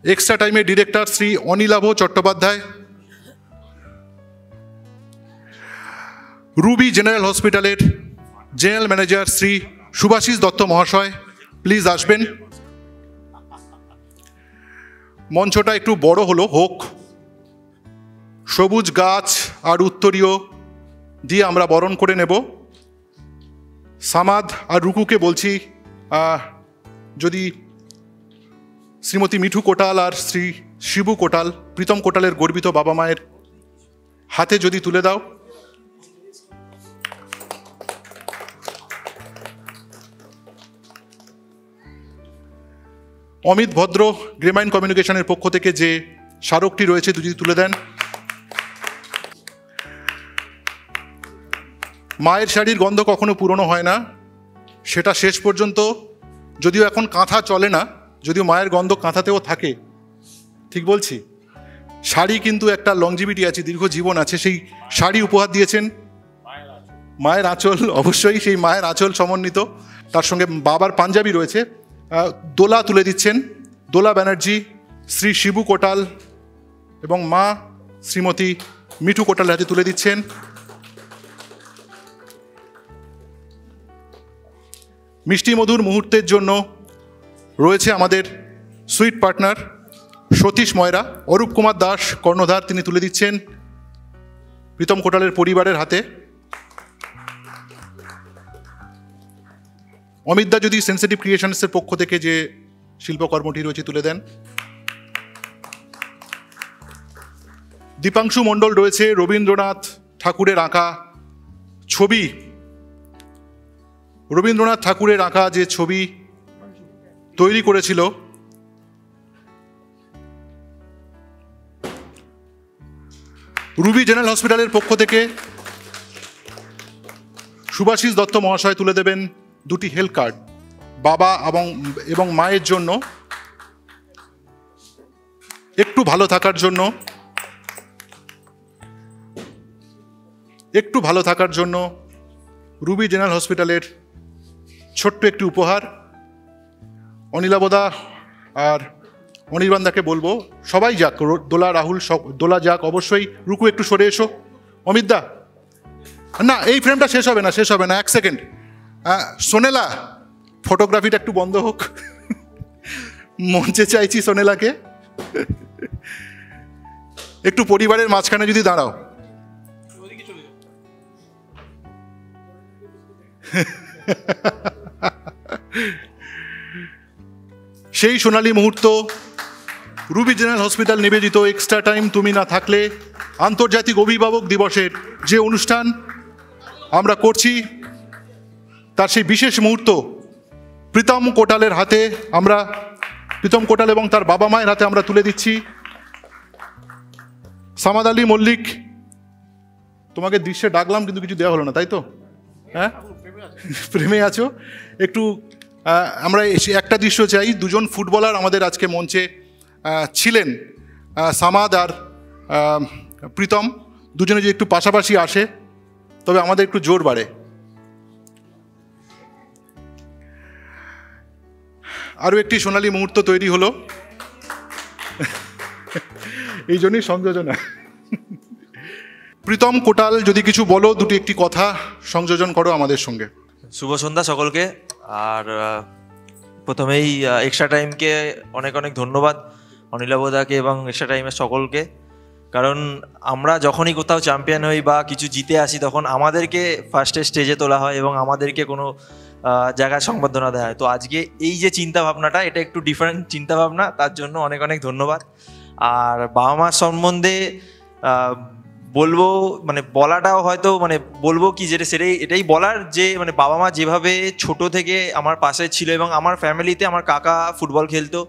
এক্সট্রা টাইমের director Shri Anilabh Chattopadhyay, Ruby general হসপিটালের জেনারেল ম্যানেজার শ্রী সুভাষিস দত্ত মহাশয় প্লিজ আসবেন। মঞ্চটা একটু বড় হোক, সবুজ গাছ আর উত্তরীয় দিয়ে আমরা বরণ করে নেব। সামাদ আর রুকুকে বলছি যদি শ্রীমতী মিঠু কোটাল আর শ্রী শিবু কোটাল প্রীতম কোটালের গর্বিত বাবা মায়ের হাতে যদি তুলে দাও। অমিত ভদ্র গ্রেমাইন কমিউনিকেশনের পক্ষ থেকে যে স্মারকটি রয়েছে যদি তুলে দেন। মায়ের শাড়ির গন্ধ কখনো পুরনো হয় না, সেটা শেষ পর্যন্ত, যদিও এখন কাঁথা চলে না, যদিও মায়ের গন্ধ কাঁথাতেও থাকে, ঠিক বলছি? শাড়ি কিন্তু একটা লংজিভিটি আছে, দীর্ঘ জীবন আছে। সেই শাড়ি উপহার দিয়েছেন মায়ের আঁচল, অবশ্যই সেই মায়ের আঁচল সমন্বিত, তার সঙ্গে বাবার পাঞ্জাবি রয়েছে। দোলা তুলে দিচ্ছেন দোলা ব্যানার্জি, শ্রী শিবু কোটাল এবং মা শ্রীমতী মিঠু কোটাল হাতে তুলে দিচ্ছেন। মিষ্টি মধুর মুহূর্তের জন্য রয়েছে আমাদের সুইট পার্টনার সতীশ ময়রা, অরূপ কুমার দাস কর্ণধার, তিনি তুলে দিচ্ছেন প্রীতম কোটালের পরিবারের হাতে। অমিত দা যদি সেন্সিটিভ ক্রিয়েশনসের পক্ষ থেকে যে শিল্পকর্মটি রয়েছে তুলে দেন। দীপাংশু মণ্ডল রয়েছে রবীন্দ্রনাথ ঠাকুরের আঁকা ছবি, রবীন্দ্রনাথ ঠাকুরের আঁকা যে ছবি তৈরি করেছিল রুবি জেনারেল হসপিটালের পক্ষ থেকে সুভাষিস দত্ত মহাশয় তুলে দেবেন দুটি হেলথ কার্ড বাবা এবং মায়ের জন্য, একটু ভালো থাকার জন্য, রুবি জেনারেল হসপিটালের ছোট্ট একটি উপহার। অনিলাবদা আর অনির্বাণদাকে বলবো সবাই যাক, দোলা রাহুল দোলা যাক, অবশ্যই। রুকু একটু সরে এসো। অমিত দা, না এই ফ্রেমটা শেষ হবে না, 1 সেকেন্ড। সোনেলা, ফটোগ্রাফিটা একটু বন্ধ হোক। মঞ্চে চাইছি সোনেলাকে, একটু পরিবারের মাঝখানে যদি দাঁড়াও। সেই সোনালী মুহূর্ত, রুবি জেনারেল হসপিটাল নিবেদিত এক্সট্রা টাইম তুমি না থাকলে আন্তর্জাতিক অভিভাবক দিবসের যে অনুষ্ঠান আমরা করছি, তার সেই বিশেষ মুহূর্ত প্রীতম কোটালের হাতে আমরা, প্রীতম কোটাল এবং তার বাবা মায়ের হাতে আমরা তুলে দিচ্ছি। সামাদ আলী মল্লিক, তোমাকে দৃশ্যে ডাকলাম কিন্তু কিছু দেওয়া হলো না, তাই তো? হ্যাঁ, প্রেমে আছো একটু। আমরা একটা দৃশ্য চাই, দুজন ফুটবলার আমাদের আজকে মঞ্চে ছিলেন, সামাদ আর প্রীতম, দুজনে যদি একটু পাশাপাশি আসে তবে আমাদের একটু জোর বাড়ে। আরও একটি সোনালী মুহূর্ত তৈরি হলো, এই জন্যই সংযোজনা। প্রীতম কোটাল, যদি কিছু বলো, দুটি একটি কথা সংযোজন করো আমাদের সঙ্গে। শুভ সন্ধ্যা সকলকে। আর প্রথমেই এক্সট্রা টাইমকে অনেক অনেক ধন্যবাদ, অনিলাবদাকে এবং এক্সট্রা টাইমের সকলকে। কারণ আমরা যখনই কোথাও চ্যাম্পিয়ন হই বা কিছু জিতে আসি, তখন আমাদেরকে ফার্স্টে স্টেজে তোলা হয় এবং আমাদেরকে কোনো জায়গায় সংবর্ধনা দেওয়া হয়। তো আজকে এই যে চিন্তাভাবনাটা, এটা একটু ডিফারেন্ট চিন্তাভাবনা, তার জন্য অনেক অনেক ধন্যবাদ। আর বাবা মার সম্বন্ধে বলবো, মানে বলাটাও হয়তো মানে বলবো কি, যেটা এটাই বলার যে মানে বাবা মা যেভাবে ছোট থেকে আমার পাশে ছিল, এবং আমার ফ্যামিলিতে আমার কাকা ফুটবল খেলতো,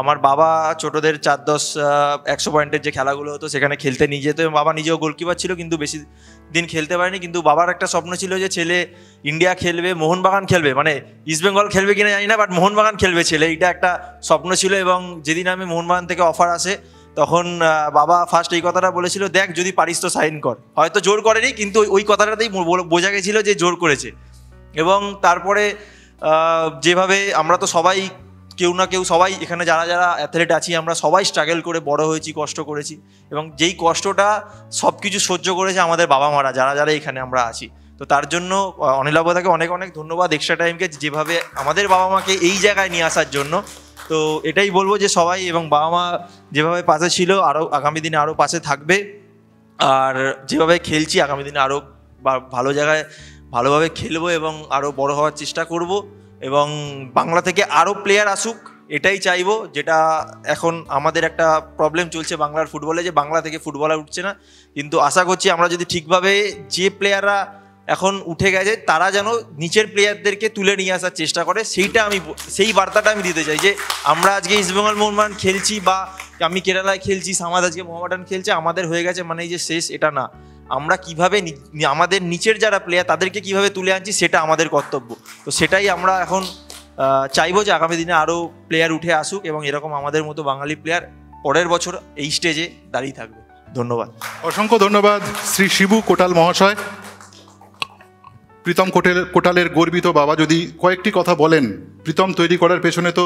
আমার বাবা ছোটদের 4-10 100 পয়েন্টের যে খেলাগুলো হতো সেখানে খেলতে নিয়ে যেত, এবং বাবা নিজেও গোলকিপার ছিল কিন্তু বেশি দিন খেলতে পারেনি। কিন্তু বাবার একটা স্বপ্ন ছিল যে ছেলে ইন্ডিয়া খেলবে, মোহনবাগান খেলবে, মানে ইস্টবেঙ্গল খেলবে কিনা জানি না, বাট মোহনবাগান খেলবে ছেলে, এটা একটা স্বপ্ন ছিল। এবং যেদিন আমি মোহনবাগান থেকে অফার আসে, তখন বাবা ফার্স্ট এই কথাটা বলেছিল, দেখ যদি পারিস তো সাইন কর। হয়তো জোর করেনি, কিন্তু ওই কথাটাতেই বোঝা গেছিল যে জোর করেছে। এবং তারপরে যেভাবে আমরা তো সবাই কেউ না কেউ, সবাই এখানে যারা যারা অ্যাথলেট আছি, আমরা সবাই স্ট্রাগল করে বড় হয়েছি, কষ্ট করেছি, এবং যেই কষ্টটা সব কিছু সহ্য করেছে আমাদের বাবা মারা, যারা যারা এখানে আমরা আছি। তো তার জন্য অনিলাবদাকে অনেক অনেক ধন্যবাদ, এক্সট্রা টাইমকে যেভাবে আমাদের বাবা মাকে এই জায়গায় নিয়ে আসার জন্য। তো এটাই বলবো যে সবাই, এবং বাবা মা যেভাবে পাশে ছিল, আরও আগামী দিনে আরও পাশে থাকবে। আর যেভাবে খেলছি, আগামী দিনে আরও ভালো জায়গায় ভালোভাবে খেলবো এবং আরও বড় হওয়ার চেষ্টা করব, এবং বাংলা থেকে আরও প্লেয়ার আসুক, এটাই চাইবো। যেটা এখন আমাদের একটা প্রবলেম চলছে বাংলার ফুটবলে, যে বাংলা থেকে ফুটবলার উঠছে না। কিন্তু আশা করছি আমরা যদি ঠিকভাবে, যে প্লেয়াররা এখন উঠে গেছে তারা যেন নিচের প্লেয়ারদেরকে তুলে নিয়ে আসার চেষ্টা করে, সেই বার্তাটা আমি দিতে চাই। যে আমরা আজকে ইস্টবেঙ্গল মোহনবাগান খেলছি, বা আমি কেরালায় খেলছি, সামাদ আজকে মোহামেডান খেলছে, আমাদের হয়ে গেছে মানে এই যে শেষ, এটা না। আমরা কিভাবে আমাদের নিচের যারা প্লেয়ার তাদেরকে কিভাবে তুলে আনছি, সেটা আমাদের কর্তব্য। তো সেটাই আমরা এখন চাইবো যে আগামী দিনে আরও প্লেয়ার উঠে আসুক, এবং এরকম আমাদের মতো বাঙালি প্লেয়ার পরের বছর এই স্টেজে দাঁড়িয়ে থাকবে। ধন্যবাদ, অসংখ্য ধন্যবাদ শ্রী শিবু কোটাল মহাশয়। প্রীতম কোটালের গর্বিত বাবা, যদি কয়েকটি কথা বলেন। প্রীতম তৈরি করার পেছনে তো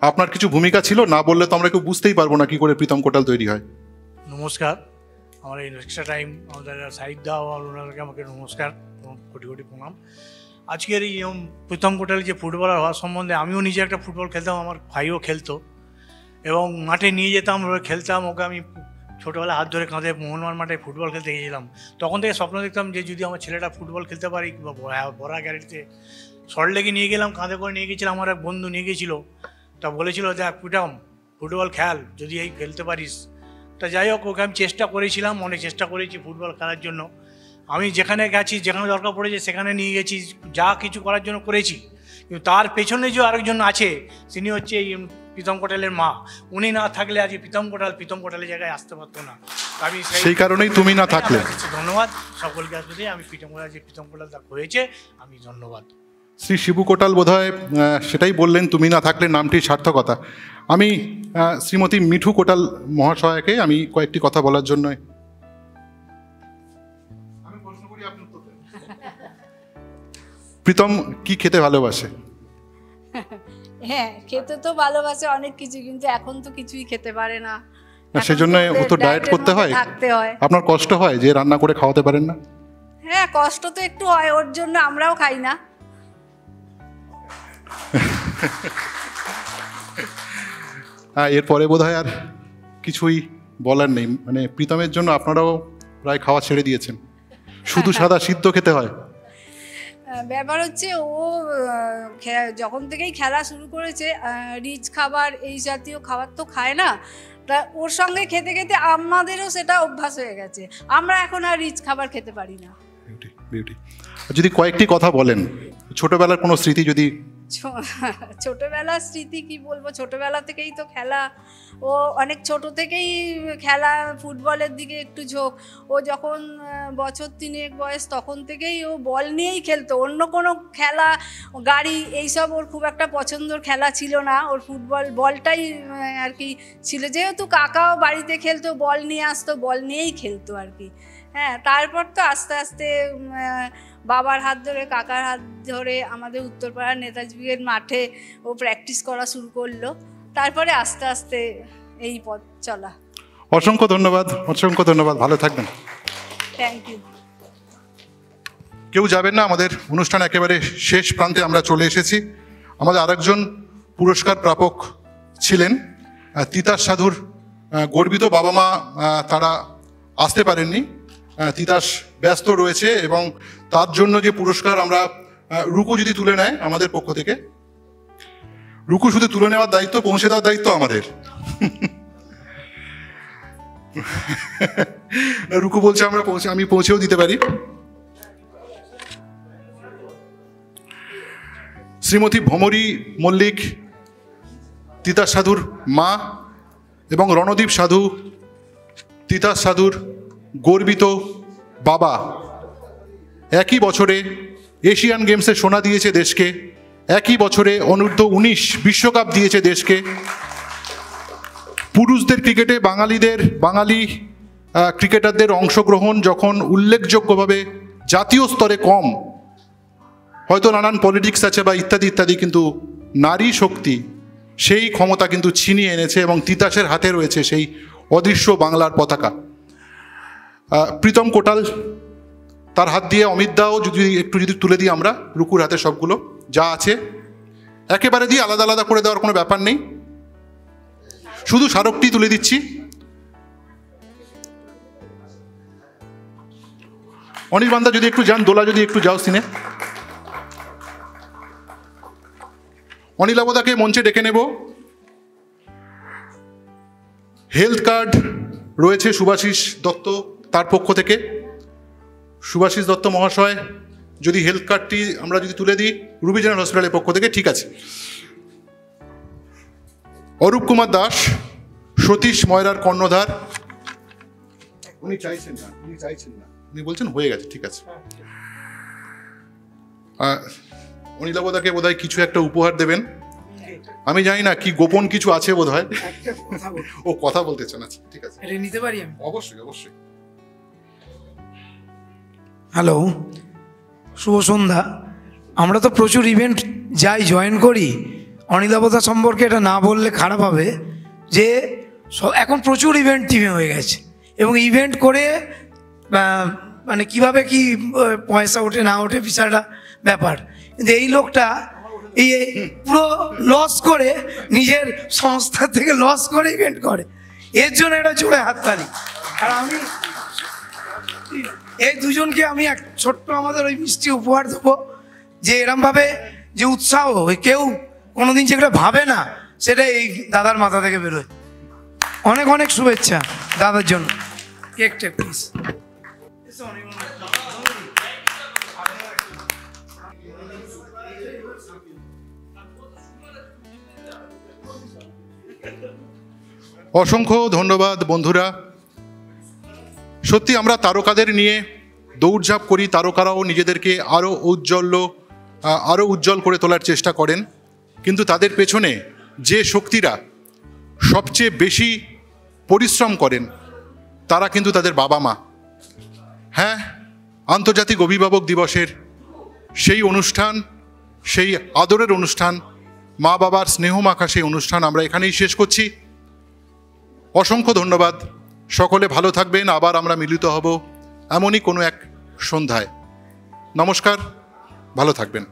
আপনার কিছু ভূমিকা ছিল, না বললে তো আমরা কেউ বুঝতেই পারবো না কি করে প্রীতম কোটাল তৈরি হয়। নমস্কার, আমার এই এক্সট্রা টাইম আমাদের সাহিদ দা আর ওনাদেরকে আমাকে নমস্কার, কোটি কোটি প্রণাম। আজকের এই প্রীতম কোটাল যে ফুটবলার হওয়ার সম্বন্ধে, আমিও নিজে একটা ফুটবল খেলতাম, আমার ভাইও খেলতো, এবং মাঠে নিয়ে যেতাম, খেলতাম। ওকে আমি ছোটোবেলায় হাত ধরে কাঁধে মোহনবাগান মাঠে ফুটবল খেলতে গিয়েছিলাম। তখন থেকে স্বপ্ন দেখতাম যে যদি আমার ছেলেটা ফুটবল খেলতে পারি, বা বড়া গাড়িতে সল্টলেকে নিয়ে গেলাম, কাঁধে করে নিয়ে গেছিলাম, আমার এক বন্ধু নিয়ে গেছিল। তা বলেছিল, দেখ প্রীতম ফুটবল খেল, যদি এই খেলতে পারিস। তা যাই হোক, ওকে আমি চেষ্টা করেছিলাম, অনেক চেষ্টা করেছি ফুটবল খেলার জন্য। আমি যেখানে গেছি, যেখানে দরকার পড়েছে সেখানে নিয়ে গেছি, যা কিছু করার জন্য করেছি। কিন্তু তার পেছনে যে আরেকজন আছে, তিনি হচ্ছে এই প্রীতম কোটালের মা। উনি না থাকলে আজ প্রীতম কোটালের জায়গায় আসতে পারতো না। আমি সেই কারণেই তুমি না থাকলে। ধন্যবাদ সকলকে আসবে, আমি প্রীতম কোটাল হয়েছে, আমি ধন্যবাদ। শ্রী শিবু কোটাল বোধহয় সেটাই বললেন, তুমি না থাকলে নামটির সার্থকতা। আমি শ্রীমতী মিঠু কোটাল মহাশয়কে আমি কয়েকটি কথা বলার জন্য। প্রীতম কি খেতে ভালোবাসে? হ্যাঁ, খেতে তো ভালোবাসে অনেক কিছু, কিন্তু এখন তো কিছুই খেতে পারে না। সেজন্য ও তো ডায়েট করতে হয়, থাকতে হয়। আপনার কষ্ট হয় যে রান্না করে খাওয়াতে পারেন না? হ্যাঁ, কষ্ট তো একটু হয়, ওর জন্য আমরাও খাই না। এরপরে বোধহয় আর কিছুই বলার নেই। মানে প্রীতমের জন্য আপনারাও প্রায় খাওয়া ছেড়ে দিয়েছেন, শুধু সাদা সিদ্ধ খেতে হয়। ব্যাপার হচ্ছে ও যখন থেকেই খেলা শুরু করেছে রিচ খাবার এই জাতীয় খাবার তো খায় না, তা ওর সঙ্গে খেতে খেতে আমাদেরও সেটা অভ্যাস হয়ে গেছে, আমরা এখন আর রিচ খাবার খেতে পারি না। বিউটি। যদি কয়েকটি কথা বলেন, ছোটবেলার কোনো স্মৃতি যদি। ছোটবেলার স্মৃতি কি বলবো, ছোটবেলা থেকেই তো খেলা, ও অনেক ছোট থেকেই খেলা, ফুটবলের দিকে একটু ঝোঁক। ও যখন বছর 3 বয়স তখন থেকেই ও বল নিয়েই খেলতো, অন্য কোনো খেলা গাড়ি এইসব ওর খুব একটা পছন্দর খেলা ছিল না, ওর বলটাই আর কি ছিল। যেহেতু কাকাও বাড়িতে খেলতো, বল নিয়ে আসতো, বল নিয়েই খেলতো আর কি। হ্যাঁ, তারপর তো আস্তে আস্তে বাবার হাত ধরে কাকার হাত ধরে আমাদের উত্তরপাড়ার নেতাজি ব্রিগেড মাঠে ও প্র্যাকটিস করা শুরু করলো, তারপরে আস্তে আস্তে এই পথ চলা। অসংখ্য ধন্যবাদ, অসংখ্য ধন্যবাদ, ভালো থাকবেন। Thank you. কেউ যাবেন না, আমাদের অনুষ্ঠান একেবারে শেষ প্রান্তে আমরা চলে এসেছি। আমাদের আরেকজন পুরস্কার প্রাপক ছিলেন তিতাস সাধুর গর্বিত বাবা মা, তারা আসতে পারেননি, তিতাস ব্যস্ত রয়েছে এবং তার জন্য যে পুরস্কার আমরা রুকু যদি তুলে নেয় আমাদের পক্ষ থেকে, রুকু শুধু তুলে নেওয়ার দায়িত্ব, পৌঁছে দেওয়ার দায়িত্ব আমাদের। রুকু বলছে আমি পৌঁছেও দিতে পারি। শ্রীমতী ভ্রমরী মল্লিক, তিতাস সাধুর মা, এবং রণদীপ সাধু, তিতাস সাধুর গর্বিত বাবা, একই বছরে এশিয়ান গেমসে সোনা দিয়েছে দেশকে, একই বছরে অনূর্ধ্ব 19 বিশ্বকাপ দিয়েছে দেশকে। পুরুষদের ক্রিকেটে বাঙালি ক্রিকেটারদের অংশগ্রহণ যখন উল্লেখযোগ্যভাবে জাতীয় স্তরে কম, হয়তো নানান পলিটিক্স আছে বা ইত্যাদি ইত্যাদি, কিন্তু নারী শক্তি সেই ক্ষমতা কিন্তু ছিনিয়ে এনেছে এবং তিতাসের হাতে রয়েছে সেই অদৃশ্য বাংলার পতাকা। প্রীতম কোটাল, তার হাত দিয়ে অমিত দাও যদি তুলে দিই আমরা, রুকুর হাতে সবগুলো যা আছে একেবারে দিয়ে আলাদা আলাদা করে দেওয়ার কোনো ব্যাপার নেই, শুধু স্মারকটি তুলে দিচ্ছি। অনির্বাণদা যদি একটু যান, দোলা যদি একটু যাও সিনে। অনিলাবদাকে মঞ্চে ডেকে নেব। হেলথ কার্ড রয়েছে শুভাশিস দত্ত তার পক্ষ থেকে। শুভাশিস দত্ত মহাশয়, যদি হেলথ কার্ডটি আমরা যদি তুলে দিই রুবি জেনারেল হসপিটালের পক্ষ থেকে, ঠিক আছে। অরূপ কুমার দাস, সতীশ ময়রার কর্ণধার। উনি চাইছেন না, উনি বলছেন হয়ে গেছে, ঠিক আছে। অনিলাবদাকে বোধহয় কিছু একটা উপহার দেবেন, আমি জানি না কি গোপন কিছু আছে বোধহয়। ও কথা বলতে চান, আচ্ছা ঠিক আছে, এটা নিতে পারি আমি? অবশ্যই অবশ্যই। হ্যালো, শুভ সন্ধ্যা। আমরা তো প্রচুর ইভেন্ট জয়েন করি। অনিলাবদা সম্পর্কে এটা না বললে খারাপ হবে যে এখন প্রচুর ইভেন্ট টিমে হয়ে গেছে, এবং ইভেন্ট করে মানে কিভাবে কি পয়সা ওঠে না ওঠে বিশালটা ব্যাপার। কিন্তু এই লোকটা এই পুরো লস করে, নিজের সংস্থা থেকে লস করে ইভেন্ট করে, এর জন্য এটা জোরে হাততালি। আর আমি এই দুজনকে আমি এক ছোট্ট আমাদের ওই মিষ্টি উপহার দেবো, যে এরমভাবে যে উৎসাহ কেউ কোনোদিন যেগুলো ভাবে না, সেটা এই দাদার মাথা থেকে বেরোয়। অনেক অনেক শুভেচ্ছা দাদার জন্য। কেকটা প্লিজ। অসংখ্য ধন্যবাদ বন্ধুরা। সত্যি আমরা তারকাদের নিয়ে দৌড়ঝাঁপ করি, তারকারাও নিজেদেরকে আরও উজ্জ্বল করে তোলার চেষ্টা করেন, কিন্তু তাদের পেছনে যে শক্তিরা সবচেয়ে বেশি পরিশ্রম করেন তারা কিন্তু তাদের বাবা মা। হ্যাঁ, আন্তর্জাতিক অভিভাবক দিবসের সেই অনুষ্ঠান, সেই আদরের অনুষ্ঠান, মা বাবার স্নেহমাখা সেই অনুষ্ঠান আমরা এখানেই শেষ করছি। অসংখ্য ধন্যবাদ, সকলে ভালো থাকবেন। আবার আমরা মিলিত হব এমনই কোনো এক সন্ধ্যায়। নমস্কার, ভালো থাকবেন।